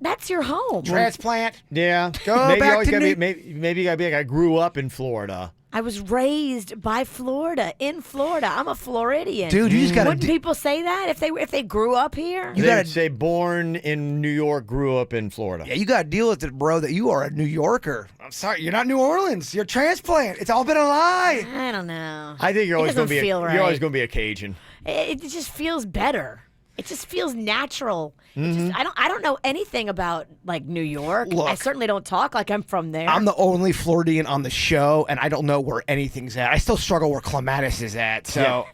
that's your home. Transplant. Yeah. Go maybe back you always to gotta New- maybe you gotta be like, I grew up in Florida. I was raised by Florida, in Florida. I'm a Floridian. Dude, you just gotta Wouldn't people say that if they grew up here? You gotta say born in New York, grew up in Florida. Yeah, you gotta deal with it, bro, that you are a New Yorker. I'm sorry, you're not New Orleans. You're a transplant. It's all been a lie. I don't know. I think you're always doesn't gonna be feel right. you're always gonna be a Cajun. It just feels better. It just feels natural. I don't know anything about like New York. Look, I certainly don't talk like I'm from there. I'm the only Floridian on the show, and I don't know where anything's at. I still struggle where Clematis is at. So,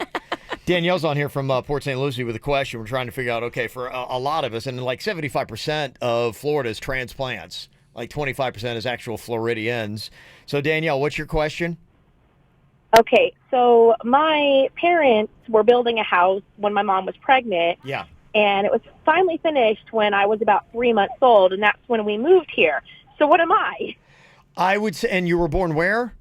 Danielle's on here from Port St. Lucie with a question. We're trying to figure out, okay, for a lot of us, and like 75% of Florida is transplants. Like 25% is actual Floridians. So, Danielle, what's your question? Okay, so my parents were building a house when my mom was pregnant. Yeah. And it was finally finished when I was about 3 months old, and that's when we moved here. So what am I? I would say, and you were born where?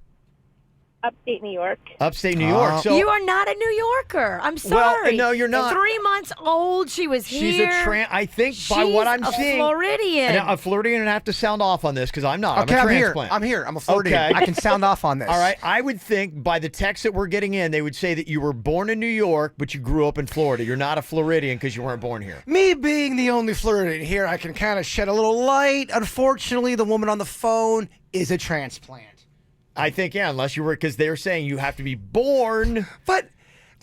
Upstate New York. Upstate New York. So you are not a New Yorker. I'm sorry. Well, no, you're not. 3 months old. She was she's here. I think by what I'm She's seeing, a Floridian. Now, a Floridian, and I have to sound off on this because I'm not. Okay, I'm a I'm here. transplant. I'm here. I'm a Floridian. Okay. I can sound off on this. All right. I would think by the text that we're getting in, they would say that you were born in New York, but you grew up in Florida. You're not a Floridian because you weren't born here. Me being the only Floridian here, I can kind of shed a little light. Unfortunately, the woman on the phone is a transplant. I think, yeah, unless you were, because they're saying you have to be born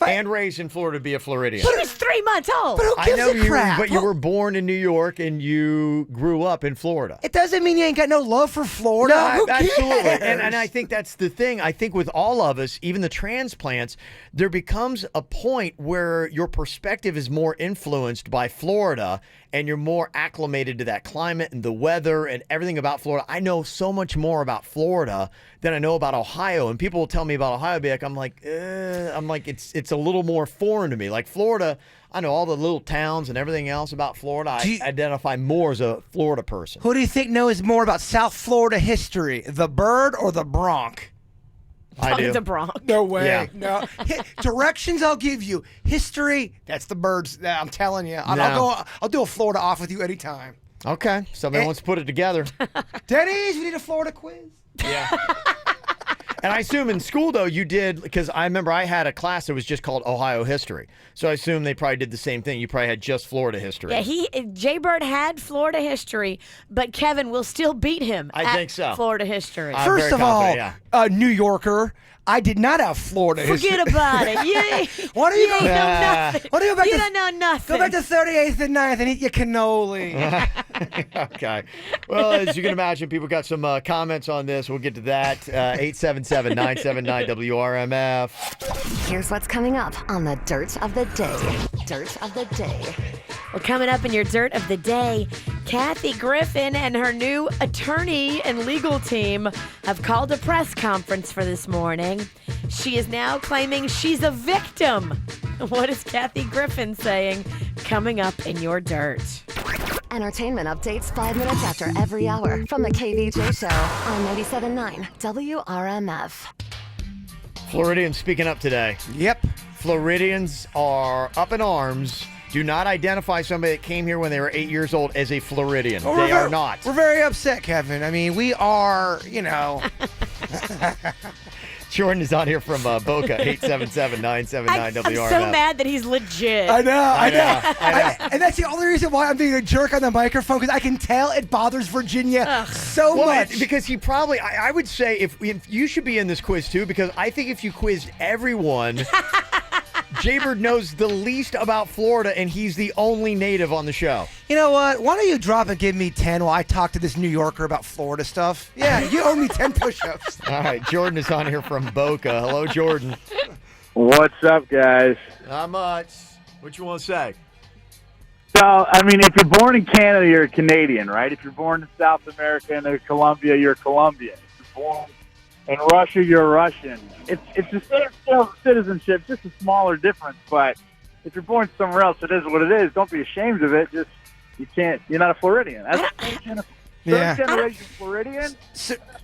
and raised in Florida to be a Floridian. She was 3 months old. But who I gives know a you, crap? but you were born in New York and you grew up in Florida. It doesn't mean you ain't got no love for Florida. Who Absolutely. cares? And I think that's the thing. I think with all of us, even the transplants, there becomes a point where your perspective is more influenced by Florida and you're more acclimated to that climate and the weather and everything about Florida. I know so much more about Florida than I know about Ohio. And people will tell me about Ohio, I'm like, it's a little more foreign to me. Like Florida, I know all the little towns and everything else about Florida. I identify more as a Florida person. Who do you think knows more about South Florida history, the bird or the bronc? I do. The Bronx. No way. Yeah. No. Directions I'll give you. History, that's the birds. I'm telling you. I'll do a Florida off with you anytime. Okay. Somebody wants to put it together. Denny's, we need a Florida quiz. Yeah. And I assume in school, though, you did, because I remember I had a class that was just called Ohio History. So I assume they probably did the same thing. You probably had just Florida history. Yeah, Jay-Bird had Florida history, but Kevin will still beat him I at think so. Florida history. I'm First very of all, confident, New Yorker, I did not have Florida history. Forget about it. You Why don't you go? ain't know nothing. Why don't you go back You to, don't know nothing. Go back to 38th and 9th and eat your cannoli. Okay. Well, as you can imagine, people got some comments on this. We'll get to that. 877-979-WRMF. Here's what's coming up on the Dirt of the Day. Dirt of the Day. Well, coming up in your Dirt of the Day, Kathy Griffin and her new attorney and legal team have called a press conference for this morning. She is now claiming she's a victim. What is Kathy Griffin saying? Coming up in your Dirt. Entertainment updates 5 minutes after every hour from the KVJ Show on 97.9 WRMF. Floridians speaking up today. Yep. Floridians are up in arms. Do not identify somebody that came here when they were 8 years old as a Floridian. Well, they are not. We're very upset, Kevin. I mean, we are, Jordan is on here from Boca, 877-979-WRMF. I'm so mad that he's legit. I know. And that's the only reason why I'm being a jerk on the microphone, because I can tell it bothers Virginia so much. Because he probably, I would say, if you should be in this quiz too, because I think if you quizzed everyone, Jaybird knows the least about Florida, and he's the only native on the show. You know what? Why don't you drop and give me 10 while I talk to this New Yorker about Florida stuff? Yeah, you owe me 10 push-ups. All right, Jordan is on here from Boca. Hello, Jordan. What's up, guys? Not much. What you want to say? So, I mean, if you're born in Canada, you're a Canadian, right? If you're born in South America and Colombia, you're Colombian. If you're born in Russia, you're Russian. It's the same scale of citizenship, just a smaller difference. But if you're born somewhere else, it is what it is. Don't be ashamed of it. Just you're not a Floridian. Yeah. Third generation Floridian?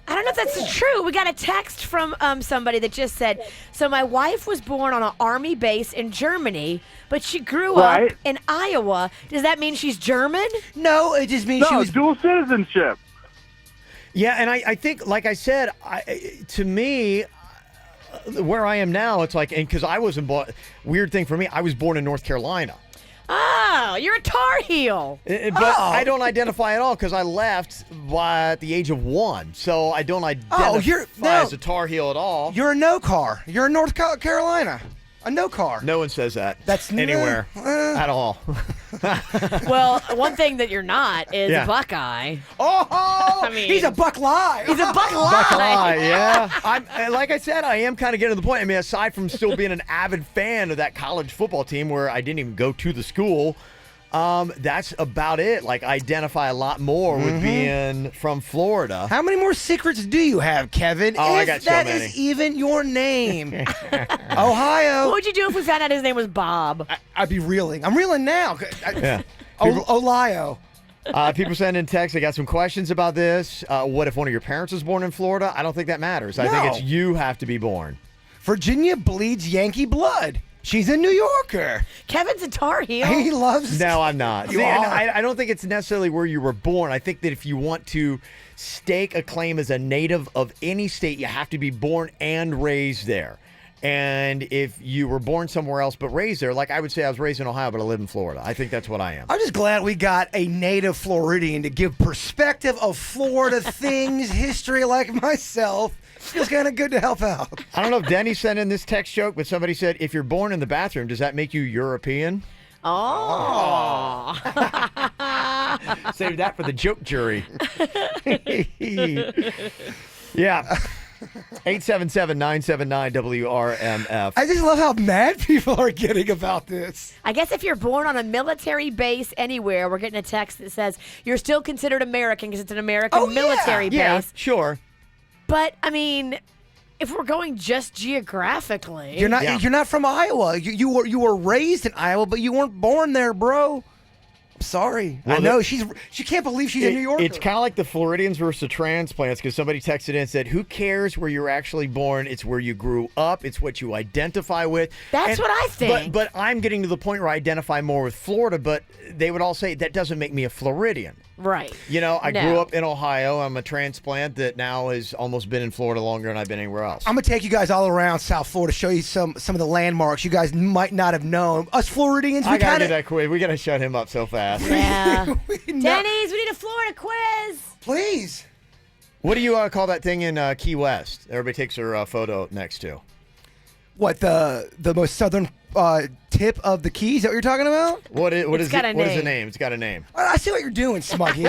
I don't know if that's true. We got a text from somebody that just said, so my wife was born on an army base in Germany, but she grew up in Iowa. Does that mean she's German? No, it just means she was dual citizenship. Yeah, and I think, like I said, to me, where I am now, it's like, and because I wasn't born, weird thing for me, I was born in North Carolina. Oh, you're a Tar Heel. But I don't identify at all because I left at the age of 1. So I don't identify as a Tar Heel at all. You're a no car. You're in North Carolina. A no car. No one says that. That's anywhere at all. Well, one thing that you're not is Yeah. a Buckeye. Oh, I mean, he's a Buckeye. He's a Buckeye. Buckeye, yeah. Like I said, I am kind of getting to the point. I mean, aside from still being an avid fan of that college football team where I didn't even go to the school, that's about it. Like, I identify a lot more with being from Florida. How many more secrets do you have, Kevin? Oh, I got so that many. is even your name. Ohio. What would you do if we found out his name was Bob? I'd be reeling. I'm reeling now. Yeah. Ohio. People send in texts. I got some questions about this. What if one of your parents was born in Florida? I don't think that matters. I think it's you have to be born. Virginia bleeds Yankee blood. She's a New Yorker. Kevin's a Tar Heel. He loves. No, I'm not. You See, and are. I don't think it's necessarily where you were born. I think that if you want to stake a claim as a native of any state, you have to be born and raised there. And if you were born somewhere else but raised there, like I would say I was raised in Ohio, but I live in Florida. I think that's what I am. I'm just glad we got a native Floridian to give perspective of Florida things, history like myself. Feels kind of good to help out. I don't know if Denny sent in this text joke, but somebody said, if you're born in the bathroom, does that make you European? Oh. Save that for the joke jury. Yeah. 877-979-WRMF. I just love how mad people are getting about this. I guess if you're born on a military base anywhere, we're getting a text that says you're still considered American because it's an American military base. Yeah, sure. But, I mean, if we're going just geographically. You're not from Iowa. You were raised in Iowa, but you weren't born there, bro. I'm sorry. Well, I know. She can't believe she's a New Yorker. It's kind of like the Floridians versus the transplants because somebody texted in and said, who cares where you're actually born? It's where you grew up. It's what you identify with. That's what I think. But I'm getting to the point where I identify more with Florida, but they would all say that doesn't make me a Floridian. Right. You know, I grew up in Ohio. I'm a transplant that now has almost been in Florida longer than I've been anywhere else. I'm going to take you guys all around South Florida, show you some of the landmarks you guys might not have known. Us Floridians, I got to do that quiz. We got to shut him up so fast. Yeah. Denny's, we need a Florida quiz. Please. What do you call that thing in Key West? Everybody takes their photo next to. What, the most southern tip of the Keys? Is that what you're talking about? What is It's got a What is the name. name? It's got a name. I see what you're doing, Smuggy.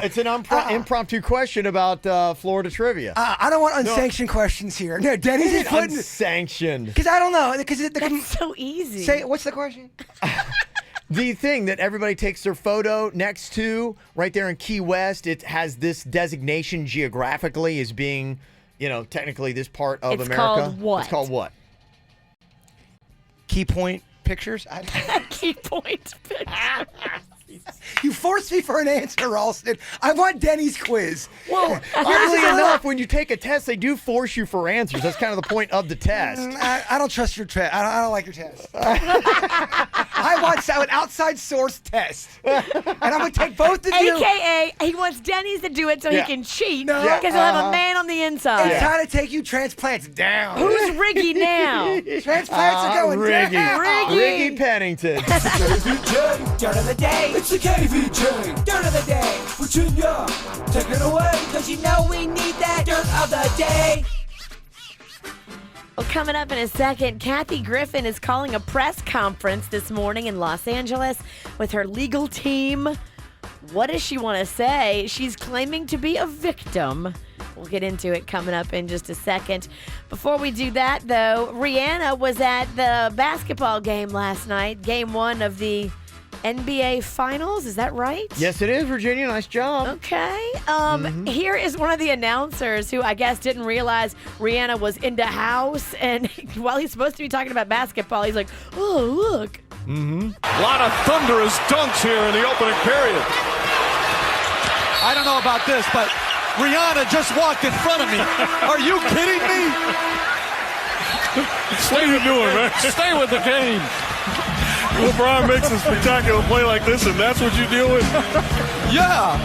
It's an impromptu question about Florida trivia. I don't want unsanctioned questions here. No, Denny's is putting unsanctioned. Because I don't know. Because That's so easy. Say, what's the question? The thing that everybody takes their photo next to, right there in Key West, it has this designation geographically as being, technically this part of It's America. called what? It's called what? Key point pictures? Key point pictures. You forced me for an answer, Ralston. I want Denny's quiz. Well, oddly enough, when you take a test, they do force you for answers. That's kind of the point of the test. I don't trust your test. I don't like your test. I want an outside source test. And I'm going to take both of you. AKA, he wants Denny's to do it so he can cheat No. because he'll have a man on the inside. It's time to take you transplants down. Who's Riggy now? Transplants are going Riggy. down. Riggy Pennington. KVJ, dirt of the day. It's the KVJ, dirt of the day. Virginia, take it away. Cause you know we need that dirt of the day. Well, coming up in a second, Kathy Griffin is calling a press conference this morning in Los Angeles with her legal team. What does she want to say? She's claiming to be a victim. We'll get into it coming up in just a second. Before we do that, though, Rihanna was at the basketball game last night, game 1 of the NBA Finals. Is that right? Yes, it is, Virginia. Nice job. Okay. Here is one of the announcers who I guess didn't realize Rihanna was into house. And while he's supposed to be talking about basketball, he's like, oh, look. A lot of thunderous dunks here in the opening period. I don't know about this, but Rihanna just walked in front of me. Are you kidding me? What are you doing, man? Stay with the game. LeBron makes a spectacular play like this, and that's what you deal with? Yeah.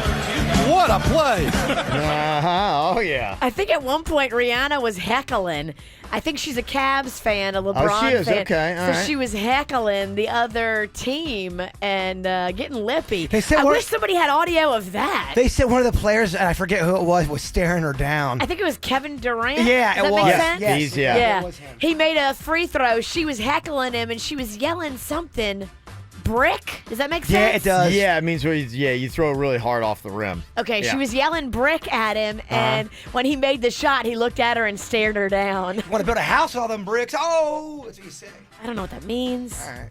What a play. Oh, yeah. I think at one point Rihanna was heckling. I think she's a Cavs fan, a LeBron she is. fan. Okay, all so right. she was heckling the other team and getting lippy. They said I wish somebody had audio of that. They said one of the players, and I forget who it was staring her down. I think it was Kevin Durant. Yeah, Does it that was. make sense? Yes. Yeah. It was him. He made a free throw. She was heckling him, and she was yelling something. Brick? Does that make sense? Yeah, it does. Yeah, it means you throw really hard off the rim. Okay, Yeah. she was yelling brick at him, and when he made the shot, he looked at her and stared her down. Want to build a house with all them bricks? Oh, that's what you say. I don't know what that means. All right.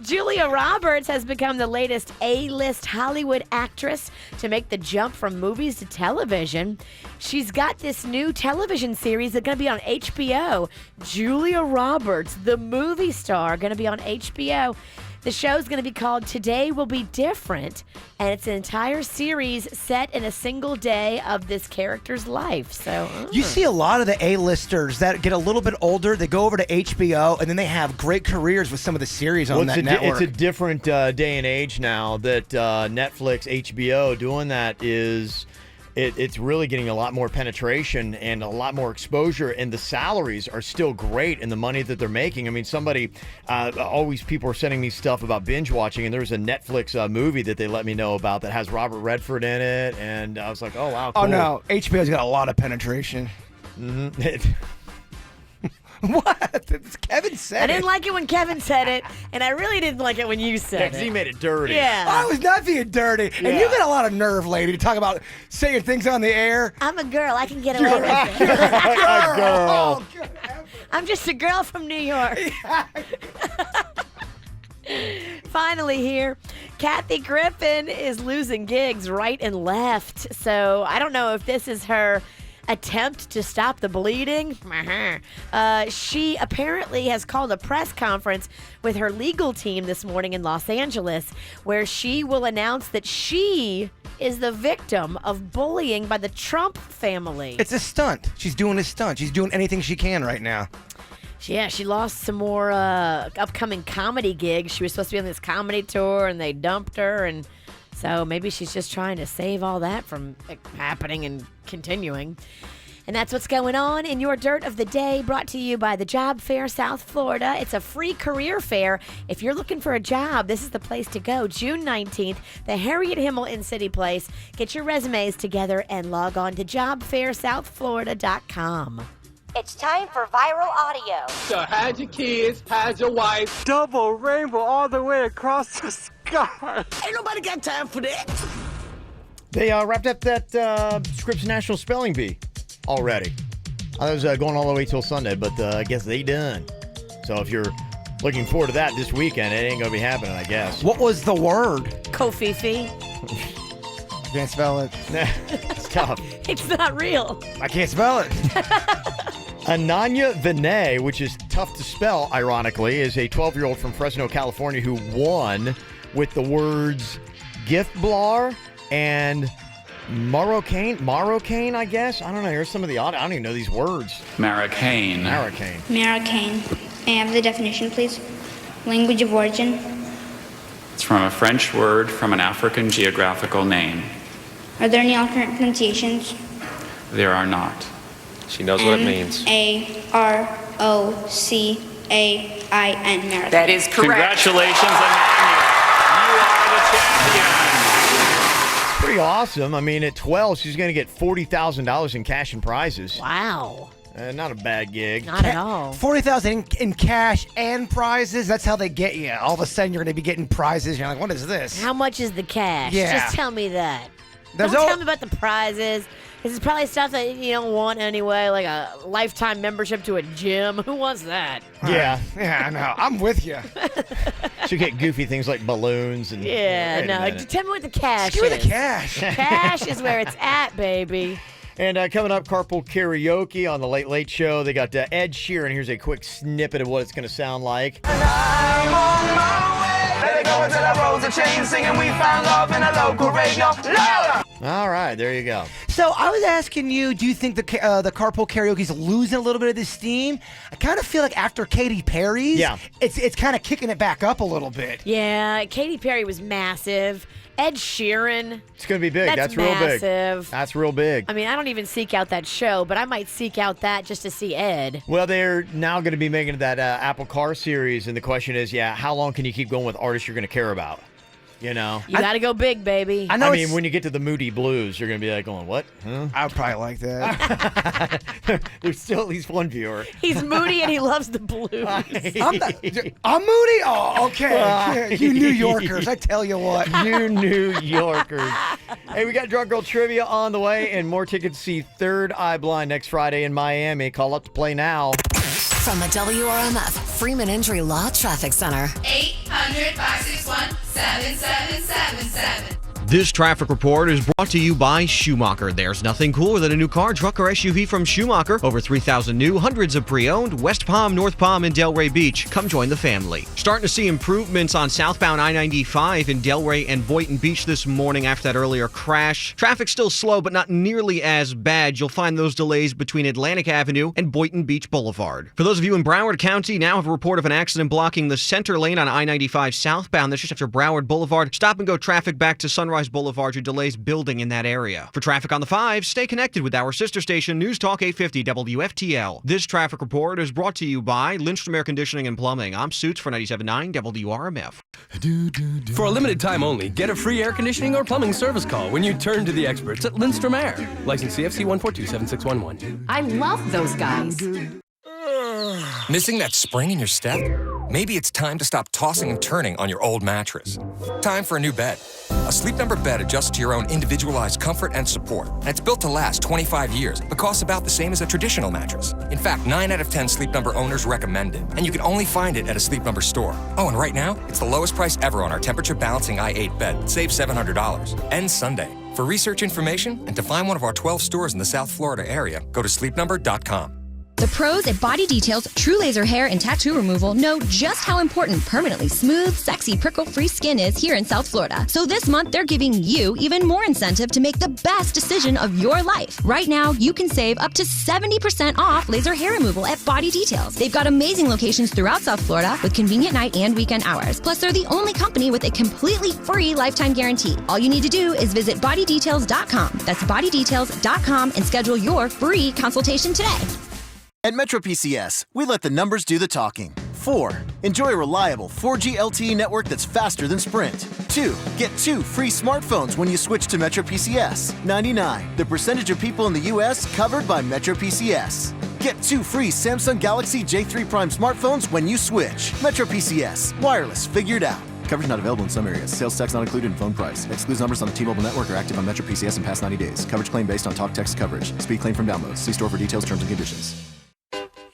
Julia Roberts has become the latest A-list Hollywood actress to make the jump from movies to television. She's got this new television series that's going to be on HBO. Julia Roberts, the movie star, going to be on HBO. The show's going to be called Today Will Be Different, and it's an entire series set in a single day of this character's life. So You see a lot of the A-listers that get a little bit older. They go over to HBO, and then they have great careers with some of the series on that network. It's a different day and age now that Netflix, HBO doing that is... It's really getting a lot more penetration and a lot more exposure, and the salaries are still great and the money that they're making. I mean, always people are sending me stuff about binge watching, and there was a Netflix movie that they let me know about that has Robert Redford in it, and I was like, oh, wow, cool. Oh, no. HBO's got a lot of penetration. Mm-hmm. What? Kevin said it. I didn't like it when Kevin said it, and I really didn't like it when you said it. Because he made it dirty. Yeah. I was not being dirty. Yeah. And you got a lot of nerve, lady, to talk about saying things on the air. I'm a girl. I can get away with it. A girl. I'm just a girl from New York. Finally here, Kathy Griffin is losing gigs right and left. So I don't know if this is her attempt to stop the bleeding. She apparently has called a press conference with her legal team this morning in Los Angeles, where she will announce that she is the victim of bullying by the Trump family. It's a stunt. She's doing a stunt. She's doing anything she can right now. Yeah, she lost some more upcoming comedy gigs. She was supposed to be on this comedy tour, and they dumped her, and so maybe she's just trying to save all that from happening and continuing. And that's what's going on in your Dirt of the Day, brought to you by the Job Fair South Florida. It's a free career fair. If you're looking for a job, this is the place to go. June 19th, the Harriet Himmel in City Place. Get your resumes together and log on to jobfairsouthflorida.com. It's time for viral audio. So hide your kids, hide your wife. Double rainbow all the way across the sky. Ain't nobody got time for that. They wrapped up that Scripps National Spelling Bee already. I was going all the way till Sunday, but I guess they done. So if you're looking forward to that this weekend, it ain't going to be happening, I guess. What was the word? Kofifi. Can't spell it. It's tough. It's not real. I can't spell it. Ananya Vinay, which is tough to spell, ironically, is a 12-year-old from Fresno, California, who won with the words gift blar and Marocane, I guess. I don't know. Here's some of the audio. I don't even know these words. Marocane. Marocane. May I have the definition, please? Language of origin. It's from a French word from an African geographical name. Are there any alternate pronunciations? There are not. She knows what it means. Marocin. Marocane. That is correct. Congratulations, Ananya. You are the champion. Pretty awesome. I mean, at 12, she's going to get $40,000 in cash and prizes. Wow. Not a bad gig. Not at all. $40,000 in cash and prizes. That's how they get you. All of a sudden, you're going to be getting prizes. You're like, what is this? How much is the cash? Yeah. Just tell me that. Don't tell me about the prizes. This is probably stuff that you don't want anyway, like a lifetime membership to a gym. Who wants that? Yeah. Yeah, I know. I'm with you. She'll get goofy things like balloons and. Yeah, no. Tell me what the cash Give is. me the cash. Cash is where it's at, baby. And coming up, Carpool Karaoke on the Late Late Show. They got Ed Sheeran. Here's a quick snippet of what it's going to sound like. I'm on my way. Let it go. lower till I rose a chain, singing we found love in a local radio. Louder! All right, there you go. So I was asking you, do you think the carpool karaoke is losing a little bit of this steam? I kind of feel like after Katy Perry's, it's kind of kicking it back up a little bit. Yeah, Katy Perry was massive. Ed Sheeran. It's going to be big. That's real big. That's real big. I mean, I don't even seek out that show, but I might seek out that just to see Ed. Well, they're now going to be making that Apple Car series, and the question is, how long can you keep going with artists you're going to care about? You know? You got to go big, baby. I mean, when you get to the Moody Blues, you're going to be like going, what? Huh? I would probably like that. There's still at least one viewer. He's moody and he loves the blues. I'm moody? Oh, okay. You New Yorkers, I tell you what. You New Yorkers. Hey, we got Drunk Girl Trivia on the way and more tickets to see Third Eye Blind next Friday in Miami. Call up to play now. From the WRMF Freeman Injury Law Traffic Center. 800-561-7777. This traffic report is brought to you by Schumacher. There's nothing cooler than a new car, truck, or SUV from Schumacher. Over 3,000 new, hundreds of pre-owned. West Palm, North Palm, and Delray Beach. Come join the family. Starting to see improvements on southbound I-95 in Delray and Boynton Beach this morning after that earlier crash. Traffic's still slow, but not nearly as bad. You'll find those delays between Atlantic Avenue and Boynton Beach Boulevard. For those of you in Broward County, now have a report of an accident blocking the center lane on I-95 southbound. That's just after Broward Boulevard. Stop and go traffic back to Sunrise Boulevard due delays building in that area. For traffic on the 5, stay connected with our sister station, News Talk 850 WFTL. This traffic report is brought to you by Lindstrom Air Conditioning and Plumbing. I'm Suits for 97.9 WRMF. For a limited time only, get a free air conditioning or plumbing service call when you turn to the experts at Lindstrom Air. License CFC 1427611. I love those guys. Missing that spring in your step? Maybe it's time to stop tossing and turning on your old mattress. Time for a new bed. A Sleep Number bed adjusts to your own individualized comfort and support, and it's built to last 25 years, but costs about the same as a traditional mattress. In fact, 9 out of 10 Sleep Number owners recommend it, and you can only find it at a Sleep Number store. Oh, and right now, it's the lowest price ever on our temperature-balancing i8 bed. Save $700. Ends Sunday. For research information and to find one of our 12 stores in the South Florida area, go to sleepnumber.com. The pros at Body Details True Laser Hair and Tattoo Removal know just how important permanently smooth, sexy, prickle-free skin is here in South Florida. So this month, they're giving you even more incentive to make the best decision of your life. Right now, you can save up to 70% off laser hair removal at Body Details. They've got amazing locations throughout South Florida with convenient night and weekend hours. Plus, they're the only company with a completely free lifetime guarantee. All you need to do is visit bodydetails.com. That's bodydetails.com and schedule your free consultation today. At Metro PCS, we let the numbers do the talking. 4. Enjoy a reliable 4G LTE network that's faster than Sprint. 2. Get 2 free smartphones when you switch to Metro PCS. 99. The percentage of people in the U.S. covered by Metro PCS. Get 2 free Samsung Galaxy J3 Prime smartphones when you switch. Metro PCS. Wireless figured out. Coverage not available in some areas. Sales tax not included in phone price. Excludes numbers on the T-Mobile network or active on Metro PCS in past 90 days. Coverage claim based on talk text coverage. Speed claim from downloads. See store for details, terms and conditions.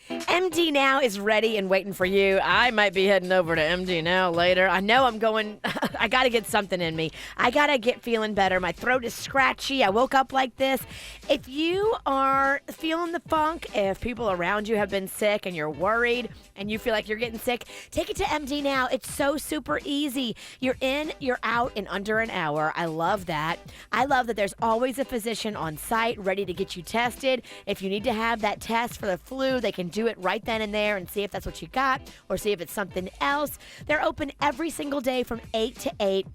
MD Now is ready and waiting for you. I might be heading over to MD Now later. I know I'm going, I got to get something in me. I got to get feeling better. My throat is scratchy. I woke up like this. If you are feeling the funk, if people around you have been sick and you're worried and you feel like you're getting sick, take it to MD Now. It's so super easy. You're in, you're out in under an hour. I love that. I love that there's always a physician on site ready to get you tested. If you need to have that test for the flu, they can do it right then and there and see if that's what you got or see if it's something else. They're open every single day from 8 to 8.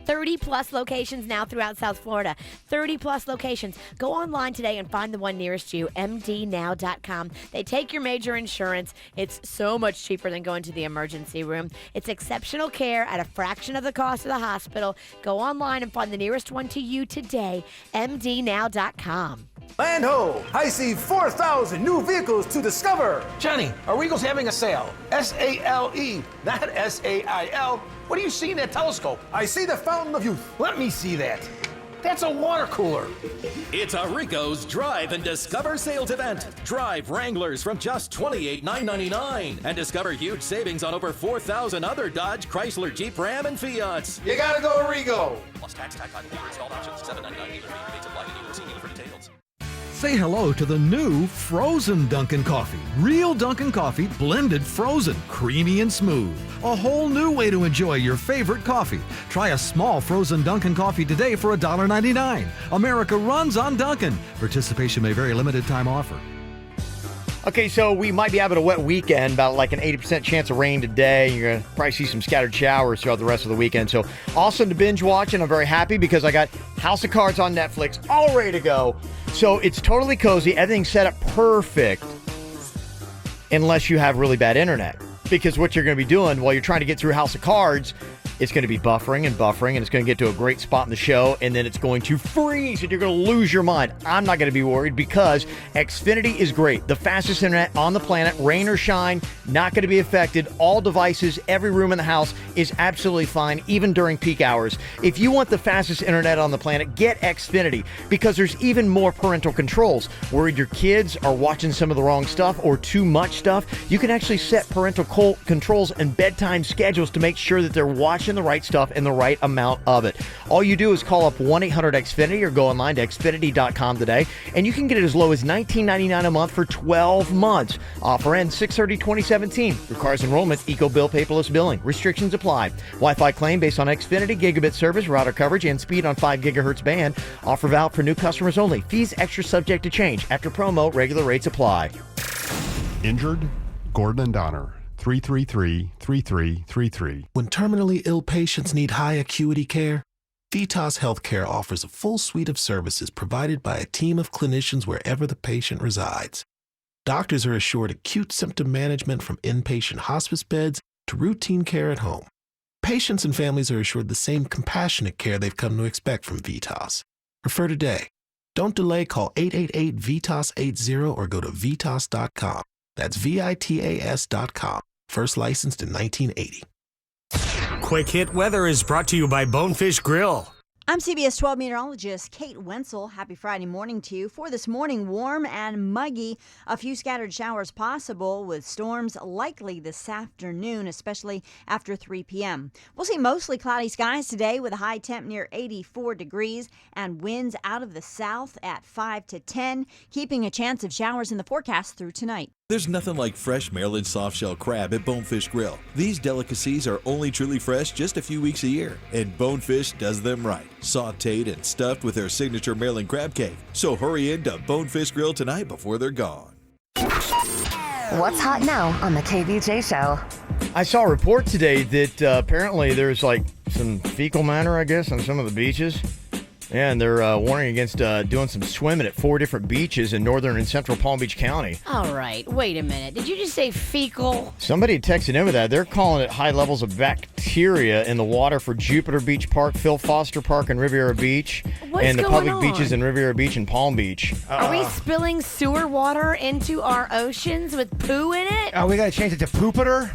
30-plus locations now throughout South Florida. 30-plus locations. Go online today and find the one nearest you, mdnow.com. They take your major insurance. It's so much cheaper than going to the emergency room. It's exceptional care at a fraction of the cost of the hospital. Go online and find the nearest one to you today, mdnow.com. Land ho! I see 4,000 new vehicles to discover. Johnny, are Eagles having a sale? S-A-L-E, not S-A-I-L. What do you see in that telescope? I see the Fountain of Youth. Let me see that. That's a water cooler. It's a Rico's Drive and Discover sales event. Drive Wranglers from just $28,999 and discover huge savings on over 4,000 other Dodge, Chrysler, Jeep, Ram, and Fiats. You gotta go Rico. Plus tax, item, installed options, $799. Dealer fee, rates apply to dealer. See dealer for details. Say hello to the new frozen Dunkin' Coffee. Real Dunkin' Coffee, blended frozen, creamy and smooth. A whole new way to enjoy your favorite coffee. Try a small frozen Dunkin' Coffee today for $1.99. America runs on Dunkin'. Participation may vary, limited time offer. Okay, so we might be having a wet weekend, about like an 80% chance of rain today. You're going to probably see some scattered showers throughout the rest of the weekend. So awesome to binge watch, and I'm very happy because I got House of Cards on Netflix all ready to go. So it's totally cozy. Everything's set up perfect unless you have really bad internet. Because what you're going to be doing while you're trying to get through House of Cards, it's going to be buffering, and it's going to get to a great spot in the show, and then it's going to freeze, and you're going to lose your mind. I'm not going to be worried because Xfinity is great. The fastest internet on the planet, rain or shine, not going to be affected. All devices, every room in the house is absolutely fine, even during peak hours. If you want the fastest internet on the planet, get Xfinity, because there's even more parental controls. Worried your kids are watching some of the wrong stuff or too much stuff? You can actually set parental controls and bedtime schedules to make sure that they're watching the right stuff and the right amount of it. All you do is call up 1-800-XFINITY or go online to xfinity.com today, and you can get it as low as $19.99 a month for 12 months. Offer ends 6/30/2017. Requires enrollment, eco-bill, paperless billing. Restrictions apply. Wi-Fi claim based on Xfinity, gigabit service, router coverage, and speed on 5 gigahertz band. Offer valid for new customers only. Fees extra subject to change. After promo, regular rates apply. Injured? Gordon and Donner. 333-3333. When terminally ill patients need high acuity care, Vitas Healthcare offers a full suite of services provided by a team of clinicians wherever the patient resides. Doctors are assured acute symptom management from inpatient hospice beds to routine care at home. Patients and families are assured the same compassionate care they've come to expect from Vitas. Refer today. Don't delay. Call 888-VITAS-80 or go to vitas.com. That's VITAS.com. First licensed in 1980. Quick Hit Weather is brought to you by Bonefish Grill. I'm CBS 12 meteorologist Kate Wenzel. Happy Friday morning to you. For this morning, warm and muggy. A few scattered showers possible with storms likely this afternoon, especially after 3 p.m. We'll see mostly cloudy skies today with a high temp near 84 degrees and winds out of the south at 5 to 10, keeping a chance of showers in the forecast through tonight. There's nothing like fresh Maryland softshell crab at Bonefish Grill. These delicacies are only truly fresh just a few weeks a year, and Bonefish does them right. Sautéed and stuffed with their signature Maryland crab cake. So hurry in to Bonefish Grill tonight before they're gone. What's hot now on the KVJ show? I saw a report today that apparently there's like some fecal matter, I guess, on some of the beaches. Yeah, and they're warning against doing some swimming at 4 different beaches in northern and central Palm Beach County. All right, wait a minute. Did you just say fecal? Somebody texted in with that. They're calling it high levels of bacteria in the water for Jupiter Beach Park, Phil Foster Park, and Riviera Beach. What's and the going public on? beaches in Riviera Beach and Palm Beach. Are we spilling sewer water into our oceans with poo in it? Oh, we got to change it to Poopiter?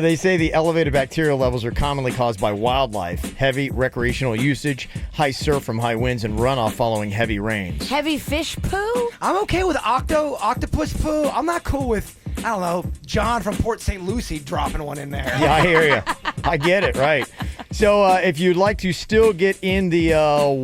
They say the elevated bacterial levels are commonly caused by wildlife, heavy recreational usage, high surf from high winds, and runoff following heavy rains. Heavy fish poo? I'm okay with octopus poo. I'm not cool with, I don't know, John from Port St. Lucie dropping one in there. Yeah, I hear you. I get it, right. So if you'd like to still get in the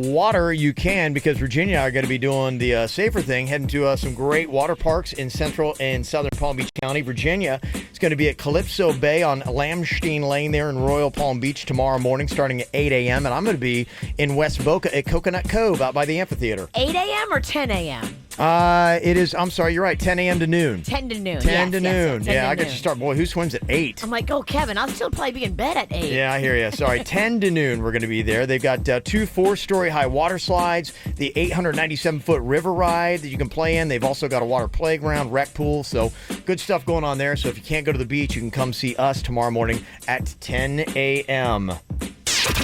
water, you can, because Virginia are going to be doing the safer thing, heading to some great water parks in central and southern Palm Beach County. Virginia is going to be at Calypso Bay on Lamstein Lane there in Royal Palm Beach tomorrow morning starting at 8 a.m. And I'm going to be in West Boca at Coconut Cove out by the amphitheater. 8 a.m. or 10 a.m.? It is, I'm sorry, you're right, 10 a.m. to noon. 10 to noon. 10 to noon. 10 yeah, to I got noon. you start. Boy, who swims at 8? I'm like, oh, Kevin, I'll still probably be in bed at 8. Yeah, I hear you. Sorry, 10 to noon we're going to be there. They've got 2 4-story high water slides, the 897-foot river ride that you can play in. They've also got a water playground, rec pool, so good stuff going on there. So if you can't go to the beach, you can come see us tomorrow morning at 10 a.m.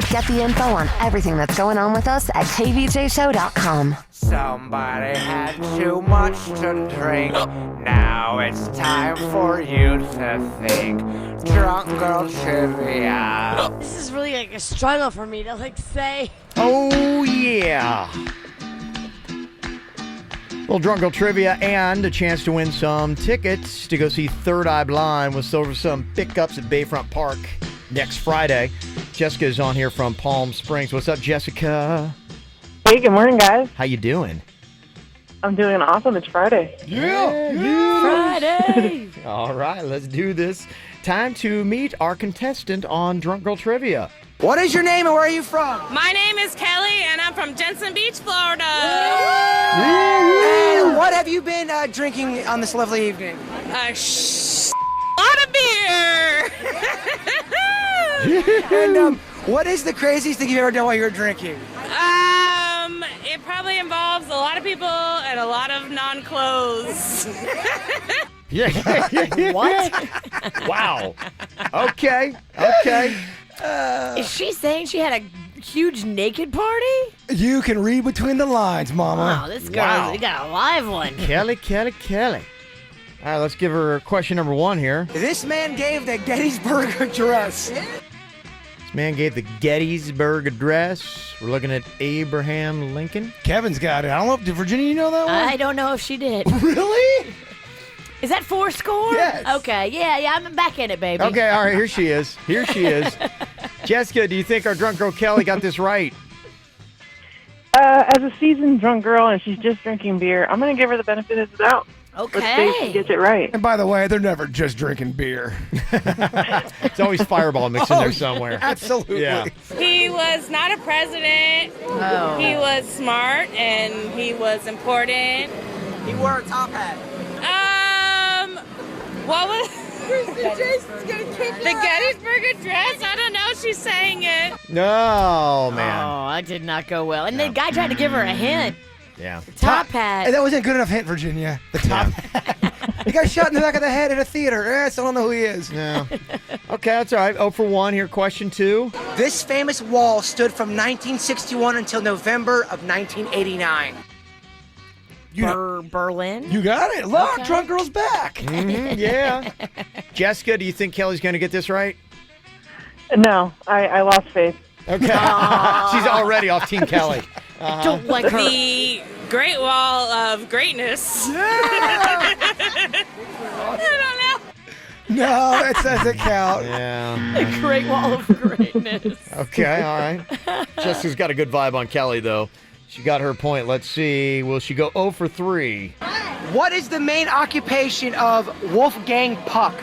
Get the info on everything that's going on with us at kvjshow.com. Somebody had too much to drink. Now it's time for you to think. Drunk girl trivia. This is really like a struggle for me to say. Oh, yeah. Little Drunk Girl Trivia and a chance to win some tickets to go see Third Eye Blind with some pickups at Bayfront Park next Friday. Jessica's on here from Palm Springs. What's up, Jessica? Hey, good morning, guys. How you doing? I'm doing awesome. It's Friday. Friday. All right, let's do this. Time to meet our contestant on Drunk Girl Trivia. What is your name and where are you from? My name is Kelly, and I'm from Jensen Beach, Florida. And what have you been drinking on this lovely evening? A lot of beer. And what is the craziest thing you've ever done while you were drinking? It probably involves a lot of people and a lot of non-clothes. Yeah. What? Wow. Okay. Is she saying she had a huge naked party? You can read between the lines, Mama. Wow, this girl, you got a live one. Kelly. All right, let's give her question number 1 here. This man gave the Gettysburg Address. This man gave the Gettysburg Address. We're looking at Abraham Lincoln. Kevin's got it. I don't know. Did Virginia, you know that one? I don't know if she did. Really? Is that 4 score? Yes. Okay, yeah, I'm back in it, baby. Okay, all right, here she is. Jessica, do you think our drunk girl Kelly got this right? As a seasoned drunk girl and she's just drinking beer, I'm going to give her the benefit of the doubt. Okay. Let's say she gets it right. And by the way, they're never just drinking beer. It's always Fireball mixed in there somewhere. Absolutely. Yeah. He was not a president. Oh. He was smart, and he was important. He wore a top hat. What was... The Gettysburg Address? I don't know. She's saying it. No, man. Oh, that did not go well. And the guy tried to give her a hint. Yeah. Top hat. Hey, that wasn't a good enough hint, Virginia. The top hat. He got shot in the back of the head at a theater. I still don't know who he is. No. Okay, that's all right. 0 for 1 here. Question 2. This famous wall stood from 1961 until November of 1989. Berlin? You got it. Look, Okay. Drunk Girl's back. Mm-hmm, yeah. Jessica, do you think Kelly's going to get this right? No, I lost faith. Okay. She's already off Team Kelly. Don't like her. The Great Wall of Greatness. I don't know. No, that doesn't count. Yeah. The Great Wall of Greatness. Okay, all right. Jessica's got a good vibe on Kelly, though. She got her point. Let's see. Will she go 0 for 3? What is the main occupation of Wolfgang Puck?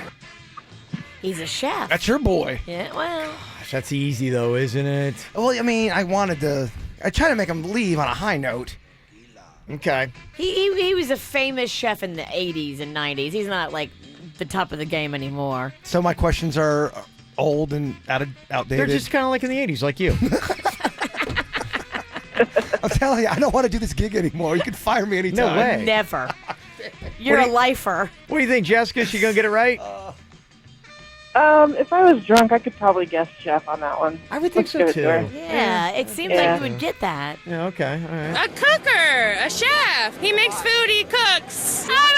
He's a chef. That's your boy. Yeah, well. That's easy, though, isn't it? Well, I mean, I tried to make him leave on a high note. Okay. He was a famous chef in the 80s and 90s. He's not like the top of the game anymore. So my questions are old and outdated. They're just kind of like in the 80s, like you. I'm telling you, I don't want to do this gig anymore. You can fire me anytime. No way. Never. You're a lifer. What do you think, Jessica? Is she going to get it right? If I was drunk, I could probably guess chef on that one. I would think so, Let's give too. it to her. Yeah, it seems like you would get that. Yeah, okay. All right. A cooker, a chef. He makes food, he cooks. I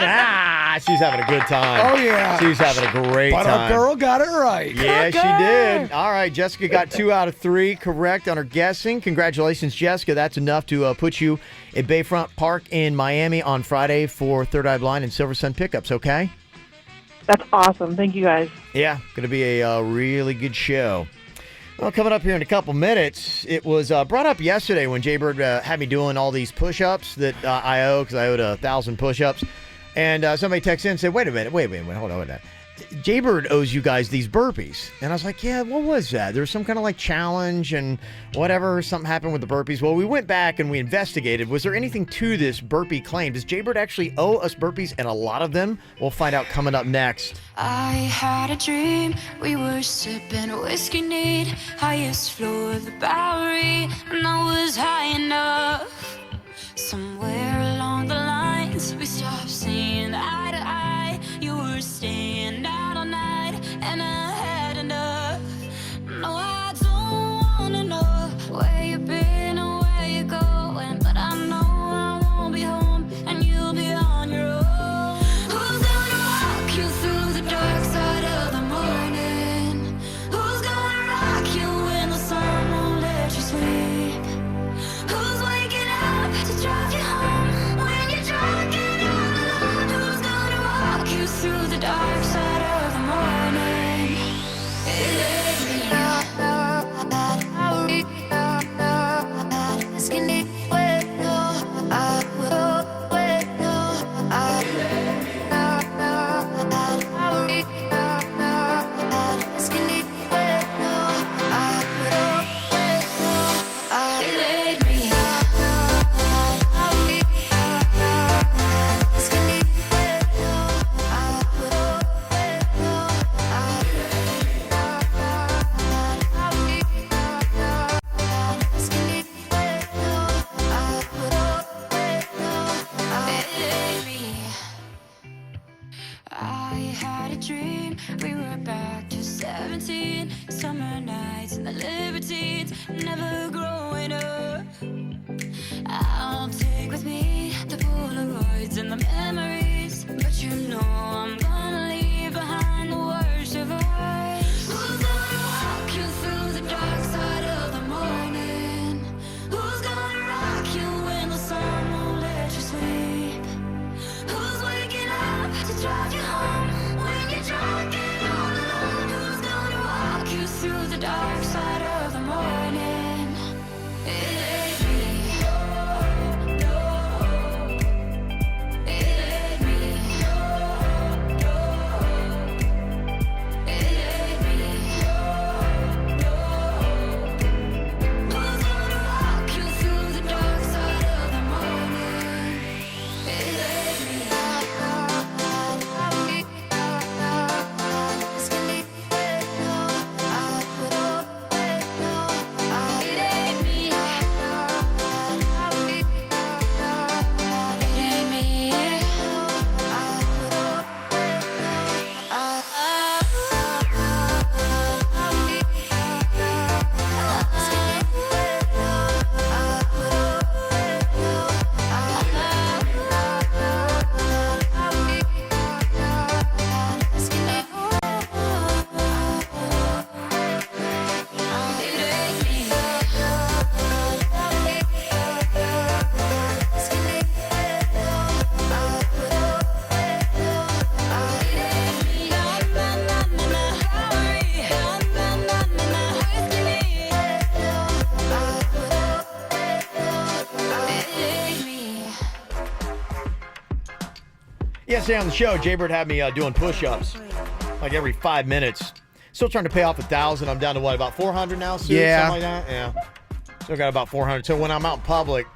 Ah, she's having a good time. Oh, yeah. She's having a great But time. our girl got it right. Yeah, she did. All right, Jessica got 2 out of 3 correct on her guessing. Congratulations, Jessica. That's enough to put you at Bayfront Park in Miami on Friday for Third Eye Blind and Silver Sun pickups, okay? That's awesome. Thank you, guys. Yeah, going to be a really good show. Well, coming up here in a couple minutes, it was brought up yesterday when Jaybird had me doing all these push-ups that I owe because I owed 1,000 push-ups. And somebody texted in and said, wait a minute, hold on. Jaybird owes you guys these burpees. And I was like, yeah, what was that? There was some kind of like challenge and whatever, something happened with the burpees. Well, we went back and we investigated. Was there anything to this burpee claim? Does Jaybird actually owe us burpees and a lot of them? We'll find out coming up next. I had a dream, we were sipping whiskey neat, highest floor of the Bowery, and I was high enough. Somewhere along the lines, we stopped seeing eye to eye. You were staying out all night, and I had enough. No, I don't wanna know where you've been or where you're going, but I know I won't be home, and you'll be on your own. Who's gonna walk you through the dark side of the morning? Who's gonna rock you when the sun won't let you sleep? Who's waking up to drive you home? We were back to 17, summer nights and the libertines, never growing up. I'll take with me the Polaroids and the memories, but you know I'm gonna leave behind the worst of us. Who's gonna walk you through the dark side of the morning? Who's gonna rock you when the sun won't let you sleep? Who's waking up to drive you home when you're drunk and all alone? Who's gonna walk you through the dark side of the morning? It ain't me. Yesterday on the show, Jaybird had me doing push-ups like every 5 minutes. Still trying to pay off 1,000. I'm down to what, about 400 now? Sue? Yeah. Something like that? Yeah. Still got about 400. So when I'm out in public,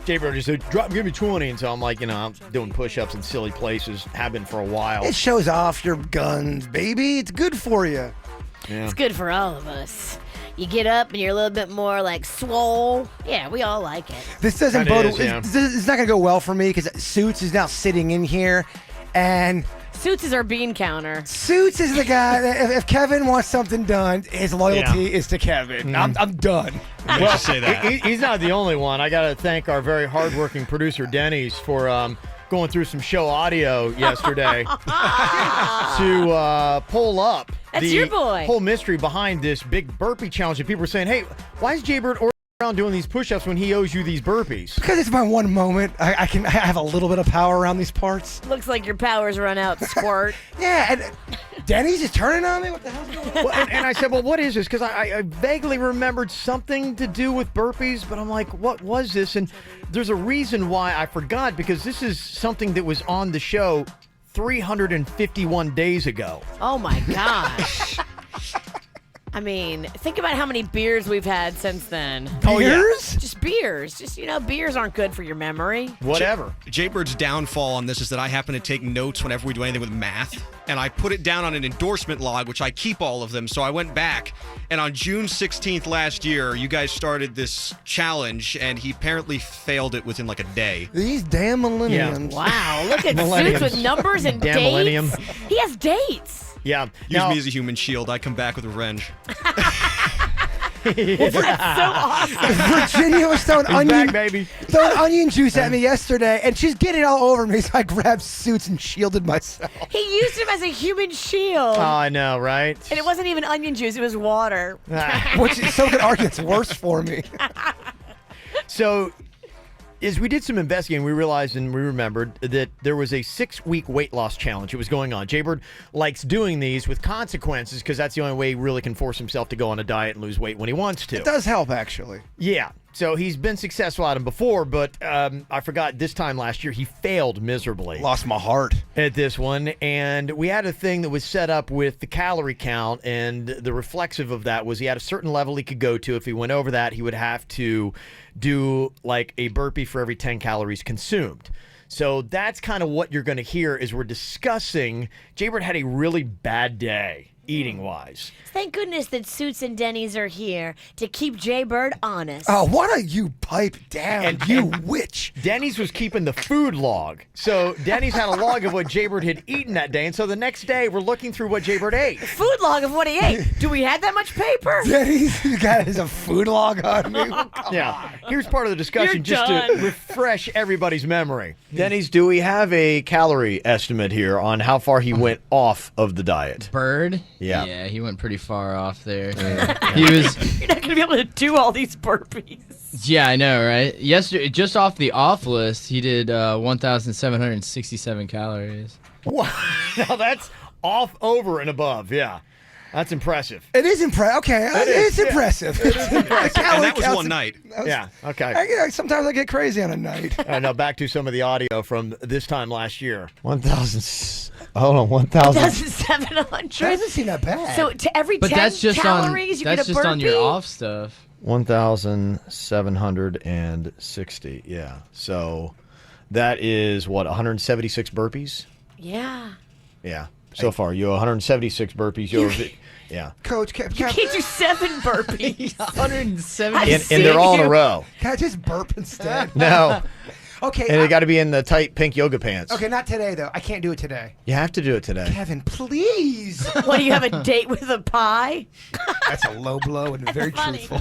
Jaybird just said, give me 20. And so I'm like, I'm doing push-ups in silly places. Have been for a while. It shows off your guns, baby. It's good for you. Yeah. It's good for all of us. You get up and you're a little bit more like swole. Yeah, we all like it. This doesn't bode. It's not gonna go well for me because Suits is now sitting in here, and Suits is our bean counter. Suits is the guy that if Kevin wants something done, his loyalty is to Kevin. I'm done. Well, say that. He's not the only one. I got to thank our very hardworking producer, Denny's, for going through some show audio yesterday to pull up That's the your boy. whole mystery behind this big burpee challenge. And people were saying, hey, why is Jaybird around doing these push-ups when he owes you these burpees? Because it's my one moment. I have a little bit of power around these parts. Looks like your power's run out, squirt. Yeah, and Denny's is turning on me. What the hell's going on? Well, and I said, well, what is this? Because I vaguely remembered something to do with burpees, but I'm like, what was this? And there's a reason why I forgot, because this is something that was on the show 351 days ago. Oh, my gosh. I mean, think about how many beers we've had since then. Oh, yeah. Beers? Just beers. Just, beers aren't good for your memory. Whatever. Jaybird's downfall on this is that I happen to take notes whenever we do anything with math, and I put it down on an endorsement log, which I keep all of them. So I went back, and on June 16th last year, you guys started this challenge, and he apparently failed it within like a day. These damn millenniums. Wow, look at Suits with numbers and Damn dates. millennium. He has dates. Yeah. Use me as a human shield. I come back with revenge. That's so awesome. Virginia was throwing baby. throwing onion juice at me yesterday, and she's getting all over me, so I grabbed Suits and shielded myself. He used him as a human shield. Oh, I know, right? And it wasn't even onion juice, it was water. Which is so could argue it's worse for me. So, as we did some investigating, we realized and we remembered that there was a 6-week weight loss challenge. It was going on. Jaybird likes doing these with consequences because that's the only way he really can force himself to go on a diet and lose weight when he wants to. It does help, actually. Yeah. So he's been successful at them before, but I forgot this time last year he failed miserably. Lost my heart at this one. And we had a thing that was set up with the calorie count, and the reflexive of that was he had a certain level he could go to. If he went over that, he would have to do like a burpee for every 10 calories consumed. So that's kind of what you're going to hear as we're discussing. Jaybird had a really bad day eating-wise. Thank goodness that Suits and Denny's are here to keep Jay Bird honest. Oh, why don't you pipe down, you witch? Denny's was keeping the food log. So Denny's had a log of what Jay Bird had eaten that day. And so the next day, we're looking through what Jay Bird ate. Food log of what he ate. Do we have that much paper? Denny's, you guys, a food log on me. Yeah. Here's part of the discussion You're just done. to refresh everybody's memory. Denny's, do we have a calorie estimate here on how far he went off of the diet? Bird? Yeah. Yeah, he went pretty far off there. He was. You're not going to be able to do all these burpees. Yeah, I know, right? Yesterday, just off the off list, he did 1,767 calories. Wow. Now that's off, over, and above. Yeah. That's impressive. It is impressive. Okay, it's impressive. It is impressive. And that was one night. Yeah, okay. Sometimes I get crazy on a night. Now back to some of the audio from this time last year. 1,000. Hold on, 1,000. 1,700. That doesn't seem that bad. So to every But 10 that's just calories, you that's get a just burpee? on your off stuff. 1,760. Yeah. So that is what, 176 burpees? Yeah. Yeah. So far, you 176 burpees. Yeah. Coach, You can't do 7 burpees. 170. And they're all in a row. Can I just burp instead? No. Okay. And they got to be in the tight pink yoga pants. Okay, not today, though. I can't do it today. You have to do it today. Kevin, please. What, do you have a date with a pie? That's a low blow and very truthful.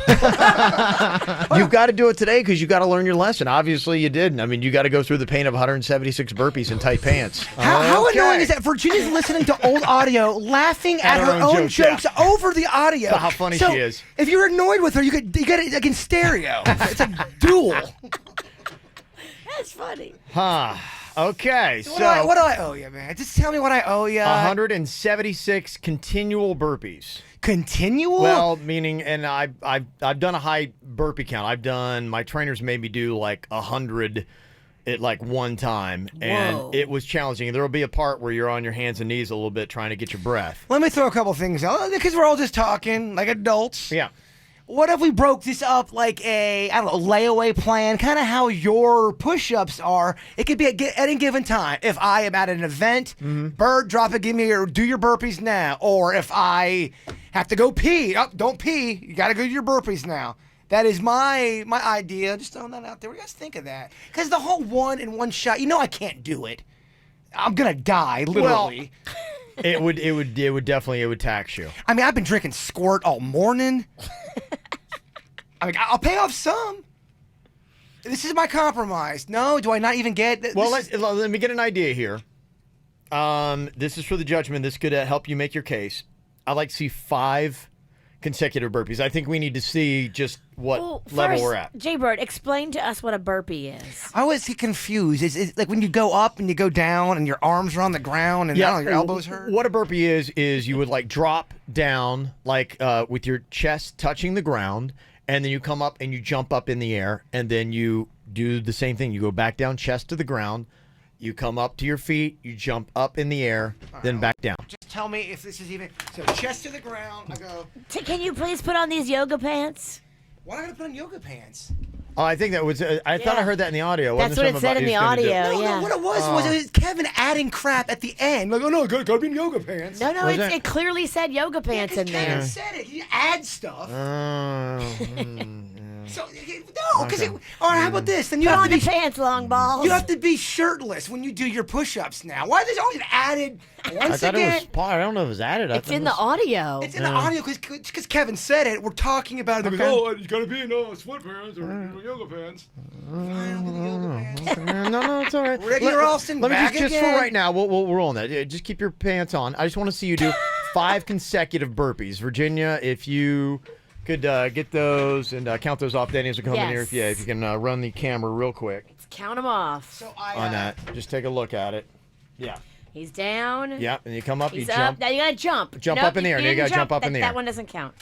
You've got to do it today because you got to learn your lesson. Obviously, you didn't. I mean, you got to go through the pain of 176 burpees in tight pants. How annoying is that? Virginia's listening to old audio, laughing at her own jokes over the audio. That's how funny So, she is. If you're annoyed with her, you get it like in stereo. It's a duel. That's funny. Huh. Okay. What do I owe you, man? Just tell me what I owe you. 176 continual burpees. Continual? Well, meaning, and I've done a high burpee count. My trainers made me do like 100 at like one time, and Whoa. it was challenging. There will be a part where you're on your hands and knees a little bit trying to get your breath. Let me throw a couple things out because we're all just talking like adults. Yeah. What if we broke this up like a, I don't know, layaway plan, kind of how your push-ups are? It could be at any given time. If I am at an event, Bird, drop it, give me your, do your burpees now. Or if I have to go pee, don't pee, you got to go do your burpees now. That is my idea. Just throwing that out there. What do you guys think of that? Because the whole one in one shot, I can't do it. I'm gonna die, literally. Well, it would definitely tax you. I mean, I've been drinking Squirt all morning. I mean, I'll pay off some. This is my compromise. No, do I not even get? Well, let me get an idea here. This is for the judgment. This could help you make your case. I'd like to see 5 consecutive burpees. I think we need to see just what level we're at. Jay Bird, explain to us what a burpee is. I always get confused. It's like when you go up and you go down and your arms are on the ground and your elbows hurt. What a burpee is you would like drop down like with your chest touching the ground, and then you come up and you jump up in the air, and then you do the same thing. You go back down, chest to the ground. You come up to your feet, you jump up in the air, then back down. Just tell me if this is even. So chest to the ground, I go. Can you please put on these yoga pants? Why am I going to put on yoga pants? Oh, I think that was. I thought I heard that in the audio. That's what it said in the audio. No, what it was Kevin adding crap at the end. Like, oh no, gotta be in yoga pants. No, it clearly said yoga pants in there. Kevin said it. He adds stuff. So no, because or how about this? Then you Put have on to be the pants, long balls. You have to be shirtless when you do your push-ups now. Why is this always added? Once I thought again, it was. I don't know if it was added. It's in the audio. It's in the audio because Kevin said it. We're talking about it. Okay. Oh, you gotta be in sweatpants or yoga pants. No, it's all right. Regular Ralston, Let me back just again. for right now, we'll roll on that. Just keep your pants on. I just want to see you do 5 consecutive burpees. Virginia, if you could get those and count those off. Danny's will come in here. If you can run the camera real quick. Let's count them off. On that. Just take a look at it. Yeah. He's down. Yeah, and you come up, He's you up. jump. Now you gotta jump. Jump Nope, up in the air. Now you didn't gotta jump up in the air. That one doesn't count.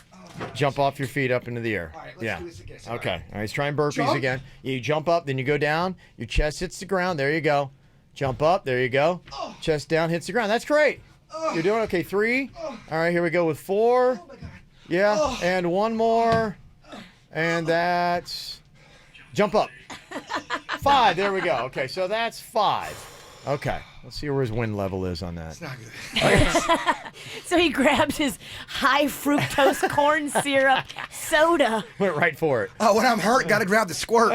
Jump off your feet up into the air. All right, let's do this again. Sorry. Okay. All right, let's try and burpees Jump. again. You jump up, then you go down. Your chest hits the ground. There you go. Jump up. There you go. Chest down, hits the ground. That's great. You're doing okay. 3. All right, here we go with 4. Oh my God. Yeah, and 1 more. And that's jump up. 5. There we go. Okay, so that's 5. Okay. Let's see where his wind level is on that. It's not good. So he grabbed his high fructose corn syrup soda. Went right for it. Oh, when I'm hurt, got to grab the squirt.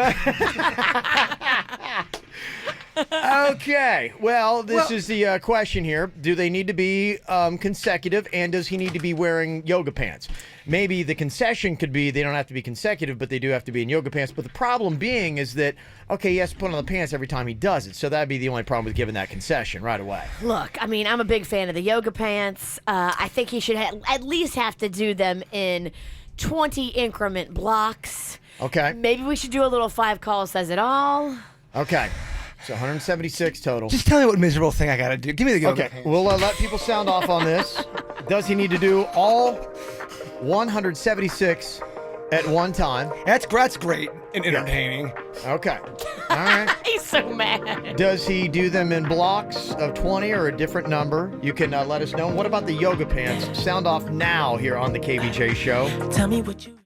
Okay. Well, this is the question here. Do they need to be consecutive, and does he need to be wearing yoga pants? Maybe the concession could be they don't have to be consecutive, but they do have to be in yoga pants. But the problem being is that, okay, he has to put on the pants every time he does it. So that'd be the only problem with giving that concession right away. Look, I mean, I'm a big fan of the yoga pants. I think he should at least have to do them in 20 increment blocks. Okay. Maybe we should do a little 5 call says it all. Okay. So 176 total. Just tell me what miserable thing I got to do. Give me the yoga pants. We'll let people sound off on this. Does he need to do all 176 at one time? That's great and entertaining. Okay. All right. He's so mad. Does he do them in blocks of 20 or a different number? You can let us know. What about the yoga pants? Sound off now here on the KVJ show. Tell me what you...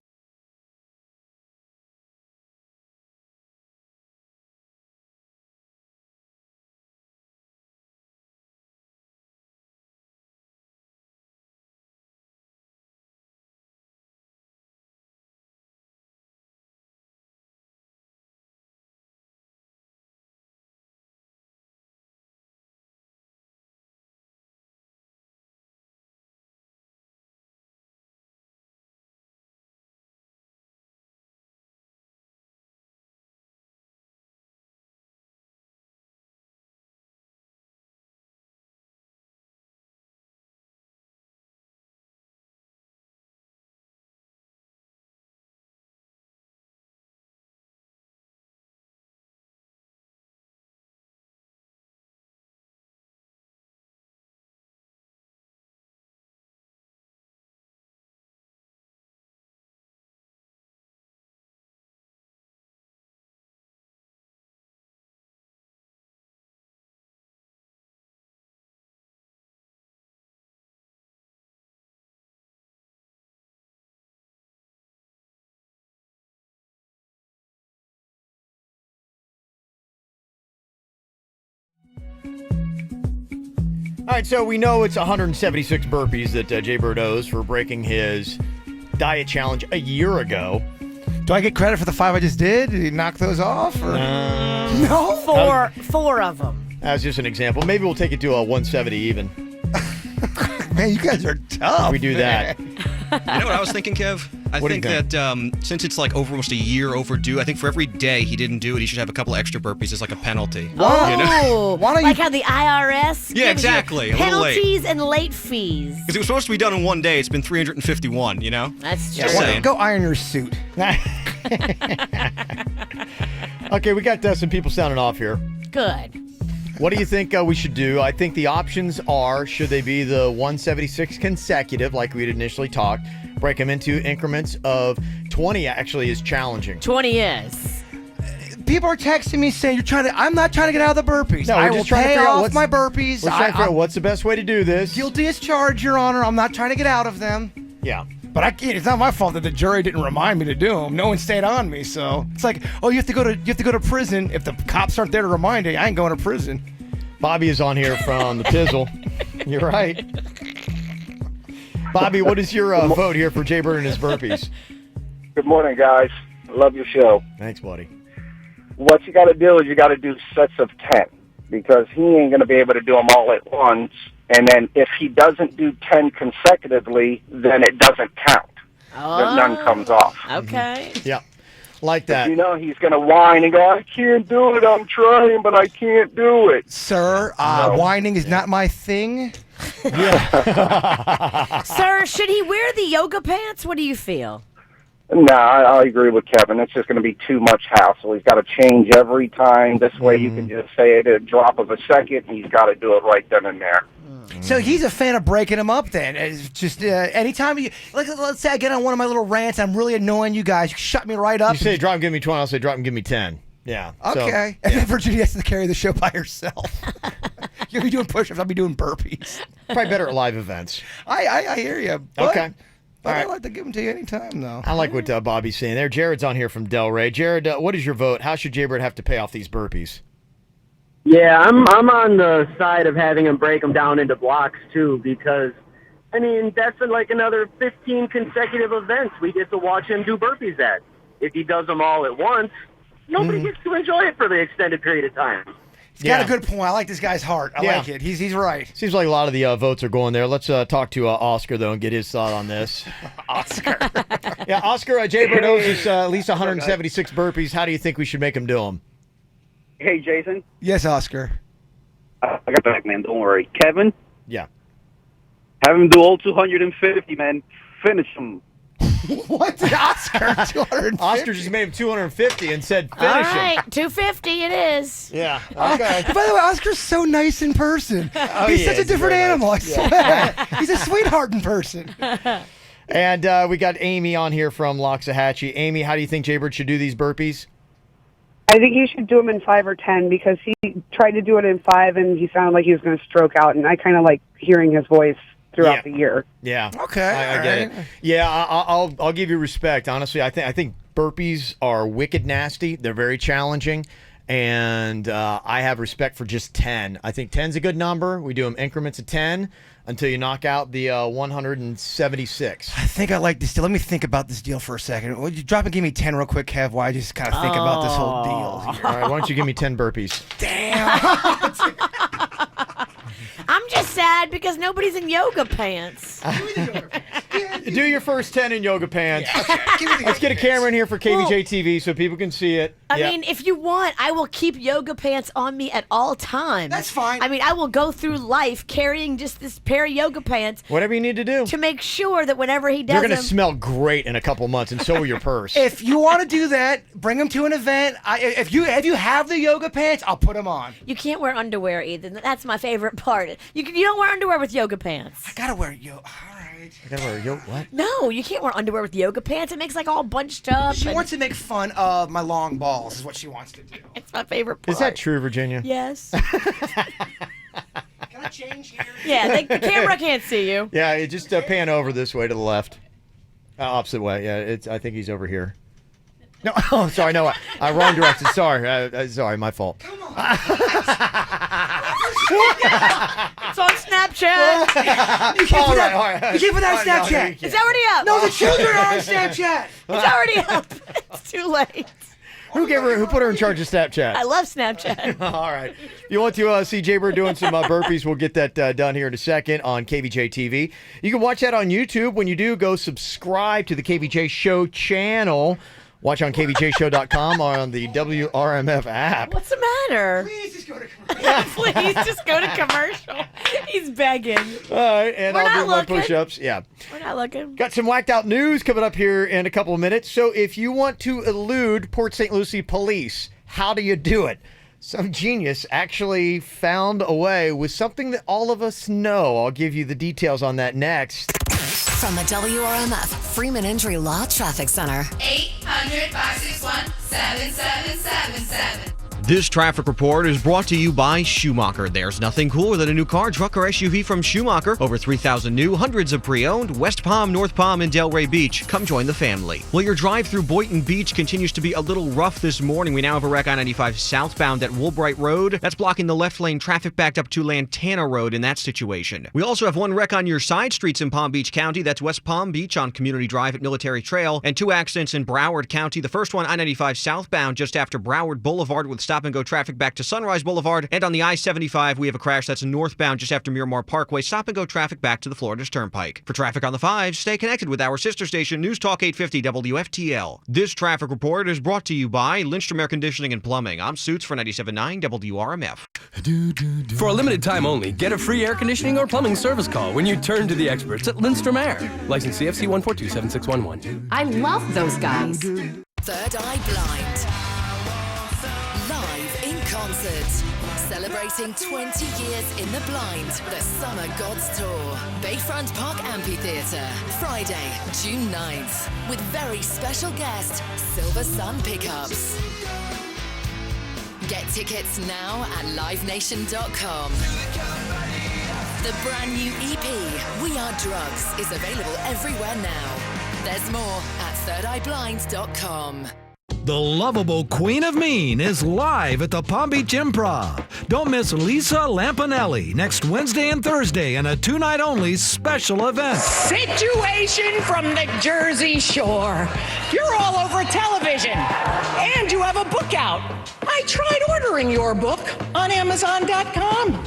All right, so we know it's 176 burpees that Jaybird owes for breaking his diet challenge a year ago. Do I get credit for the 5 I just did? Did he knock those off? Or? No. Four of them. As just an example. Maybe we'll take it to a 170 even. Man, you guys are tough. We do that. You know what I was thinking, Kev? I What do you think that since it's like almost a year overdue, I think for every day he didn't do it, he should have a couple extra burpees as like a penalty. Oh, You know? Why don't like how the IRS Yeah, gives you exactly. A little late. penalties and late fees. Because it was supposed to be done in one day. It's been 351, you know? That's true. Just saying. Go iron your suit. Okay, we got some people sounding off here. Good. What do you think we should do? I think the options are, should they be the 176 consecutive, like we'd initially talked, break them into increments of 20 actually is challenging. 20 is. People are texting me saying, I'm not trying to get out of the burpees. No, I we're will just trying to pay figure out off what's my burpees. We're trying to figure out what's the best way to do this. Guilty as charged, Your Honor. I'm not trying to get out of them. Yeah. But I can't. It's not my fault that the jury didn't remind me to do them. No one stayed on me, so it's like, oh, you have to go to prison. If the cops aren't there to remind you, I ain't going to prison. Bobby is on here from the Pizzle. You're right. Bobby, what is your vote here for Jaybird and his burpees? Good morning, guys. Love your show. Thanks, buddy. What you got to do is you got to do sets of 10 because he ain't going to be able to do them all at once. And then if he doesn't do 10 consecutively, then it doesn't count. Oh. None comes off. Okay. Yeah. Like that. You know, he's going to whine and go, I can't do it. I'm trying, but I can't do it. Sir, whining is not my thing. Sir, should he wear the yoga pants? What do you feel? No, I agree with Kevin. It's just going to be too much hassle. He's got to change every time. This way you can just say it at a drop of a second, and he's got to do it right then and there. So he's a fan of breaking them up then. It's just anytime you, let's say I get on one of my little rants, I'm really annoying you guys. You shut me right up. You say drop and give me 20, I'll say drop and give me 10. Yeah. Okay. And then Virginia has to carry the show by herself. You'll be doing push-ups, I'll be doing burpees. Probably better at live events. I hear you. Okay. But All right. I like to give them to you anytime, though. I like what Bobby's saying there. Jared's on here from Delray. Jared, what is your vote? How should Jaybird have to pay off these burpees? Yeah, I'm on the side of having him break them down into blocks, too, because, I mean, that's like another 15 consecutive events we get to watch him do burpees at. If he does them all at once, nobody gets to enjoy it for the extended period of time. He's got a good point. I like this guy's heart. I like it. He's right. Seems like a lot of the votes are going there. Let's talk to Oscar, though, and get his thought on this. Oscar. Yeah, Oscar, Jaybird knows is at least 176 burpees. How do you think we should make him do them? Hey, Jason. Yes, Oscar. I got back, man. Don't worry. Kevin? Yeah. Have him do all 250, man. Finish him. What? Oscar? 250? Oscar just made him 250 and said finish All him. right, 250 it is. Yeah. Okay. By the way, Oscar's so nice in person. He's such a different animal, I swear. He's a sweetheart in person. And we got Amy on here from Loxahatchee. Amy, how do you think Jaybird should do these burpees? I think he should do them in 5 or 10 because he tried to do it in 5 and he sounded like he was going to stroke out, and I kind of like hearing his voice throughout the year. Yeah. Okay. I get it. Yeah, I'll give you respect. Honestly, I think burpees are wicked nasty. They're very challenging. And I have respect for just 10. I think 10's a good number. We do them increments of 10 until you knock out the 176. I think I like this deal. Let me think about this deal for a second. Would you drop and give me 10 real quick, Kev, while I just kind of think about this whole deal here. All right, why don't you give me 10 burpees? Damn. I'm just sad because nobody's in yoga pants. Do your first 10 in yoga pants. Let's get a camera in here for KVJ TV so people can see it. I mean, if you want, I will keep yoga pants on me at all times. That's fine. I mean, I will go through life carrying just this pair of yoga pants. Whatever you need to do. To make sure that whenever he does You're going to them, smell great in a couple months, and so will your purse. If you want to do that, bring them to an event. If you have the yoga pants, I'll put them on. you can't wear underwear either. That's my favorite part. You don't wear underwear with yoga pants. I gotta wear yoga. All right. I gotta wear yoga. What? No, you can't wear underwear with yoga pants. It makes like all bunched up. She wants to make fun of my long balls, is what she wants to do. It's my favorite part. Is that true, Virginia? Yes. Can I change here? Yeah, the camera can't see you. Yeah, you just pan over this way to the left. Opposite way. Yeah, I think he's over here. No, oh, sorry, no, wrong direction. Sorry, sorry, my fault. Come on. It's on Snapchat. You can't put that. You can't put that on Snapchat. It's already up. No, the children are on Snapchat. It's already up. It's too late. Who put her in charge of Snapchat? I love Snapchat. All right. You want to see Jaybird doing some burpees? We'll get that done here in a second on KVJ TV. You can watch that on YouTube. When you do, go subscribe to the KVJ Show channel. Watch on kvjshow.com or on the WRMF app. What's the matter? Please just go to commercial. Yeah, please just go to commercial. He's begging. All right, and We're I'll not do my looking. push-ups. Yeah. We're not looking. Got some whacked out news coming up here in a couple of minutes. So if you want to elude Port St. Lucie police, how do you do it? Some genius actually found a way with something that all of us know. I'll give you the details on that next. From the WRMF Freeman Injury Law Traffic Center. 800-561-7777. This traffic report is brought to you by Schumacher. There's nothing cooler than a new car, truck, or SUV from Schumacher. Over 3,000 new, hundreds of pre-owned, West Palm, North Palm, and Delray Beach. Come join the family. Well, your drive through Boynton Beach continues to be a little rough this morning. We now have a wreck I-95 southbound at Woolbright Road. That's blocking the left lane traffic backed up to Lantana Road in that situation. We also have one wreck on your side streets in Palm Beach County. That's West Palm Beach on Community Drive at Military Trail, and 2 accidents in Broward County. The first one I-95 southbound just after Broward Boulevard with stop-and-go traffic back to Sunrise Boulevard, and on the I-75 we have a crash that's northbound just after Miramar Parkway, stop-and-go traffic back to the Florida Turnpike. For traffic on the 5, stay connected with our sister station News Talk 850 WFTL. This traffic report is brought to you by Lindstrom Air Conditioning and Plumbing. I'm Suits for 97.9 WRMF. For a limited time only, get a free air conditioning or plumbing service call when you turn to the experts at Lindstrom Air. License CFC 1427611. I love those guys. Third Eye Blind. Live in concert. Celebrating 20 years in the blind. The Summer Gods Tour. Bayfront Park Amphitheatre. Friday, June 9th. With very special guest, Silver Sun Pickups. Get tickets now at livenation.com. The brand new EP, We Are Drugs, is available everywhere now. There's more at thirdeyeblind.com. The lovable Queen of Mean is live at the Palm Beach Improv. Don't miss Lisa Lampanelli next Wednesday and Thursday in a 2-night-only special event. Situation from the Jersey Shore. You're all over television, and you have a book out. I tried ordering your book on Amazon.com.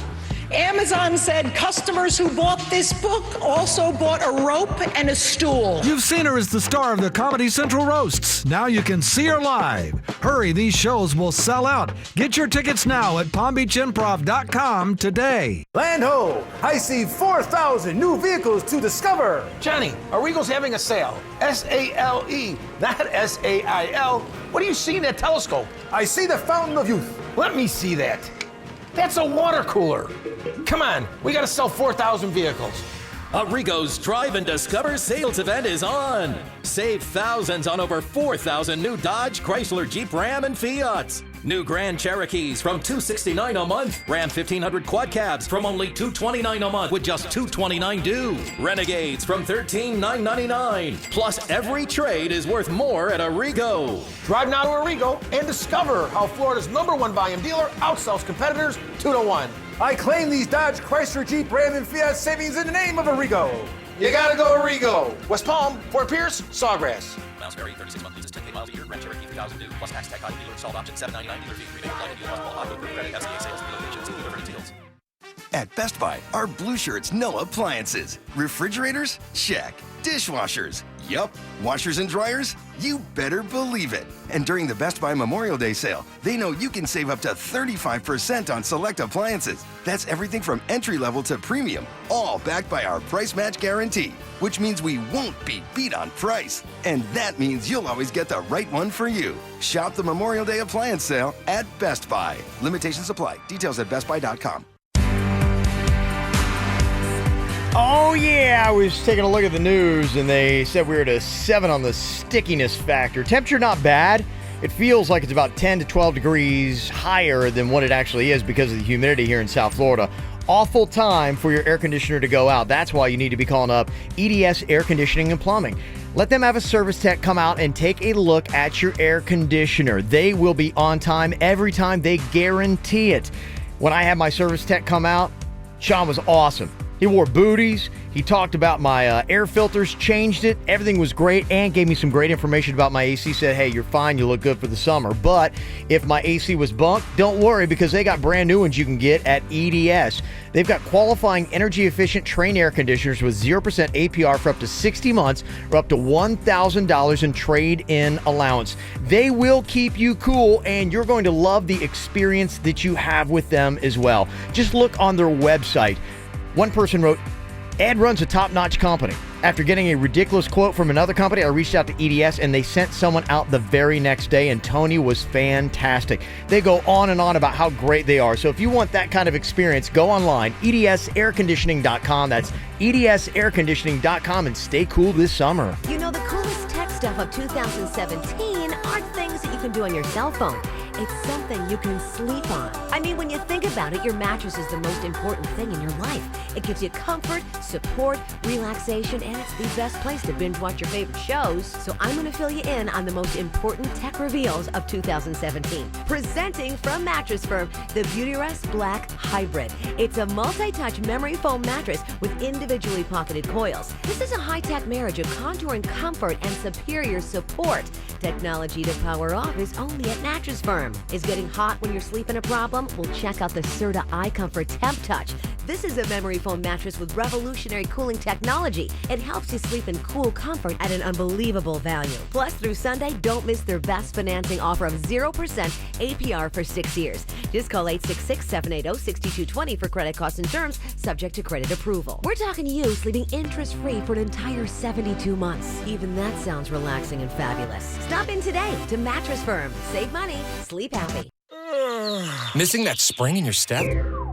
Amazon said customers who bought this book also bought a rope and a stool. You've seen her as the star of the Comedy Central Roasts. Now you can see her live. Hurry, these shows will sell out. Get your tickets now at PalmBeachImprov.com today. Land ho! I see 4,000 new vehicles to discover. Johnny, Arrigo's having a sale. S-A-L-E, not S-A-I-L. What do you see in that telescope? I see the Fountain of Youth. Let me see that. That's a water cooler. Come on, we gotta sell 4,000 vehicles. Arrigo's Drive and Discover sales event is on. Save thousands on over 4,000 new Dodge, Chrysler, Jeep, Ram, and Fiats. New Grand Cherokees from $269 a month. Ram 1500 quad cabs from only $229 a month with just $229 due. Renegades from $13,999. Plus, every trade is worth more at Arrigo. Drive now to Arrigo and discover how Florida's #1 volume dealer outsells competitors 2-1. I claim these Dodge, Chrysler, Jeep, Ram, and Fiat savings in the name of Arrigo. You gotta go Arrigo. West Palm, Fort Pierce, Sawgrass. Miles vary, 36-month leases, 10K miles a year. Grand Cherokee 3,000 due. Plus tax, tech, auto dealer, installed option, $799 dealer fee. Rebate applied to dealer, plus all auto group credit, FCA sales, locations, dealer for details. At Best Buy, our blue shirts know appliances. Refrigerators? Check. Dishwashers? Yup. Washers and dryers? You better believe it. And during the Best Buy Memorial Day sale, they know you can save up to 35% on select appliances. That's everything from entry level to premium, all backed by our price match guarantee, which means we won't be beat on price. And that means you'll always get the right one for you. Shop the Memorial Day appliance sale at Best Buy. Limitations apply. Details at bestbuy.com. Oh, yeah, I was taking a look at the news, and they said we were at a 7 on the stickiness factor. Temperature not bad. It feels like it's about 10 to 12 degrees higher than what it actually is because of the humidity here in South Florida. Awful time for your air conditioner to go out. That's why you need to be calling up EDS Air Conditioning and Plumbing. Let them have a service tech come out and take a look at your air conditioner. They will be on time every time. They guarantee it. When I had my service tech come out, Sean was awesome. He wore booties. He talked about my air filters, changed it. Everything was great and gave me some great information about my AC. Said, hey, you're fine. You look good for the summer. But if my AC was bunk, don't worry because they got brand new ones you can get at EDS. They've got qualifying energy-efficient Trane air conditioners with 0% APR for up to 60 months or up to $1,000 in trade-in allowance. They will keep you cool, and you're going to love the experience that you have with them as well. Just look on their website. One person wrote, Ed runs a top-notch company. After getting a ridiculous quote from another company, I reached out to EDS and they sent someone out the very next day, and Tony was fantastic. They go on and on about how great they are. So if you want that kind of experience, go online, edsairconditioning.com. That's edsairconditioning.com, and stay cool this summer. You know, the coolest tech stuff of 2017 aren't things that you can do on your cell phone. It's something you can sleep on. I mean, when you think about it, your mattress is the most important thing in your life. It gives you comfort, support, relaxation, and it's the best place to binge watch your favorite shows. So I'm going to fill you in on the most important tech reveals of 2017. Presenting from Mattress Firm, the Beautyrest Black Hybrid. It's a multi-touch memory foam mattress with individually pocketed coils. This is a high-tech marriage of contouring comfort and superior support. Technology to power off is only at Mattress Firm. Is getting hot when you're sleeping a problem? Well, check out the Serta iComfort Temp Touch. This is a memory foam mattress with revolutionary cooling technology. It helps you sleep in cool comfort at an unbelievable value. Plus, through Sunday, don't miss their best financing offer of 0% APR for 6 years. Just call 866-780-6220 for credit costs and terms, subject to credit approval. We're talking to you sleeping interest-free for an entire 72 months. Even that sounds relaxing and fabulous. Stop in today to Mattress Firm. Save money, sleep happy. Missing that spring in your step?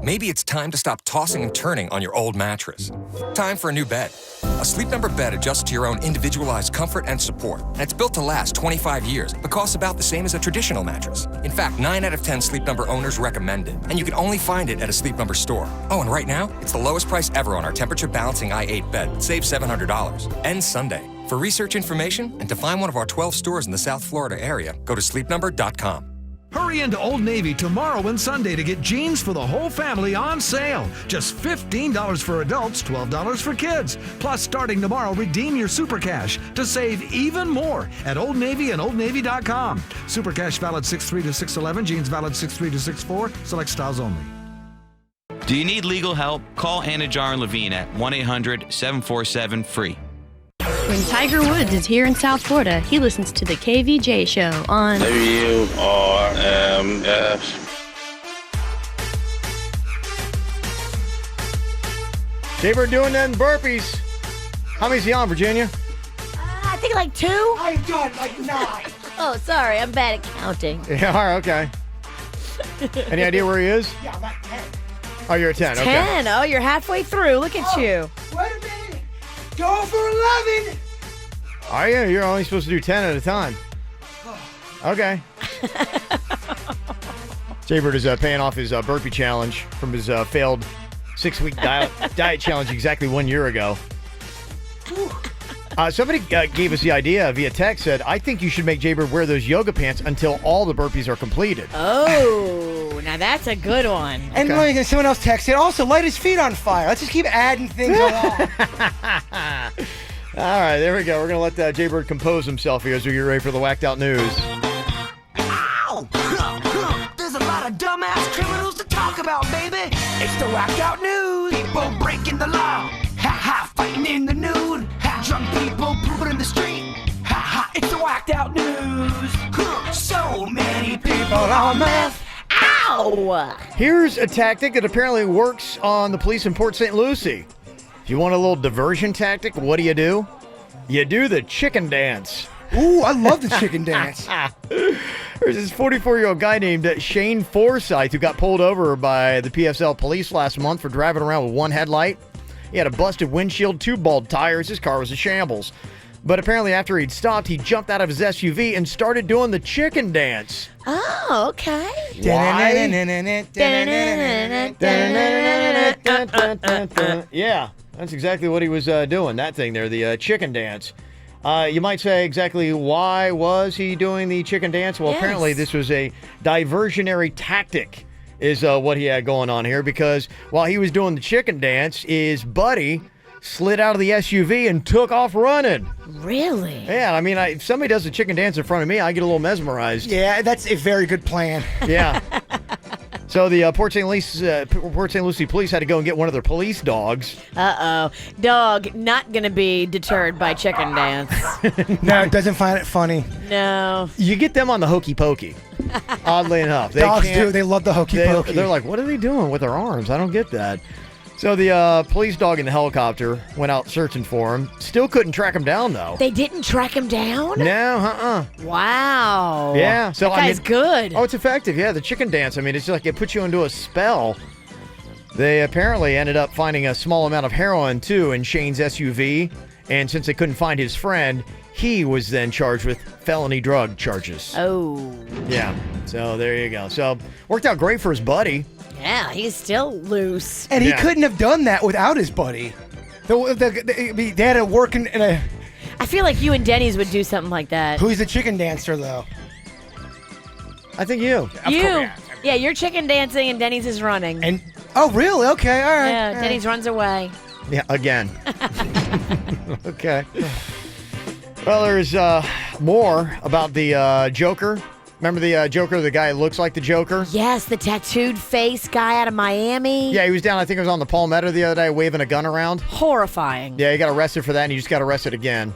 Maybe it's time to stop tossing and turning on your old mattress. Time for a new bed. A Sleep Number bed adjusts to your own individualized comfort and support. And it's built to last 25 years, but costs about the same as a traditional mattress. In fact, 9 out of 10 Sleep Number owners recommend it, and you can only find it at a Sleep Number store. Oh, and right now, it's the lowest price ever on our temperature balancing i8 bed. Save $700. Ends Sunday. For research information and to find one of our 12 stores in the South Florida area, go to sleepnumber.com. Hurry into Old Navy tomorrow and Sunday to get jeans for the whole family on sale. Just $15 for adults, $12 for kids. Plus, starting tomorrow, redeem your Super Cash to save even more at Old Navy and OldNavy.com. Super Cash valid 6/3 to 6/11. Jeans valid 6/3 to 6/4. Select styles only. Do you need legal help? Call Anna Jar and Levine at 1-800-747-FREE. When Tiger Woods is here in South Florida, he listens to the KVJ show on WRMF. Jaybird doing them burpees. How many's he on, Virginia? I think like 2. I've done like 9. Oh, sorry. I'm bad at counting. Yeah, all right, okay. Any idea where he is? Yeah, I'm at 10. Oh, you're at 10. 10. Okay. Oh, you're halfway through. Look at you. Wait a minute. Go for 11. Oh, yeah, you're only supposed to do 10 at a time. Okay. Jaybird is paying off his burpee challenge from his failed 6-week diet challenge exactly 1 year ago. Somebody gave us the idea via text, said, I think you should make Jaybird wear those yoga pants until all the burpees are completed. Oh, now that's a good one. And like, someone else texted, also light his feet on fire. Let's just keep adding things along. All right, there we go. We're going to let Jaybird compose himself here as we get ready for the whacked out news. Ow! There's a lot of dumbass criminals to talk about, baby. It's the whacked out news. People breaking the law. Ha ha, fighting in the nude. Ha, drunk people pooping in the street. Ha ha, it's the whacked out news. So many people on meth. Ow! Here's a tactic that apparently works on the police in Port St. Lucie. If you want a little diversion tactic, what do? You do the chicken dance. Ooh, I love the chicken dance. There's this 44-year-old guy named Shane Forsyth who got pulled over by the PSL police last month for driving around with one headlight. He had a busted windshield, 2 bald tires. His car was a shambles. But apparently after he'd stopped, he jumped out of his SUV and started doing the chicken dance. Oh, okay. Yeah, that's exactly what he was doing, that thing there, the chicken dance. You might say exactly why was he doing the chicken dance? Well, apparently this was a diversionary tactic is what he had going on here, because while he was doing the chicken dance, his buddy slid out of the SUV and took off running. Really? Yeah, I mean, if somebody does a chicken dance in front of me, I get a little mesmerized. Yeah, that's a very good plan. Yeah. So the Port St. Lucie police had to go and get one of their police dogs. Uh-oh. Dog not going to be deterred by chicken dance. No, it doesn't find it funny. No. You get them on the hokey pokey. Oddly enough. Dogs do. They love the hokey pokey. They're like, what are they doing with their arms? I don't get that. So the police dog in the helicopter went out searching for him. Still couldn't track him down, though. They didn't track him down? No, Wow. Yeah. So that guy's good. Oh, it's effective. Yeah, the chicken dance. I mean, it's like it puts you into a spell. They apparently ended up finding a small amount of heroin, too, in Shane's SUV. And since they couldn't find his friend, he was then charged with felony drug charges. Oh. Yeah. So there you go. So worked out great for his buddy. Yeah, he's still loose. And he couldn't have done that without his buddy. They had to work in a... I feel like you and Denny's would do something like that. Who's the chicken dancer, though? I think you. You. Yeah, you're chicken dancing and Denny's is running. And oh, really? Okay, all right. Yeah, Denny's runs away. Yeah, again. Okay. Well, there's more about the Joker. Remember the Joker, the guy who looks like the Joker? Yes, the tattooed face guy out of Miami. Yeah, he was down, I think it was on the Palmetto the other day, waving a gun around. Horrifying. Yeah, he got arrested for that, and he just got arrested again.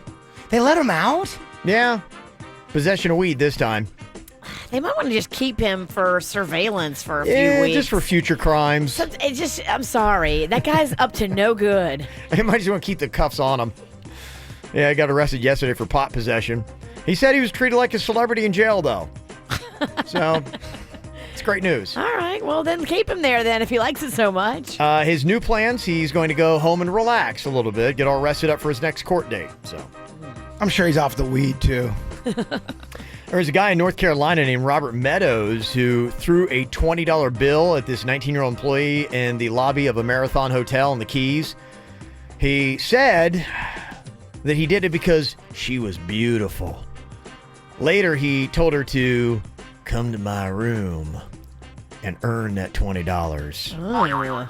They let him out? Yeah. Possession of weed this time. They might want to just keep him for surveillance for a few weeks. Just for future crimes. I'm sorry. That guy's up to no good. They might just want to keep the cuffs on him. Yeah, he got arrested yesterday for pot possession. He said he was treated like a celebrity in jail, though. So, it's great news. All right. Well, then keep him there then if he likes it so much. His new plans, he's going to go home and relax a little bit, get all rested up for his next court date. So, I'm sure he's off the weed, too. There was a guy in North Carolina named Robert Meadows who threw a $20 bill at this 19-year-old employee in the lobby of a Marathon Hotel in the Keys. He said that he did it because she was beautiful. Later, he told her to come to my room and earn that $20. Oh.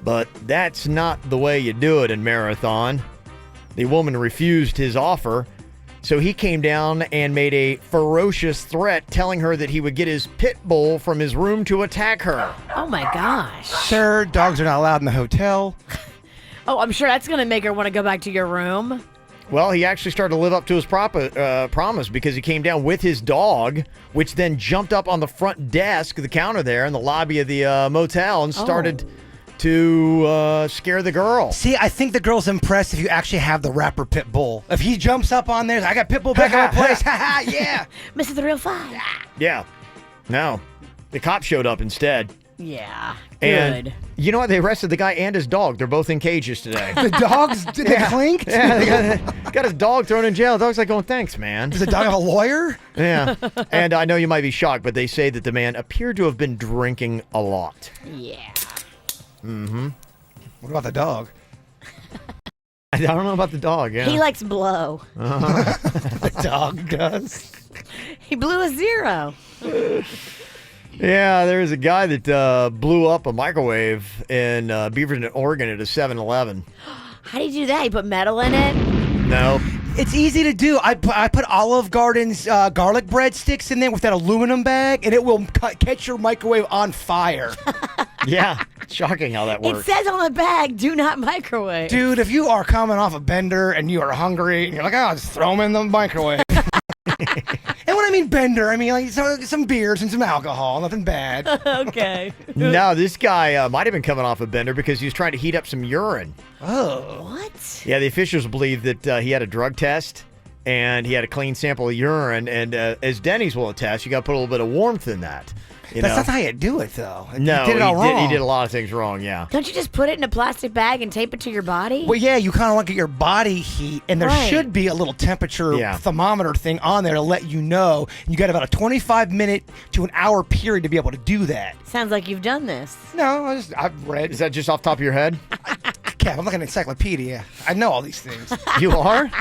But that's not the way you do it in Marathon. The woman refused his offer, so he came down and made a ferocious threat, telling her that he would get his pit bull from his room to attack her. Oh my gosh. Sir, dogs are not allowed in the hotel. Oh, I'm sure that's going to make her want to go back to your room. Well, he actually started to live up to his promise because he came down with his dog, which then jumped up on the front desk, the counter there in the lobby of the motel, and started to scare the girl. See, I think the girl's impressed if you actually have the rapper pit bull. If he jumps up on there, I got pit bull back at my place. Yeah. Mr. The Real Five. Yeah. No. The cop showed up instead. Yeah. And Good. you know what? They arrested the guy and his dog. They're both in cages today. The dogs, did they clink? Yeah, they got his dog thrown in jail. The dog's like going, thanks, man. Does the dog have a lawyer? Yeah. And I know you might be shocked, but they say that the man appeared to have been drinking a lot. Yeah. Mm-hmm. What about the dog? I don't know about the dog, yeah. He likes blow. The dog does. He blew a 0. Yeah, there's a guy that blew up a microwave in Beaverton, Oregon at a 7-Eleven. How do you do that? You put metal in it? No. It's easy to do. I put Olive Garden's garlic breadsticks in there with that aluminum bag, and it will catch your microwave on fire. Yeah, shocking how that works. It says on the bag, do not microwave. Dude, if you are coming off a bender and you are hungry, and you're like, oh, just throw them in the microwave. And when I mean bender, I mean like some beers and some alcohol, nothing bad. Okay. No, this guy might have been coming off a bender because he was trying to heat up some urine. Oh. What? Yeah, the officials believe that he had a drug test and he had a clean sample of urine. And as Denny's will attest, you got to put a little bit of warmth in that. That's not how you do it, though. No, you did it all wrong. He did a lot of things wrong, yeah. Don't you just put it in a plastic bag and tape it to your body? Well, yeah, you kind of want to get your body heat, and there should be a little temperature thermometer thing on there to let you know. You got about a 25-minute to an hour period to be able to do that. Sounds like you've done this. No, I've read. Is that just off the top of your head? Kev, I'm like an encyclopedia. I know all these things. You are?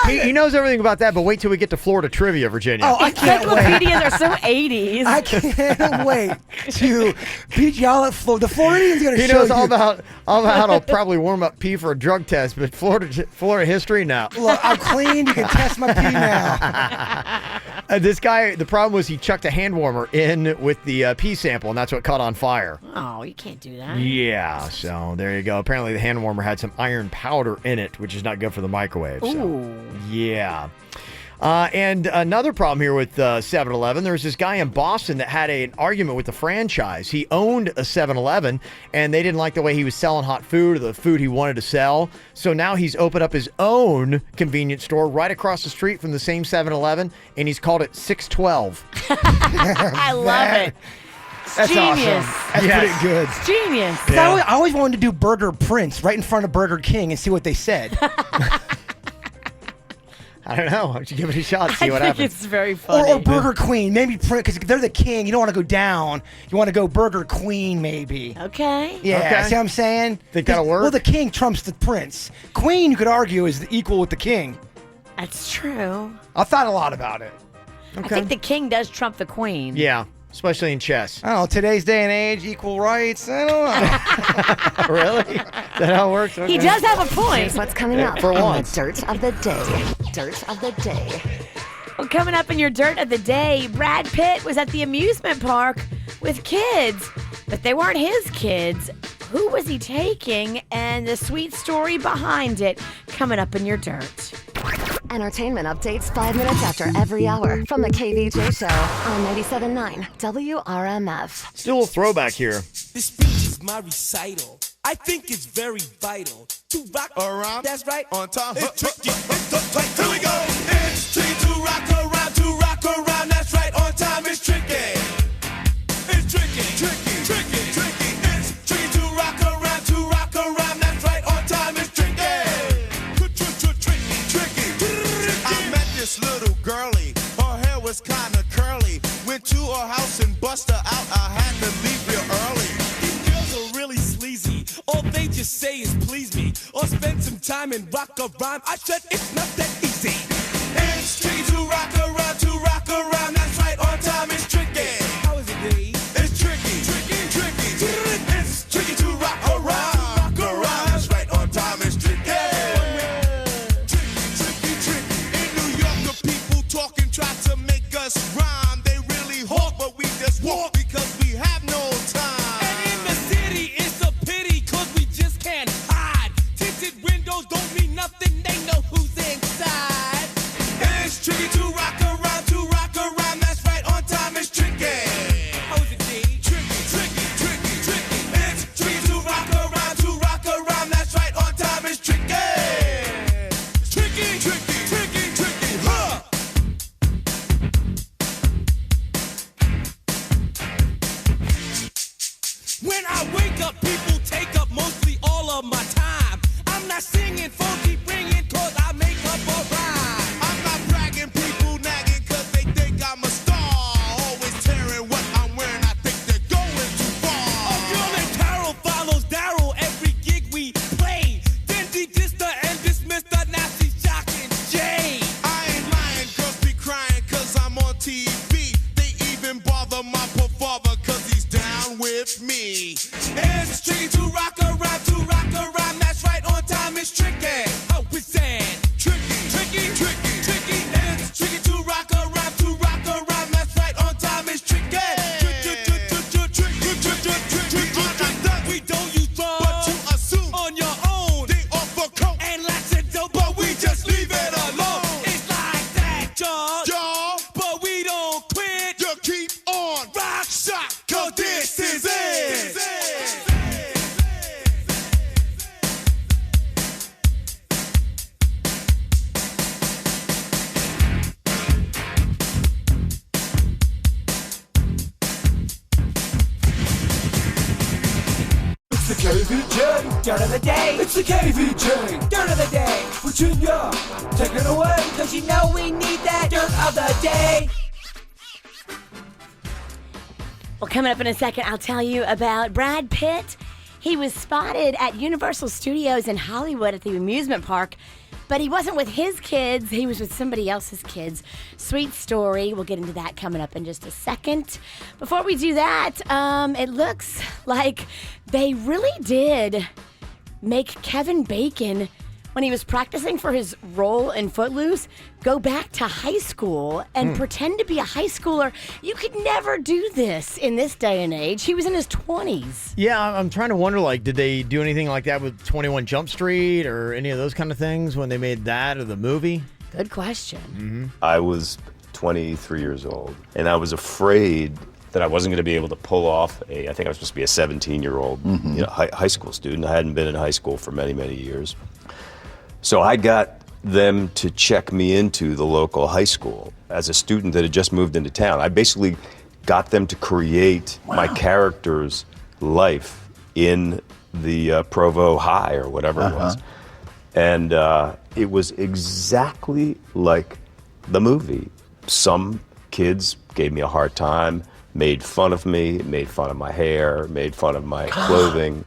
He knows everything about that, but wait till we get to Florida trivia, Virginia. Oh, I can't wait. Encyclopedias are so 80s. I can't wait to beat y'all at Florida. The Floridian's going to show you. He knows all about how to probably warm up pee for a drug test, but Florida history, now. Look, I'm clean. You can test my pee now. This guy, the problem was he chucked a hand warmer in with the pee sample, and that's what caught on fire. Oh, you can't do that. Yeah, so there you go. Apparently the hand warmer had some iron powder in it, which is not good for the microwave. So, yeah. And another problem here with 7-Eleven, there's this guy in Boston that had an argument with the franchise. He owned a 7-Eleven, and they didn't like the way he was selling hot food or the food he wanted to sell. So now he's opened up his own convenience store right across the street from the same 7-Eleven, and he's called it 612. I love it. That's genius. Awesome. That's pretty good. It's genius. I always wanted to do Burger Prince right in front of Burger King and see what they said. I don't know. Why don't you give it a shot, see what happens. It's very funny. Or Burger Queen, maybe because they're the king. You don't want to go down. You want to go Burger Queen, maybe. Okay. Yeah. Okay. See what I'm saying? Think that'll work? Well, the king trumps the prince. Queen, you could argue, is equal with the king. That's true. I thought a lot about it. I think the king does trump the queen. Yeah, especially in chess. I don't know. Today's day and age, equal rights. I don't know. Really? Is that how it works? Okay. He does have a point. Here's what's coming up For on once. the Dirt of the Day. Dirt of the Day. Well, coming up in your Dirt of the Day, Brad Pitt was at the amusement park with kids, but they weren't his kids. Who was he taking? And the sweet story behind it, coming up in your Dirt. Entertainment updates 5 minutes after every hour from the KVJ Show on 97.9 WRMF. Still a throwback here. This speech is my recital. I think it's very vital to rock around. That's right, on time. It's tricky. It's tight. Here we go. It's tricky to rock around. To rock around. That's right, on time. It's tricky. It's tricky. Tricky. Tricky. Tricky. It's tricky to rock around. To rock around. That's right, on time. It's tricky. I met this little girlie. Her hair was kind of curly. Went to her house and bust her out. I had to leave real early. These girls are really sleazy. All they just you say is please me, or spend some time and rock a rhyme. I said it's not that easy. It's tricky to rock around. That's right, on time is tricky. How is it, D? It's tricky. It's tricky to rock around. That's right, on time is tricky. Tricky. In New York, the people talking try to make us rhyme. They really hawk, but we just walk because we have no time. And in the city, it's a pity, cause we just can't hide. Tinted windows don't mean nothing, they know who's inside. It's tricky to rock around. That's right, on time is tricky. How is it, D? Tricky. It's tricky to rock around. That's right, on time is tricky. Tricky, huh? When I wake up, people take up mostly all of my time. I'm not singing, phone keep ringing, cause I make up a rhyme. I'm not bragging, people nagging, cause they think I'm a star. Always tearing what I'm wearing, I think they're going too far. A girl named Carol follows Daryl every gig we play. Then he dissed her and dismissed her, now she's shocking Jay. I ain't lying, girls be crying cause I'm on TV. They even bother my poor father cause he's down with me. It's tricky to rock around. That's right, on time is tricky. How is that? Tricky. It's tricky to rock around. That's right, on time is tricky. We don't use drugs, but you assume on your own. They offer coke and lots of dope, but we just leave it alone. It's like that, y'all. But we don't quit. You keep on rock shot, cause this is it. It's the KVJ dirt of the day. It's the KVJ dirt of the day. Virginia, take it away. Cause you know we need that dirt of the day. Well, coming up in a second, I'll tell you about Brad Pitt. He was spotted at Universal Studios in Hollywood at the amusement park, but he wasn't with his kids. He was with somebody else's kids. Sweet story. We'll get into that coming up in just a second. Before we do that, it looks like they really did make Kevin Bacon, when he was practicing for his role in Footloose, go back to high school and pretend to be a high schooler. You could never do this in this day and age. He was in his 20s. Yeah, I'm trying to wonder, like, did they do anything like that with 21 Jump Street or any of those kind of things when they made that or the movie? Good question. I was 23 years old, and I was afraid that I wasn't going to be able to pull off I think I was supposed to be a 17-year-old high school student. I hadn't been in high school for many, many years. So I got them to check me into the local high school as a student that had just moved into town. I basically got them to create my character's life in the Provo High or whatever it was. And it was exactly like the movie. Some kids gave me a hard time, made fun of me, made fun of my hair, made fun of my clothing.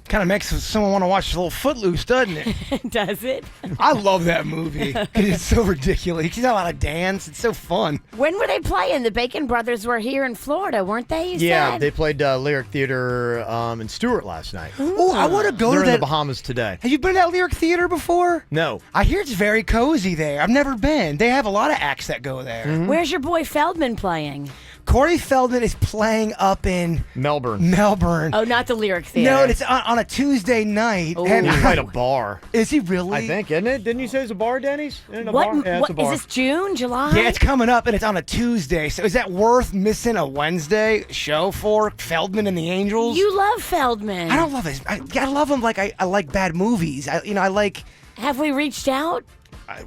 Kind of makes someone want to watch a little Footloose, doesn't it? Does it? I love that movie. It's so ridiculous. He's not allowed to dance. It's so fun. When were they playing? The Bacon Brothers were here in Florida, weren't they? You said? They played Lyric Theater in Stewart last night. Oh, I want to go They're to in that. the Bahamas today. Have you been to that Lyric Theater before? No. I hear it's very cozy there. I've never been. They have a lot of acts that go there. Where's your boy Feldman playing? Corey Feldman is playing up in Melbourne. Oh, not the Lyric Theater. No, it's on a Tuesday night. Ooh. And He's quite a bar. Is he really? I think, isn't it? Didn't you say it's a bar, Denny's? Isn't it a What? bar? Yeah, it's What a bar. is this? June, July? Yeah, it's coming up, and it's on a Tuesday. So is that worth missing a Wednesday show for Feldman and the Angels? You love Feldman. I don't love his. I love him like I like bad movies. I like. Have we reached out?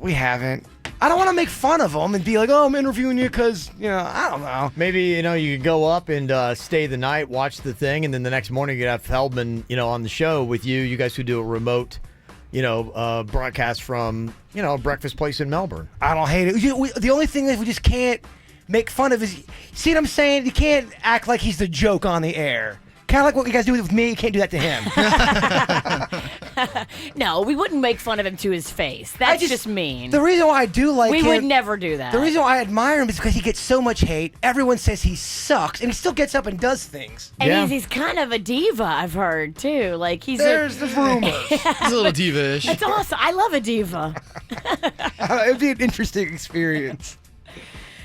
We haven't. I don't want to make fun of him and be like, oh, I'm interviewing you because, I don't know. Maybe, you could go up and stay the night, watch the thing, and then the next morning you could have Feldman, on the show with you. You guys could do a remote, broadcast from, a breakfast place in Melbourne. I don't hate it. The only thing that we just can't make fun of is, see what I'm saying? You can't act like he's the joke on the air. Kind of like what you guys do with me. You can't do that to him. No, we wouldn't make fun of him to his face. That's just mean. The reason why I do like him... We would never do that. The reason why I admire him is because he gets so much hate. Everyone says he sucks, and he still gets up and does things. And he's kind of a diva, I've heard, too. Like, There's the rumors. He's a little diva-ish. That's awesome. I love a diva. It'd be an interesting experience.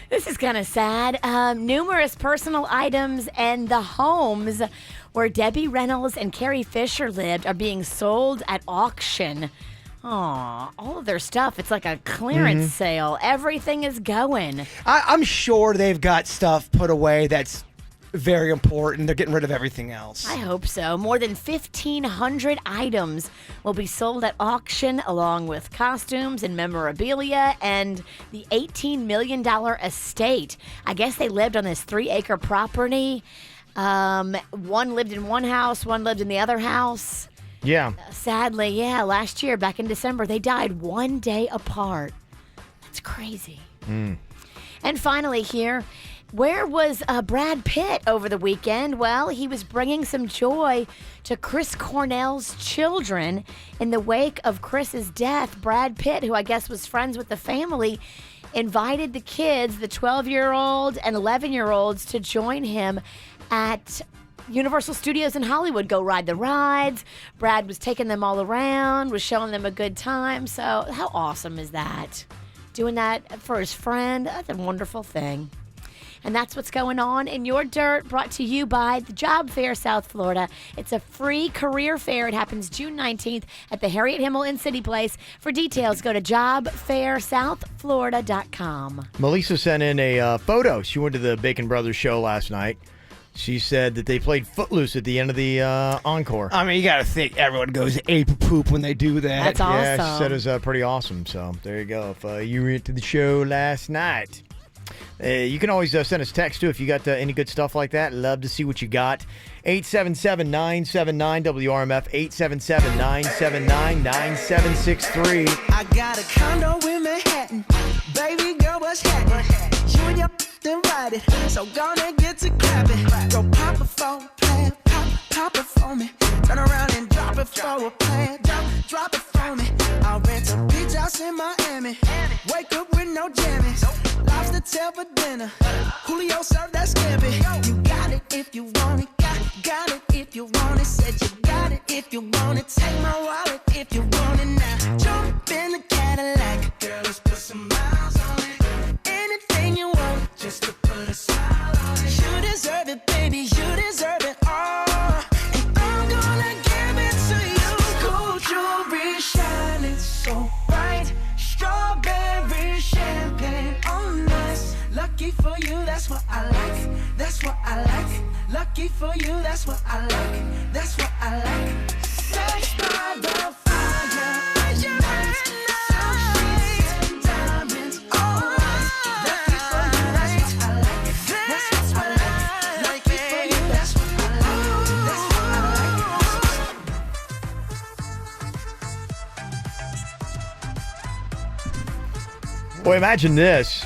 This is kind of sad. Numerous personal items and the homes where Debbie Reynolds and Carrie Fisher lived are being sold at auction. Aw, all of their stuff. It's like a clearance sale. Everything is going. I'm sure they've got stuff put away that's very important. They're getting rid of everything else. I hope so. More than 1,500 items will be sold at auction, along with costumes and memorabilia and the $18 million estate. I guess they lived on this 3-acre property. One lived in one house, one lived in the other house. Yeah. Sadly, last year, back in December, they died one day apart. That's crazy. And finally here, where was Brad Pitt over the weekend? Well, he was bringing some joy to Chris Cornell's children. In the wake of Chris's death, Brad Pitt, who I guess was friends with the family, invited the kids, the 12-year-old and 11-year-olds, to join him at Universal Studios in Hollywood. Go ride the rides. Brad was taking them all around, was showing them a good time. So how awesome is that? Doing that for his friend, that's a wonderful thing. And that's what's going on in Your Dirt, brought to you by the Job Fair South Florida. It's a free career fair. It happens June 19th at the Harriet Himmel in City Place. For details, go to jobfairsouthflorida.com. Melissa sent in a photo. She went to the Bacon Brothers show last night. She said that they played Footloose at the end of the encore. I mean, you got to think everyone goes ape poop when they do that. That's awesome. Yeah, she said it was pretty awesome. So there you go. If you went to the show last night. You can always send us text, too, if you got any good stuff like that. Love to see what you got. 877-979-WRMF, 877-979-9763. I got a condo in Manhattan. Baby girl, what's happening? You and your then ride it. So gonna get to clapping. Go pop it for a plan. Pop it for me. Turn around and drop it for a plan. Drop it for me. I'll rent a beach house in Miami. Wake up with no jammies. Lobster tail for dinner. Julio served that scampi. You got it if you want it. Got it if you want it. Said you got it if you want it. Take my wallet if you want it now. Jump in the Cadillac. Girl, let's put some miles on it. Anything you want, just to put a smile on it. You deserve it, baby. You deserve it all. And I'm gonna give it to you. Gold jewelry shining so bright. Strawberry champagne on us. Lucky for you, that's what I like. That's what I like. Lucky for you, that's what I like. That's what I like. Sex by the fire. Nights, so sheets and diamonds on us. Lucky for you, that's what I like. That's what I like. Lucky for you, that's what I like. That's what I like. Boy, imagine this.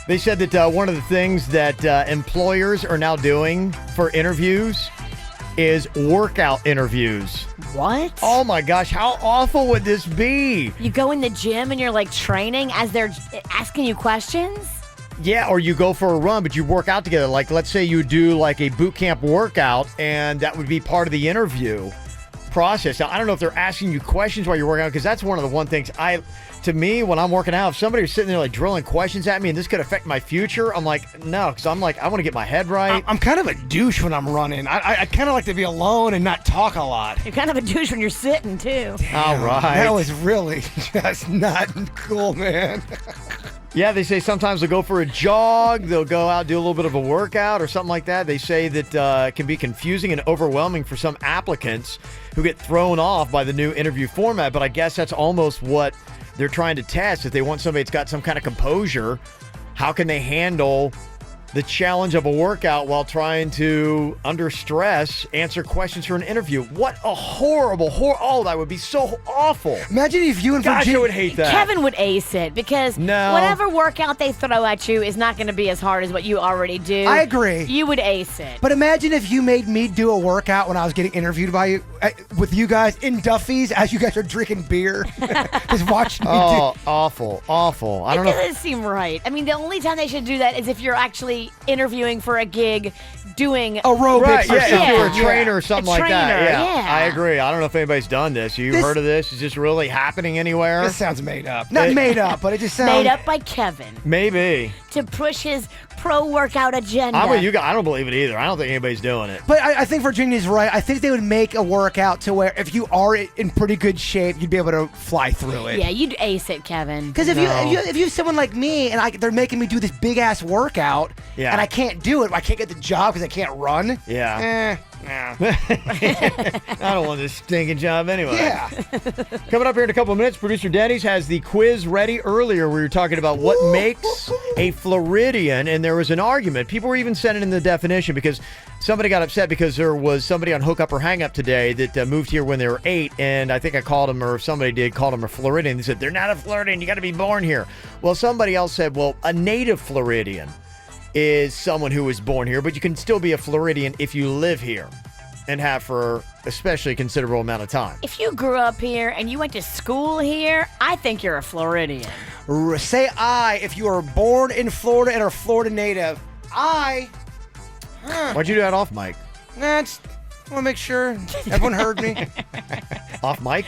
They said that one of the things that employers are now doing for interviews is workout interviews. What? Oh my gosh, how awful would this be? You go in the gym and you're like training as they're asking you questions? Yeah, or you go for a run, but you work out together. Like, let's say you do like a boot camp workout, and that would be part of the interview process. Now, I don't know if they're asking you questions while you're working out, because that's one of the things to me, when I'm working out, if somebody was sitting there like drilling questions at me and this could affect my future, I'm like, no, because I'm like, I want to get my head right. I'm kind of a douche when I'm running. I kind of like to be alone and not talk a lot. You're kind of a douche when you're sitting, too. All right. That was really just not cool, man. Yeah, they say sometimes they'll go for a jog, they'll go out, do a little bit of a workout or something like that. They say that it can be confusing and overwhelming for some applicants who get thrown off by the new interview format, but I guess that's almost what they're trying to test. If they want somebody that's got some kind of composure, how can they handle the challenge of a workout while trying to, under stress, answer questions for an interview. What a horrible, oh, that would be so awful. Imagine if you and Gosh, Virginia I would hate that. Kevin would ace it because No. whatever workout they throw at you is not going to be as hard as what you already do. I agree. You would ace it. But imagine if you made me do a workout when I was getting interviewed by you, with you guys in Duffy's as you guys are drinking beer, just watching me Oh, awful. I don't It know. doesn't seem right. I mean, the only time they should do that is if you're actually interviewing for a gig doing aerobics. Right, yeah, if you're a Yeah. trainer or something A like that. trainer, Yeah, yeah. I agree. I don't know if anybody's done this. You heard of this? Is this really happening anywhere? This sounds made up. Not made up, but it just sounds made up by Kevin Maybe. to push his pro workout agenda. I'm with you guys. I don't believe it either. I don't think anybody's doing it. But I think Virginia's right. I think they would make a workout to where if you are in pretty good shape, you'd be able to fly through it. Yeah, you'd ace it, Kevin. Because if you have someone like me and they're making me do this big ass workout, Yeah. and I can't do it, I can't get the job because I can't run. Yeah. I don't want this stinking job anyway. Yeah. Coming up here in a couple of minutes, producer Denny's has the quiz ready. Earlier, we were talking about what makes a Floridian, and there was an argument. People were even sending in the definition because somebody got upset because there was somebody on Hookup or Hangup today that moved here when they were 8, and I think I called him, or somebody did, called him a Floridian. They said, they're not a Floridian. You got to be born here. Well, somebody else said, well, a native Floridian is someone who was born here, but you can still be a Floridian if you live here and have for especially a considerable amount of time. If you grew up here and you went to school here, I think you're a Floridian. Say I if you are born in Florida and are Florida native. Why'd you do that off mic? I want to make sure everyone heard me. Off mic?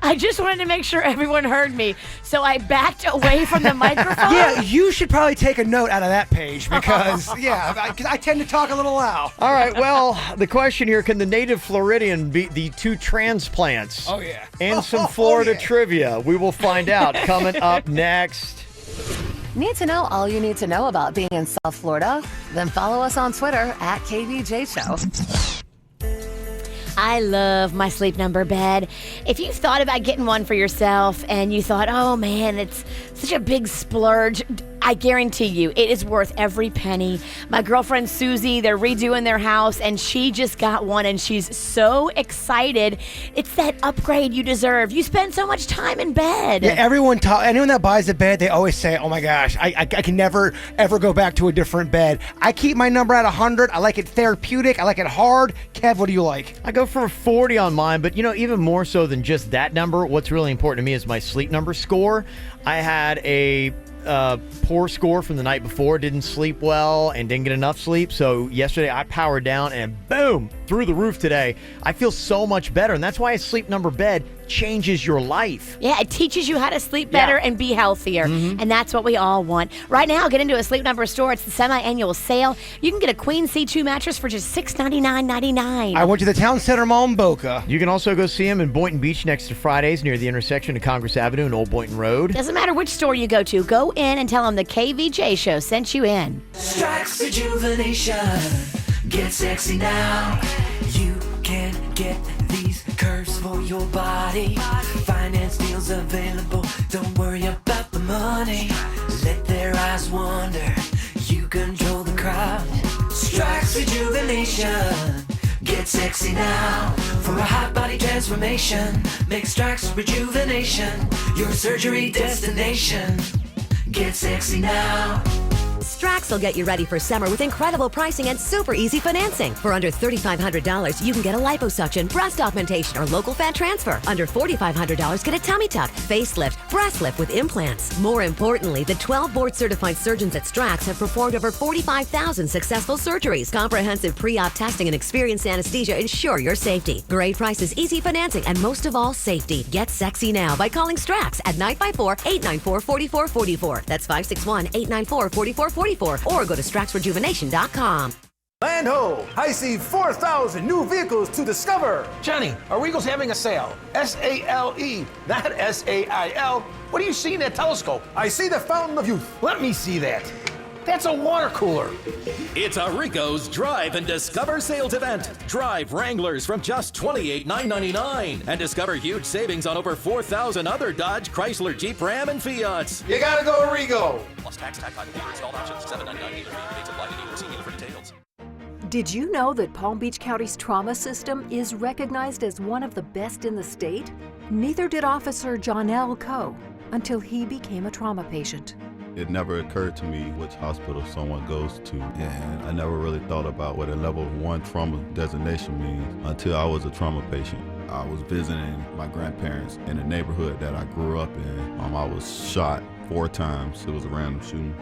I just wanted to make sure everyone heard me, so I backed away from the microphone. Yeah, you should probably take a note out of that page because, I tend to talk a little loud. All right, well, the question here, can the native Floridian beat the 2 transplants? Oh, yeah. And some Florida trivia. We will find out coming up next. Need to know all you need to know about being in South Florida? Then follow us on Twitter at KVJ Show. I love my Sleep Number bed. If you've thought about getting one for yourself and you thought, oh man, it's such a big splurge, I guarantee you it is worth every penny. My girlfriend Susie, they're redoing their house and she just got one and she's so excited. It's that upgrade you deserve. You spend so much time in bed. Yeah, anyone that buys a bed, they always say, oh my gosh, I can never, ever go back to a different bed. I keep my number at 100. I like it therapeutic. I like it hard. Kev, what do you like? I go for 40 on mine, but even more so than just that number, what's really important to me is my Sleep Number score. I had a poor score from the night before, didn't sleep well and didn't get enough sleep. So yesterday I powered down and boom, through the roof today. I feel so much better. And that's why a Sleep Number bed changes your life. Yeah, it teaches you how to sleep better and be healthier. And that's what we all want. Right now, get into a Sleep Number store. It's the semi-annual sale. You can get a Queen C2 mattress for just $699.99. I went to the Town Center Mall in Boca. You can also go see him in Boynton Beach next to Fridays near the intersection of Congress Avenue and Old Boynton Road. Doesn't matter which store you go to. Go in and tell them the KVJ show sent you in. Strikes rejuvenation. Get sexy now. You can get these curves for your body. Finance deals available. Don't worry about the money. Let their eyes wander. You control the crowd. Strikes rejuvenation. Get sexy now for a hot body transformation. Make Strikes rejuvenation your surgery destination. Get sexy now. Strax will get you ready for summer with incredible pricing and super easy financing. For under $3,500, you can get a liposuction, breast augmentation, or local fat transfer. Under $4,500, get a tummy tuck, facelift, breast lift with implants. More importantly, the 12 board-certified surgeons at Strax have performed over 45,000 successful surgeries. Comprehensive pre-op testing and experienced anesthesia ensure your safety. Great prices, easy financing, and most of all, safety. Get sexy now by calling Strax at 954-894-4444. That's 561-894-4444. Or go to StraxRejuvenation.com. Land ho! I see 4,000 new vehicles to discover. Johnny, are Eagles having a sale? S-A-L-E, not S-A-I-L. What do you see in that telescope? I see the fountain of youth. Let me see that. That's a water cooler. It's a Rico's Drive and Discover sales event. Drive Wranglers from just $28,999 and discover huge savings on over 4,000 other Dodge, Chrysler, Jeep, Ram, and Fiats. You gotta go to Rigo. Plus tax, installed options, $799 dealer fee. Rates apply to dealer. See dealer for details. Did you know that Palm Beach County's trauma system is recognized as one of the best in the state? Neither did Officer Jonell Coe until he became a trauma patient. It never occurred to me which hospital someone goes to, and I never really thought about what a level 1 trauma designation means until I was a trauma patient. I was visiting my grandparents in the neighborhood that I grew up in. I was shot 4 times. It was a random shooting.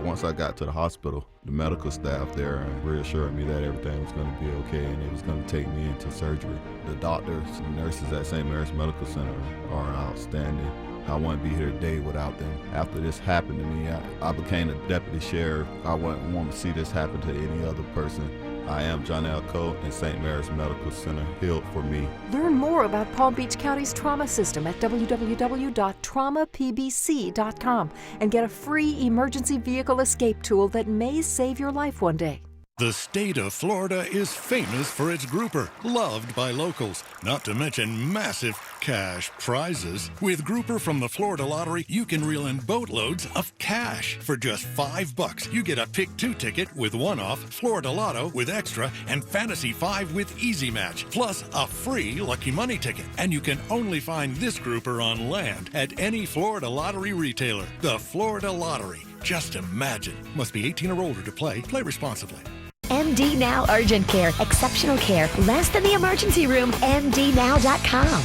Once I got to the hospital, the medical staff there reassured me that everything was going to be okay and it was going to take me into surgery. The doctors and nurses at St. Mary's Medical Center are outstanding. I wouldn't be here today without them. After this happened to me, I became a deputy sheriff. I wouldn't want to see this happen to any other person. I am Jonell Coe, and St. Mary's Medical Center healed for me. Learn more about Palm Beach County's trauma system at www.traumapbc.com and get a free emergency vehicle escape tool that may save your life one day. The state of Florida is famous for its grouper, loved by locals, not to mention massive cash prizes. With Grouper from the Florida Lottery, you can reel in boatloads of cash. For just $5, you get a Pick 2 ticket with one-off, Florida Lotto with extra, and Fantasy 5 with Easy Match, plus a free Lucky Money ticket. And you can only find this grouper on land at any Florida Lottery retailer. The Florida Lottery. Just imagine. Must be 18 or older to play. Play responsibly. MD Now Urgent Care. Exceptional care. Less than the emergency room. MDNow.com.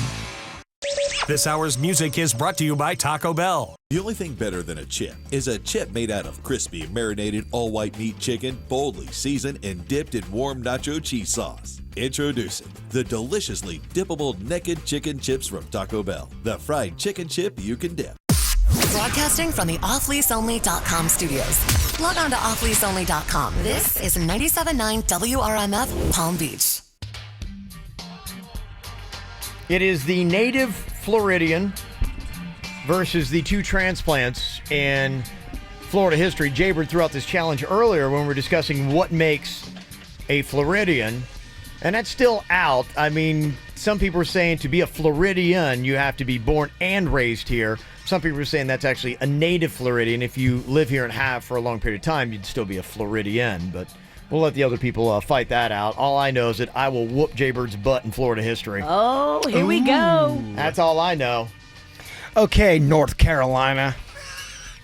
This hour's music is brought to you by Taco Bell. The only thing better than a chip is a chip made out of crispy, marinated, all-white meat chicken, boldly seasoned and dipped in warm nacho cheese sauce. Introducing the deliciously dippable naked chicken chips from Taco Bell. The fried chicken chip you can dip. Broadcasting from the offleaseonly.com studios. Log on to offleaseonly.com. This is 97.9 WRMF Palm Beach. It is the native Floridian versus the 2 transplants in Florida history. Jaybird threw out this challenge earlier when we were discussing what makes a Floridian, and that's still out. I mean, some people are saying to be a Floridian, you have to be born and raised here. Some people are saying that's actually a native Floridian. If you live here and have for a long period of time, you'd still be a Floridian. But we'll let the other people fight that out. All I know is that I will whoop Jaybird's butt in Florida history. Oh, here we go. That's all I know. Okay, North Carolina.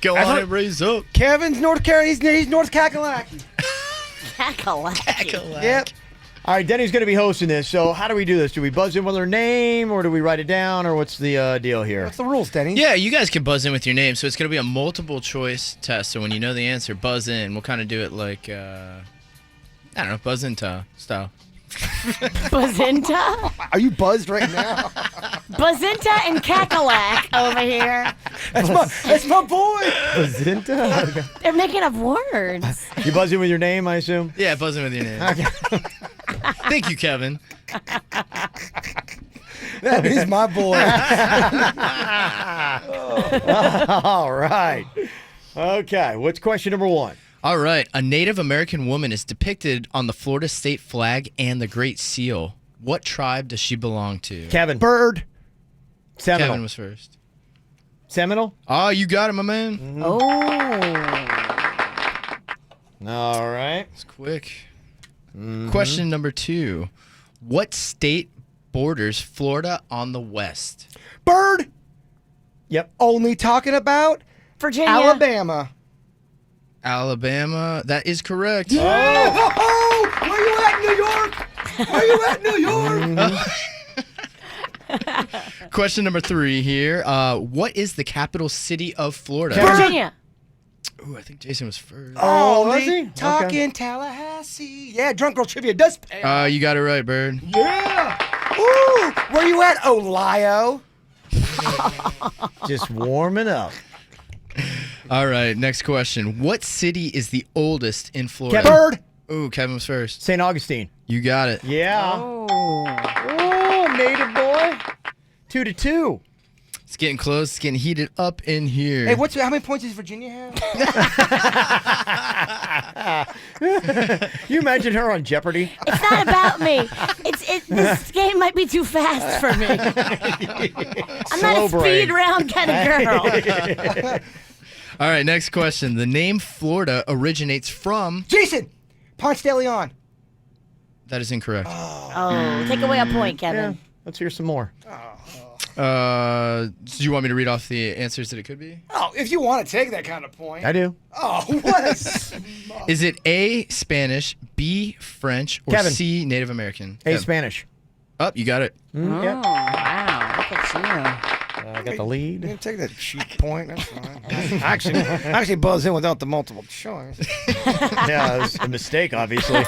Go on and raise up. Kevin's North Carolina. He's North Kakalaki. Kakalaki. Yep. All right, Denny's going to be hosting this. So how do we do this? Do we buzz in with our name, or do we write it down, or what's the deal here? What's the rules, Denny? Yeah, you guys can buzz in with your name. So it's going to be a multiple choice test. So when you know the answer, buzz in. We'll kind of do it like, I don't know, buzzinta style. Bazinta? Are you buzzed right now? Bazinta and Kakalak over here. That's my boy. Bazinta? They're making up words. You buzz in with your name, I assume? Yeah, buzz in with your name. Okay. Thank you, Kevin. That is my boy. All right. Okay, what's question number 1? All right. A Native American woman is depicted on the Florida state flag and the Great Seal. What tribe does she belong to? Kevin. Bird. Seminole. Kevin was first. Seminole? Oh, you got it, my man. Mm-hmm. Oh. All right. It's quick. Mm-hmm. Question number 2. What state borders Florida on the west? Bird. Yep. Only talking about Virginia. Alabama. Alabama. That is correct. Yeah. Oh, where you at, New York? Where you at, New York? Question number 3 here. What is the capital city of Florida? Virginia. Ooh, I think Jason was first. Oh, was he? Talking Okay. Tallahassee. Yeah, Drunk Girl Trivia does pay. You got it right, Bird. Yeah. Ooh, where you at, Ohio? Just warming up. All right, next question. What city is the oldest in Florida? Bird. Ooh, Kevin was first. St. Augustine. You got it. Yeah. Oh. Oh, native boy. 2-2. It's getting close. It's getting heated up in here. Hey, how many points does Virginia have? You imagine her on Jeopardy? It's not about me. This game might be too fast for me. I'm not a speed round kind of girl. All right, next question. The name Florida originates from... Jason! Ponce de Leon. That is incorrect. Oh, take away a point, Kevin. Yeah, let's hear some more. Do you want me to read off the answers that it could be? Oh, if you want to take that kind of point. I do. Oh, what a... Is it A, Spanish, B, French, or Kevin. C, Native American? A, Spanish. Oh, you got it. Yeah. Wow, look at you. I got the lead. You take that cheap point. That's fine. actually buzz in without the multiple choice. Yeah, it was a mistake, obviously.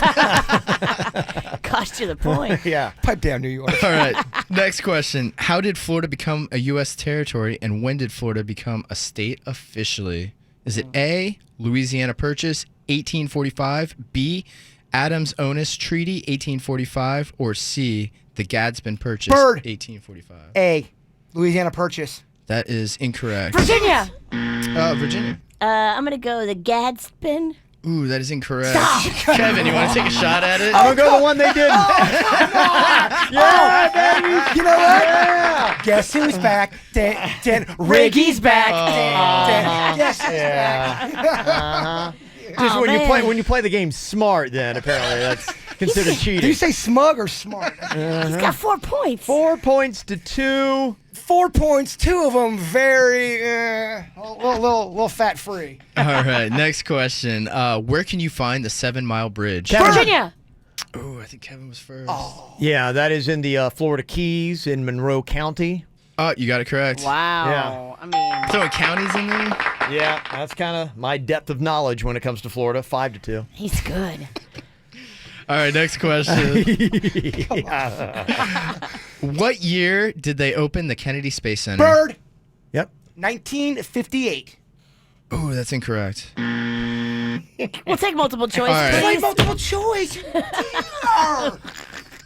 Cost you the point. Yeah. Pipe down, New York. All right, next question. How did Florida become a U.S. territory, and when did Florida become a state officially? Is it A, Louisiana Purchase, 1845, B, Adams-Onis Treaty, 1845, or C, the Gadsden Purchase, Bird. 1845? A, Louisiana Purchase. That is incorrect. Virginia. Virginia. I'm gonna go the Gadsden. Ooh, that is incorrect. Kevin, you want to take a shot at it? I'm going to go the one they didn't. Yeah, baby. You know what? Yeah. Guess who's back? Riggy's back. Yes. Yeah. Just when you play the game smart, then apparently that's considered cheating. Did you say smug or smart? He's got 4 points. 4 points to 2. 4 points, 2 of them very a little fat free. All right, next question. Where can you find the 7 Mile Bridge? Virginia. Oh, I think Kevin was first. Yeah, that is in the Florida Keys in Monroe County. Oh, you got it correct. Wow. Yeah. I mean, Throwing counties in there? Yeah, that's kind of my depth of knowledge when it comes to Florida. 5 to 2. he's good. All right, next question. What year did they open the Kennedy Space Center? Bird. Yep. 1958. Oh, that's incorrect. We'll take multiple choice, All right. please. Play multiple choice.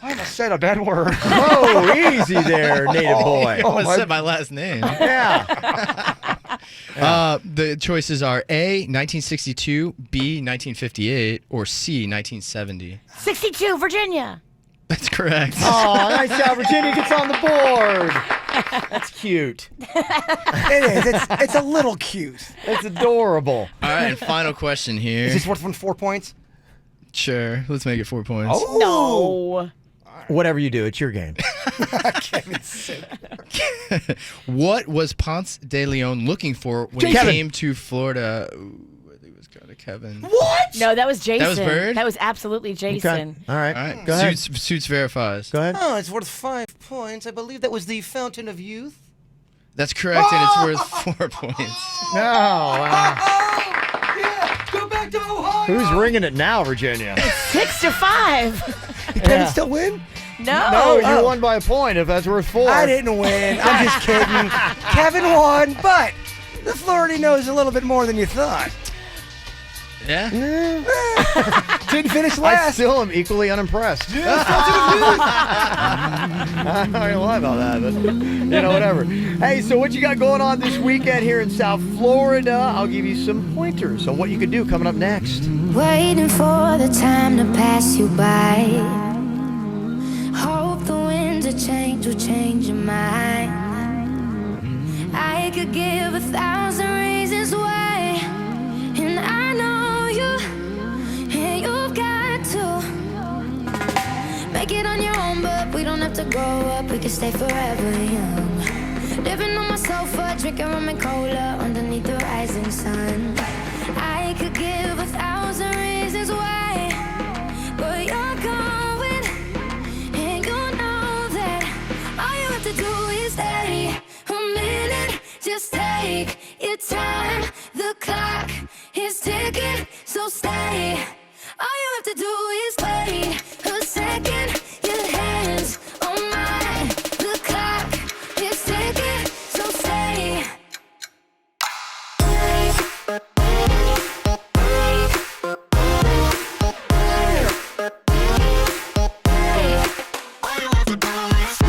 I almost said a bad word. Oh, easy there, native boy. I almost said my last name. Yeah. The choices are A, 1962, B, 1958, or C, 1970. 62, Virginia. That's correct. Oh, nice job. Virginia gets on the board. That's cute. It is. It's a little cute. It's adorable. All right, and final question here. Is this worth 4 points? Sure, let's make it 4 points. Oh. No. Whatever you do, it's your game. Kevin's sick. What was Ponce de Leon looking for when he Kevin. came to Florida? Ooh, I think it was kind of Kevin. What? No, that was Jason. That was Bird? That was absolutely Jason. Okay. All right. All right, Go ahead. Suits verifies. Go ahead. Oh, it's worth 5 points. I believe that was the Fountain of Youth. That's correct, and it's worth 4 points. No. Yeah, go back to Ohio. Who's ringing it now, Virginia? 6 to 5. Did Kevin still win? No. No, you won by a point if that's worth 4. I didn't win. I'm just kidding. Kevin won, but the Florida knows a little bit more than you thought. Yeah? Didn't finish I last. still am equally unimpressed. Yeah, Fountain of Youth. I'm not gonna lie about that, but whatever. Hey, so what you got going on this weekend here in South Florida? I'll give you some pointers on what you could do coming up next. Waiting for the time to pass you by. Hope the winds of change will change your mind. I could give 1,000 reasons why, and I know you, and you've got to make it on your own, but we don't have to grow up, we can stay forever young. Living on my sofa, drinking rum and cola underneath the rising sun. I could give 1,000 reasons why, but you're going, and you know that all you have to do is stay a minute. Just take your time. The clock is ticking, so stay. All you have to do is wait a second. Your hands on mine. The clock is ticking, so stay. All you have to do is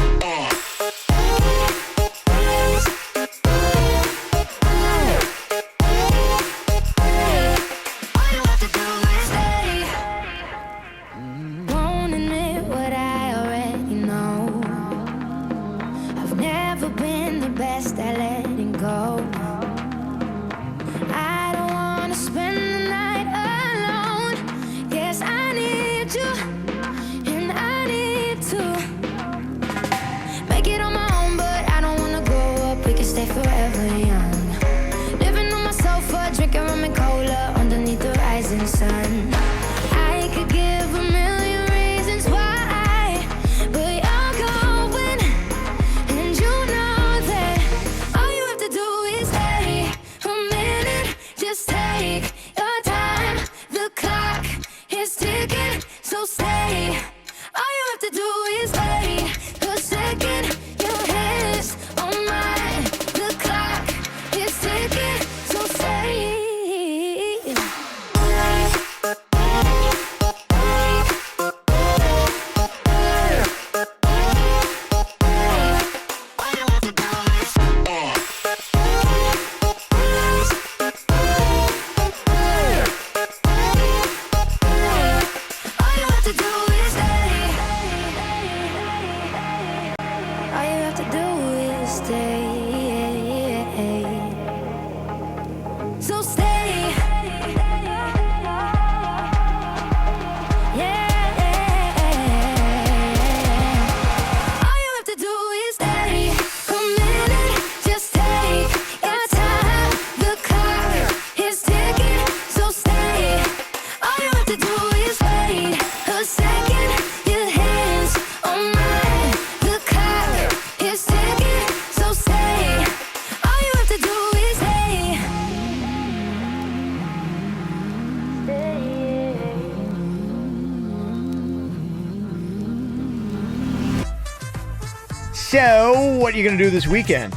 So, what are you going to do this weekend?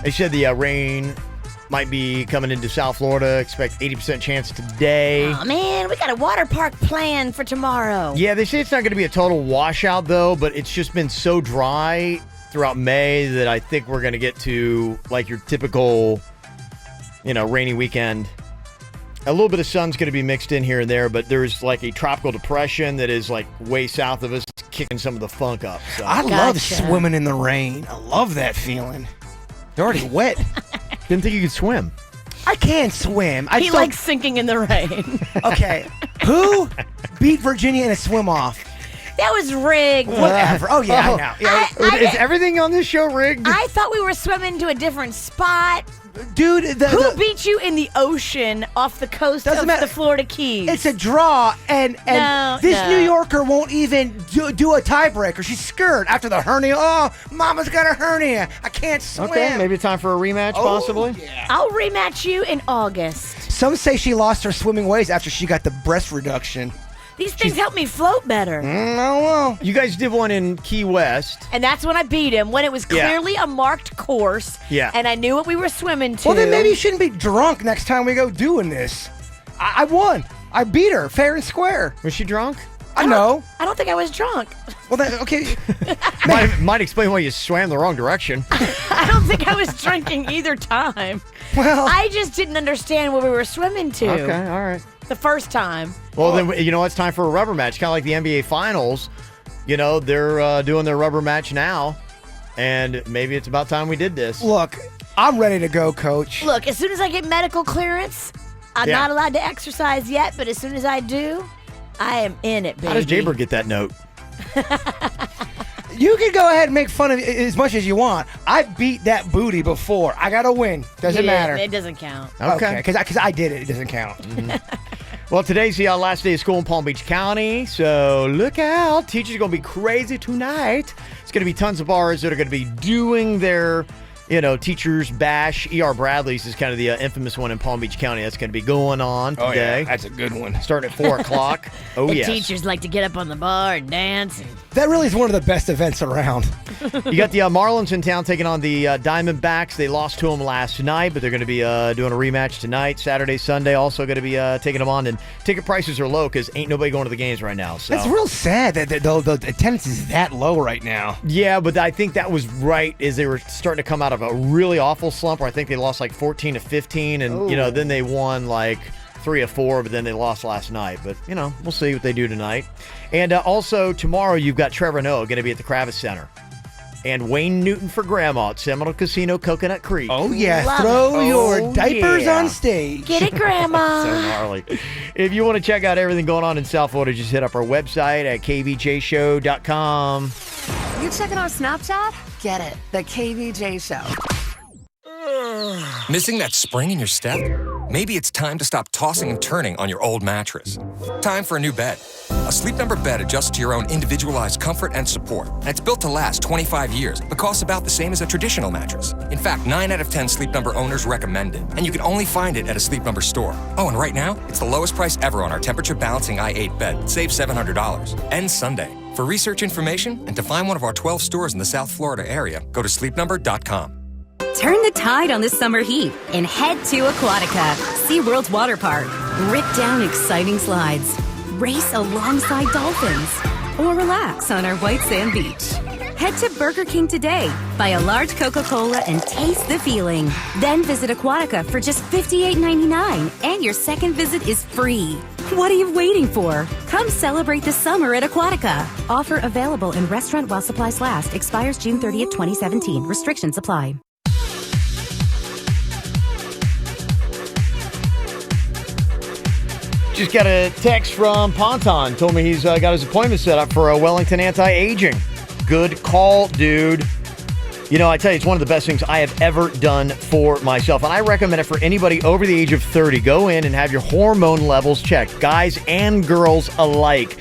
They said the rain might be coming into South Florida. Expect 80% chance today. Oh, man, we got a water park planned for tomorrow. Yeah, they say it's not going to be a total washout, though, but it's just been so dry throughout May that I think we're going to get to, like, your typical, rainy weekend. A little bit of sun's going to be mixed in here and there, but there's, like, a tropical depression that is, like, way south of us, kicking some of the funk up. So. I love swimming in the rain. I love that feeling. They're already wet. Didn't think you could swim. I can swim. He likes sinking in the rain. Okay. Who beat Virginia in a swim off? That was rigged. Whatever. Oh, yeah, I know. Yeah. Is everything on this show rigged? I thought we were swimming to a different spot. Dude, who beat you in the ocean off the coast of the Florida Keys? It's a draw, and this New Yorker won't even do a tiebreaker. She's scared after the hernia. Oh, Mama's got a hernia. I can't swim. Okay, maybe it's time for a rematch, possibly. Yeah. I'll rematch you in August. Some say she lost her swimming ways after she got the breast reduction. These things help me float better. No. You guys did one in Key West. And that's when I beat him, when it was clearly a marked course. Yeah. And I knew what we were swimming to. Well, then maybe you shouldn't be drunk next time we go doing this. I won. I beat her, fair and square. Was she drunk? I know. I don't think I was drunk. Well, then, okay. might explain why you swam the wrong direction. I don't think I was drinking either time. Well, I just didn't understand what we were swimming to. Okay, all right. The first time. Well, then, it's time for a rubber match. Kind of like the NBA Finals. They're doing their rubber match now. And maybe it's about time we did this. Look, I'm ready to go, Coach. Look, as soon as I get medical clearance, I'm not allowed to exercise yet, but as soon as I do, I am in it, baby. How does Jaybird get that note? You can go ahead and make fun of it as much as you want. I beat that booty before. I got to win. Doesn't matter. It doesn't count. Okay. Because I did it. It doesn't count. Well, today's the last day of school in Palm Beach County, so look out. Teachers are going to be crazy tonight. It's going to be tons of bars that are going to be doing their, teachers bash. E.R. Bradley's is kind of the infamous one in Palm Beach County. That's going to be going on today. Oh, yeah. That's a good one. Starting at 4 o'clock. Oh, the yes. teachers like to get up on the bar and dance. That really is one of the best events around. You got the Marlins in town taking on the Diamondbacks. They lost to them last night, but they're going to be doing a rematch tonight. Saturday, Sunday, also going to be taking them on. And ticket prices are low because ain't nobody going to the games right now. So. That's real sad that the attendance is that low right now. Yeah, but I think that was right as they were starting to come out of a really awful slump where I think they lost like 14 to 15. And, then they won like 3 of 4, but then they lost last night. But, we'll see what they do tonight. And also tomorrow you've got Trevor Noah going to be at the Kravis Center. And Wayne Newton for Grandma at Seminole Casino, Coconut Creek. Oh, yeah. Throw your diapers on stage. Get it, Grandma. So gnarly. If you want to check out everything going on in South Florida, just hit up our website at kvjshow.com. You checking our Snapchat? Get it. The KVJ Show. Missing that spring in your step? Maybe it's time to stop tossing and turning on your old mattress. Time for a new bed. A Sleep Number bed adjusts to your own individualized comfort and support. And it's built to last 25 years, but costs about the same as a traditional mattress. In fact, 9 out of 10 Sleep Number owners recommend it, and you can only find it at a Sleep Number store. Oh, and right now, it's the lowest price ever on our temperature-balancing i8 bed. Save $700. Ends Sunday. For research information and to find one of our 12 stores in the South Florida area, go to sleepnumber.com. Turn the tide on the summer heat and head to Aquatica, SeaWorld's water park. Rip down exciting slides, race alongside dolphins, or relax on our white sand beach. Head to Burger King today, buy a large Coca-Cola, and taste the feeling. Then visit Aquatica for just $58.99, and your second visit is free. What are you waiting for? Come celebrate the summer at Aquatica. Offer available in restaurant while supplies last. Expires June 30th, 2017. Restrictions apply. Just got a text from Ponton. Told me he's got his appointment set up for a Wellington Anti-Aging. Good call, dude. I tell you, it's one of the best things I have ever done for myself. And I recommend it for anybody over the age of 30. Go in and have your hormone levels checked, guys and girls alike.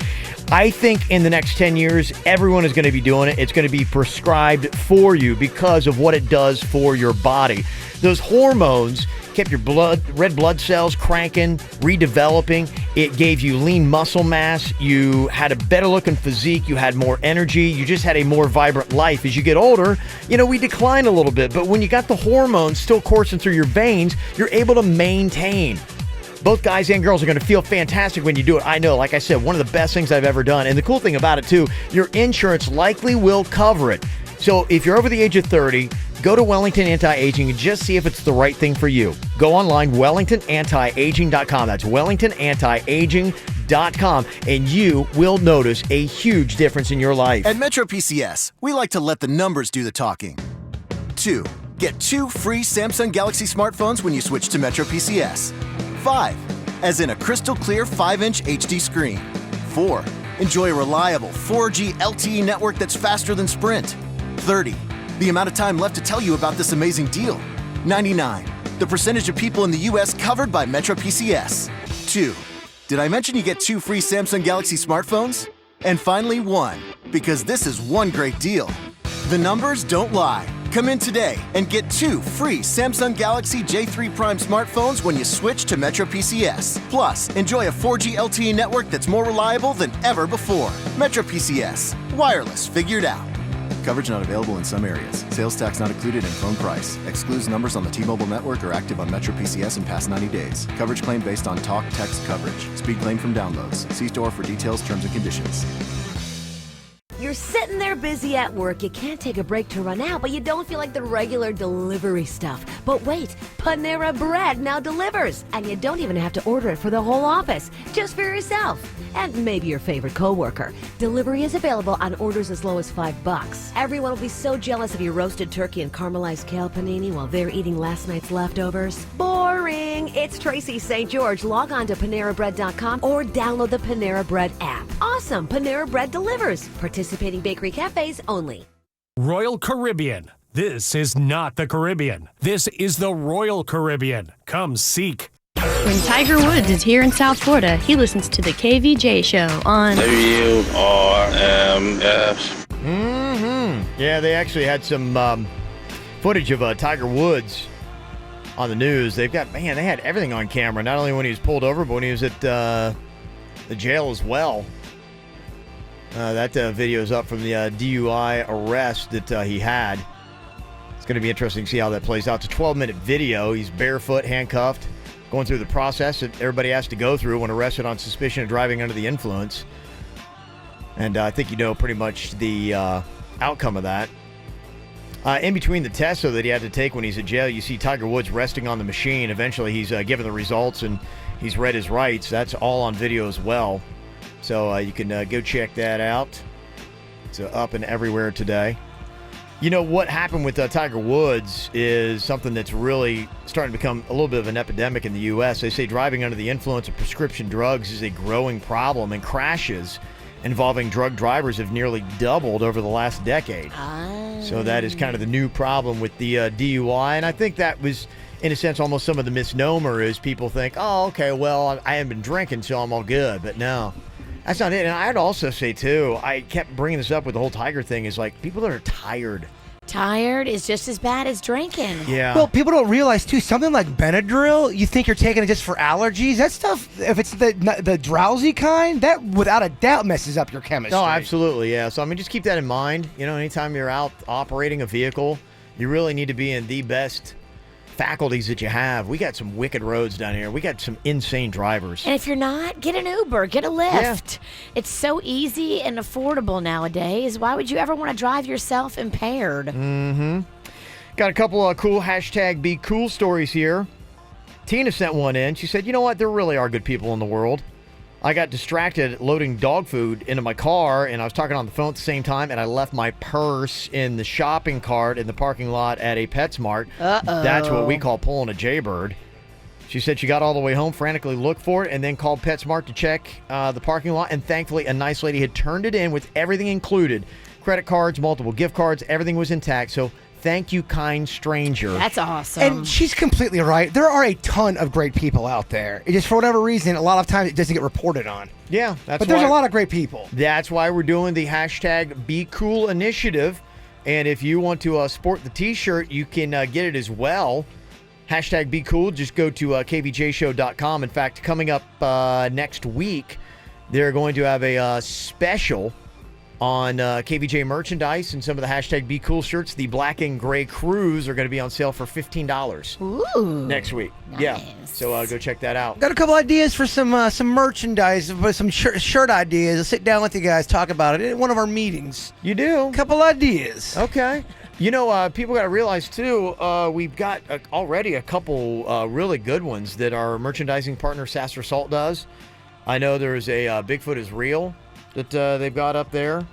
I think in the next 10 years, everyone is going to be doing it. It's going to be prescribed for you because of what it does for your body. Those hormones kept your red blood cells cranking, redeveloping. It gave you lean muscle mass. You had a better looking physique. You had more energy. You just had a more vibrant life. As you get older, we decline a little bit. But when you got the hormones still coursing through your veins, you're able to maintain. Both guys and girls are going to feel fantastic when you do it. I know, like I said, one of the best things I've ever done. And the cool thing about it, too, your insurance likely will cover it. So if you're over the age of 30, go to Wellington Anti-Aging and just see if it's the right thing for you. Go online, WellingtonAntiAging.com. That's WellingtonAntiAging.com, and you will notice a huge difference in your life. At Metro PCS, we like to let the numbers do the talking. 2. Get 2 free Samsung Galaxy smartphones when you switch to Metro PCS. 5. As in a crystal clear 5-inch HD screen. 4. Enjoy a reliable 4G LTE network that's faster than Sprint. 30. The amount of time left to tell you about this amazing deal. 99. The percentage of people in the U.S. covered by Metro PCS. 2. Did I mention you get 2 free Samsung Galaxy smartphones? And finally 1, because this is one great deal. The numbers don't lie. Come in today and get 2 free Samsung Galaxy J3 Prime smartphones when you switch to Metro PCS. Plus, enjoy a 4G LTE network that's more reliable than ever before. Metro PCS. Wireless figured out. Coverage not available in some areas. Sales tax not included in phone price. Excludes numbers on the T-Mobile network or active on Metro PCS in past 90 days. Coverage claim based on talk, text coverage. Speed claim from downloads. See store for details, terms, and conditions. You're sitting there busy at work. You can't take a break to run out, but you don't feel like the regular delivery stuff. But wait, Panera Bread now delivers, and you don't even have to order it for the whole office, just for yourself and maybe your favorite coworker. Delivery is available on orders as low as $5. Everyone will be so jealous of your roasted turkey and caramelized kale panini while they're eating last night's leftovers. Boring! It's Tracy St. George. Log on to PaneraBread.com or download the Panera Bread app. Awesome! Panera Bread delivers. Participating bakery cafes only. Royal Caribbean. This is not the Caribbean. This is the Royal Caribbean. Come seek. When Tiger Woods is here in South Florida, he listens to the KVJ show on WRMF. Yeah, they actually had some footage of Tiger Woods on the news. They had everything on camera, not only when he was pulled over, but when he was at the jail as well. That video is up from the DUI arrest that he had. It's going to be interesting to see how that plays out. It's a 12-minute video. He's barefoot, handcuffed, going through the process that everybody has to go through when arrested on suspicion of driving under the influence. And I think you know pretty much the outcome of that. In between the tests that he had to take when he's in jail, you see Tiger Woods resting on the machine. Eventually, he's given the results and he's read his rights. That's all on video as well. So you can go check that out. It's up and everywhere today. You know, what happened with Tiger Woods is something that's really starting to become a little bit of an epidemic in the U.S. They say driving under the influence of prescription drugs is a growing problem, and crashes involving drug drivers have nearly doubled over the last decade. So that is kind of the new problem with the DUI, and I think that was, in a sense, almost some of the misnomer is people think, oh, okay, well, I haven't been drinking, so I'm all good. But no, that's not it. And I'd also say, too, I kept bringing this up with the whole Tiger thing, is like people that are tired. Tired is just as bad as drinking. Yeah. Well, people don't realize, too, something like Benadryl, you think you're taking it just for allergies. That stuff, if it's the drowsy kind, that without a doubt messes up your chemistry. Oh, absolutely, yeah. So, I mean, just keep that in mind. You know, anytime you're out operating a vehicle, you really need to be in the best faculties that you have. We got some wicked roads down here. We got some insane drivers. And if you're not, get an Uber, get a Lyft. Yeah. It's so easy and affordable nowadays. Why would you ever want to drive yourself impaired? Mm-hmm. Got a couple of cool #BeCool stories here. Tina sent one in. She said, you know what? There really are good people in the world. I got distracted loading dog food into my car, and I was talking on the phone at the same time, and I left my purse in the shopping cart in the parking lot at a PetSmart. Uh-oh. That's what we call pulling a jaybird. She said she got all the way home, frantically looked for it, and then called PetSmart to check the parking lot, and thankfully a nice lady had turned it in with everything included. Credit cards, multiple gift cards, everything was intact. So thank you, kind stranger. That's awesome. And she's completely right. There are a ton of great people out there. It just, for whatever reason, a lot of times it doesn't get reported on. Yeah, but there's a lot of great people. That's why we're doing the #BeCool initiative. And if you want to sport the T-shirt, you can get it as well. Hashtag be cool. Just go to kvjshow.com. In fact, coming up next week, they're going to have a special on KVJ merchandise, and some of the hashtag Be Cool shirts. The black and gray crews are going to be on sale for $15 next week. Nice. Yeah, so go check that out. Got a couple ideas for some merchandise, some shirt ideas. I'll sit down with you guys, talk about it at one of our meetings. You do? A couple ideas. Okay. You know, people got to realize, too, we've got already a couple really good ones that our merchandising partner, Sasser Salt, does. I know there's a Bigfoot is Real that they've got up there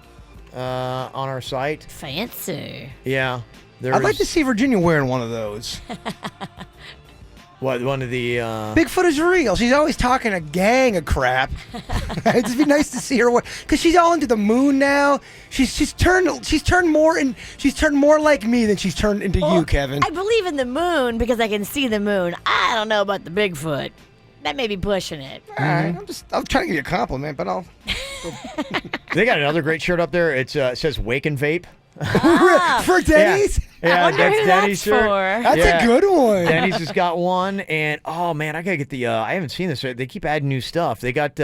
on our site. Fancy. Yeah. I'd like to see Virginia wearing one of those. What, one of the... Bigfoot is real. She's always talking a gang of crap. It'd just be nice to see her wear, because she's all into the moon now. She's turned more like me than she's turned into you, Kevin. I believe in the moon because I can see the moon. I don't know about the Bigfoot. That may be pushing it. All right, I'm trying to give you a compliment, but I'll... They got another great shirt up there. It says Wake and Vape. For Denny's? Yeah, I wonder that's who Denny's that's shirt. for. That's a good one. Denny's has got one, and oh man, I gotta get the. I haven't seen this. They keep adding new stuff. They got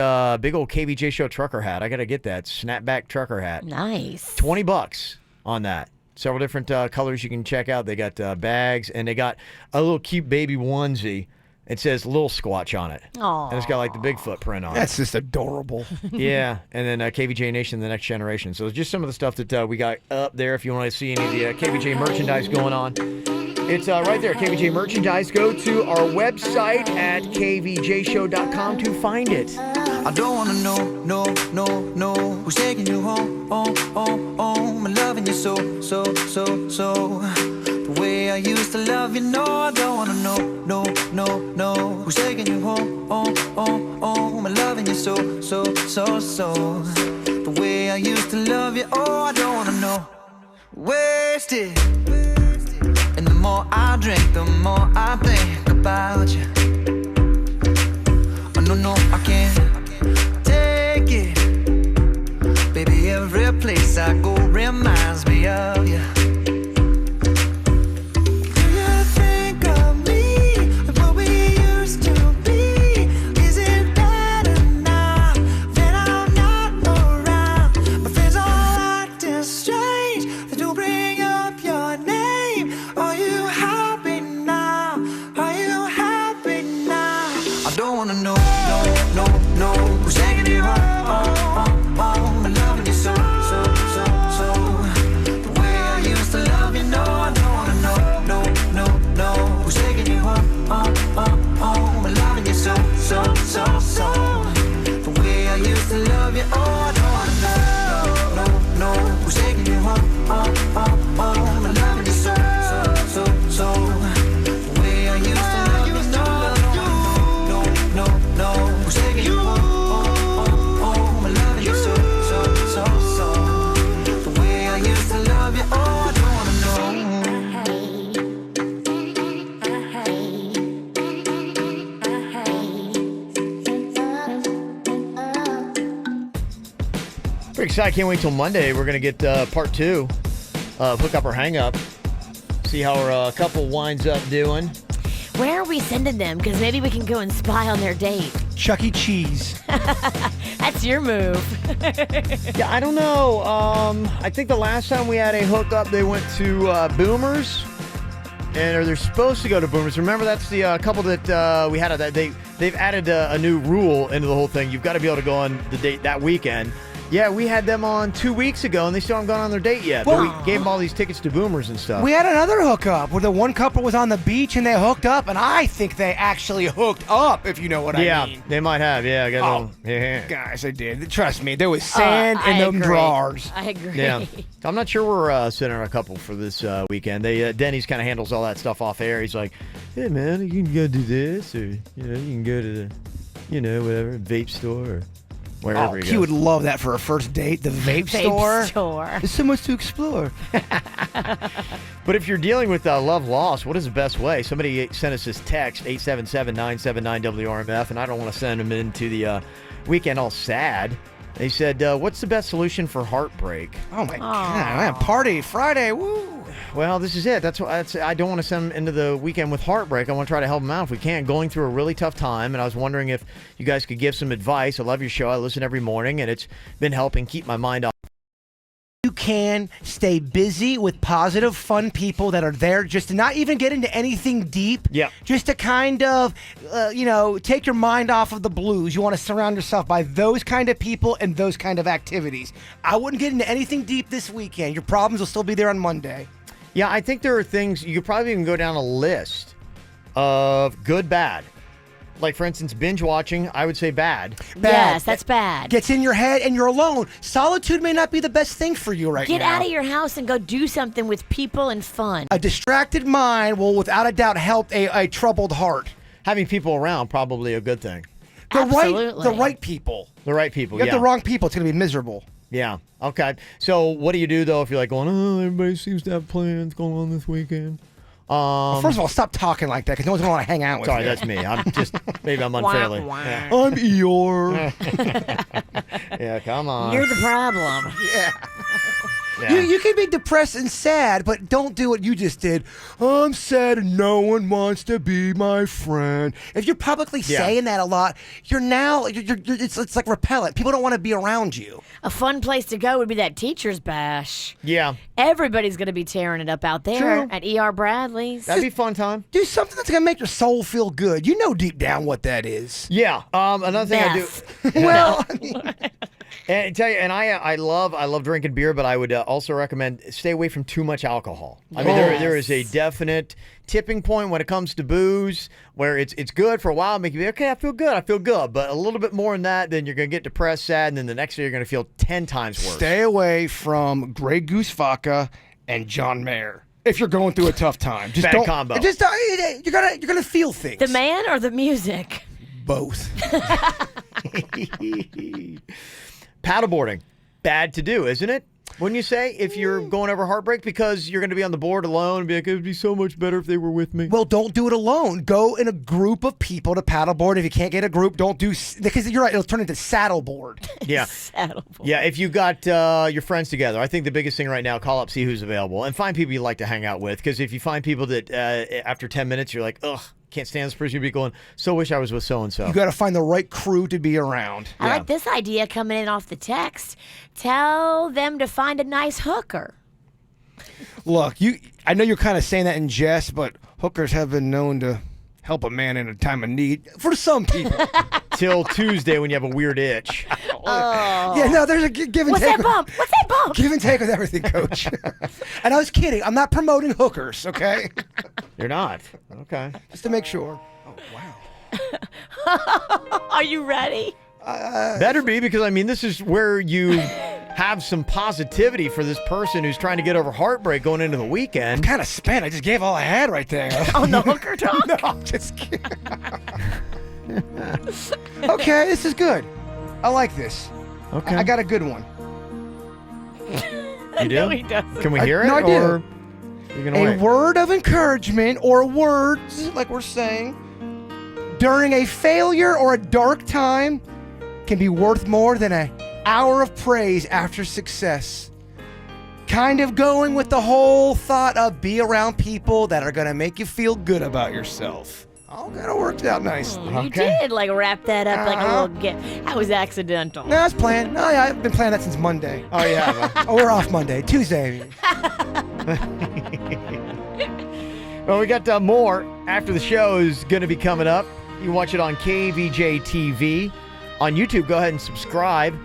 big old KVJ Show trucker hat. I gotta get that snapback trucker hat. Nice. $20 on that. Several different colors you can check out. They got bags, and they got a little cute baby onesie. It says Little Squatch on it. Aww. And it's got like the Bigfoot print on it. That's just adorable. Yeah, and then KVJ Nation, The Next Generation. So it's just some of the stuff that we got up there. If you want to see any of the KVJ merchandise going on, it's right there, KVJ merchandise. Go to our website at kvjshow.com to find it. I don't wanna know who's taking you home, I'm loving you so. The way I used to love you, no, I don't wanna know who's taking you home, I'm loving you so. The way I used to love you, oh, I don't wanna know. Wasted, and the more I drink, the more I think about you. Oh, no, I can't take it. Baby, every place I go reminds me of you. Do you think of me and what we used to be? Is it better now that I'm not around? My friends all acting strange. They do bring up your name. Are you happy now? Are you happy now? I don't wanna know who's taking you home, I'm loving you so. The way I used to love you, no, I don't wanna know who's taking you home, I'm loving you so. The way I used to love you, oh, I don't wanna know who's taking you home, I'm loving you so. The way I used to love you, no, who's taking you home, I'm loving you so. The way I used to love you, oh, I don't wanna Pretty excited. Can't wait till Monday. We're going to get part 2 of Hook Up or Hang Up. See how our couple winds up doing. Where are we sending them? Because maybe we can go and spy on their date. Chuck E. Cheese. That's your move. Yeah, I don't know. I think the last time we had a hookup, they went to Boomers. Or they're supposed to go to Boomers. Remember, that's the couple that we had. They've added a new rule into the whole thing. You've got to be able to go on the date that weekend. Yeah, we had them on 2 weeks ago, and they still haven't gone on their date yet. But we gave them all these tickets to Boomers and stuff. We had another hookup where the one couple was on the beach and they hooked up, and I think they actually hooked up, if you know what I mean. Yeah, they might have. Yeah, I got guys, they did. Trust me, there was sand in them drawers. I agree. Yeah, I'm not sure we're sending a couple for this weekend. Denny's kind of handles all that stuff off air. He's like, hey man, you can go do this, or you can go to the, whatever vape store or wherever he would love that for a first date. The vape store. There's so much to explore. But if you're dealing with love loss, what is the best way? Somebody sent us this text, 877-979-WRMF, and I don't want to send them into the weekend all sad. They said, what's the best solution for heartbreak? Oh, my God. Man, party Friday. Woo. Well, this is it. That's why I don't want to send them into the weekend with heartbreak. I want to try to help them out if we can. Going through a really tough time, and I was wondering if you guys could give some advice. I love your show. I listen every morning, and it's been helping keep my mind off. You can stay busy with positive, fun people that are there just to not even get into anything deep. Yeah. Just to kind of, take your mind off of the blues. You want to surround yourself by those kind of people and those kind of activities. I wouldn't get into anything deep this weekend. Your problems will still be there on Monday. Yeah, I think there are things, you could probably even go down a list of good, bad. Like, for instance, binge watching, I would say bad. Yes, that's bad. Gets in your head and you're alone. Solitude may not be the best thing for you right now. Get out of your house and go do something with people and fun. A distracted mind will without a doubt help a troubled heart. Having people around, probably a good thing. The right people. The right people, You have the wrong people, it's going to be miserable. Yeah, okay. So what do you do, though, if you're like going, everybody seems to have plans going on this weekend? Well, first of all, stop talking like that because no one's going to want to hang out with you. Sorry, that's me. Maybe I'm unfairly. Yeah. I'm Eeyore. Yeah, come on. You're the problem. Yeah. Yeah. You can be depressed and sad, but don't do what you just did. I'm sad and no one wants to be my friend. If you're publicly saying that a lot, it's like repellent. People don't want to be around you. A fun place to go would be that teacher's bash. Yeah. Everybody's going to be tearing it up out there True. at E.R. Bradley's. That'd be a fun time. Do something that's going to make your soul feel good. You know deep down what that is. Yeah. Another thing Meth. I do. Well, And I tell you, and I love drinking beer, but I would also recommend stay away from too much alcohol. I mean, there is a definite tipping point when it comes to booze where it's good for a while, make you be okay, I feel good, but a little bit more than that, then you're gonna get depressed, sad, and then the next day you're gonna feel 10 times worse. Stay away from Grey Goose vodka and John Mayer if you're going through a tough time. Just Bad combo. You're gonna feel things. The man or the music? Both. Paddleboarding, bad to do, isn't it? Wouldn't you say, if you're going over heartbreak, because you're going to be on the board alone and be like, it would be so much better if they were with me? Well, don't do it alone. Go in a group of people to paddleboard. If you can't get a group, don't do, because you're right, it'll turn into saddleboard. Yeah. Saddleboard. Yeah, if you got your friends together, I think the biggest thing right now, call up, see who's available, and find people you like to hang out with, because if you find people that after 10 minutes, you're like, ugh, can't stand this person, you'll be going, so wish I was with so-and-so. You got to find the right crew to be around. I like this idea coming in off the text. Tell them to find a nice hooker. Look, I know you're kind of saying that in jest, but hookers have been known to help a man in a time of need for some people. Till Tuesday when you have a weird itch. Yeah, no, there's a give and What's take. that bump? What's that bump? Give and take with everything, Coach. And I was kidding. I'm not promoting hookers, okay? You're not? Okay. Just to make sure. Are you ready? Better be, because, I mean, this is where you have some positivity for this person who's trying to get over heartbreak going into the weekend. I'm kind of spent. I just gave all I had right there. On the hooker talk? No, I'm just kidding. Okay, this is good. I like this. Okay. I got a good one. You do? No, he doesn't. Can we hear it? No, I do. Or you're gonna A wait? word of encouragement or words, like we're saying, during a failure or a dark time can be worth more than an hour of praise after success. Kind of going with the whole thought of be around people that are going to make you feel good about yourself. All kind of worked out nicely. You did wrap that up like a little That was accidental. No, I was playing. No, yeah, I've been playing that since Monday. Oh, yeah. Oh, we're off Monday. Tuesday. Well, we got more after the show is going to be coming up. You can watch it on KVJ TV. On YouTube, go ahead and subscribe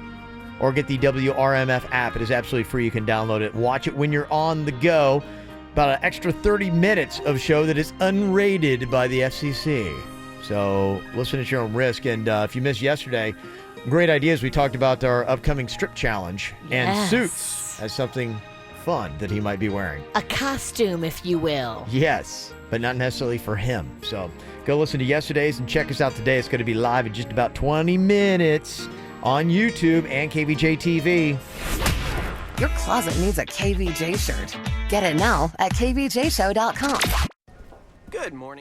or get the WRMF app. It is absolutely free. You can download it. Watch it when you're on the go. About an extra 30 minutes of show that is unrated by the FCC. So listen at your own risk. And if you missed yesterday, great ideas. We talked about our upcoming strip challenge and suits as something fun that he might be wearing. A costume, if you will. Yes, but not necessarily for him. So go listen to yesterday's and check us out today. It's going to be live in just about 20 minutes on YouTube and KVJ TV. Your closet needs a KVJ shirt. Get it now at kvjshow.com. Good morning.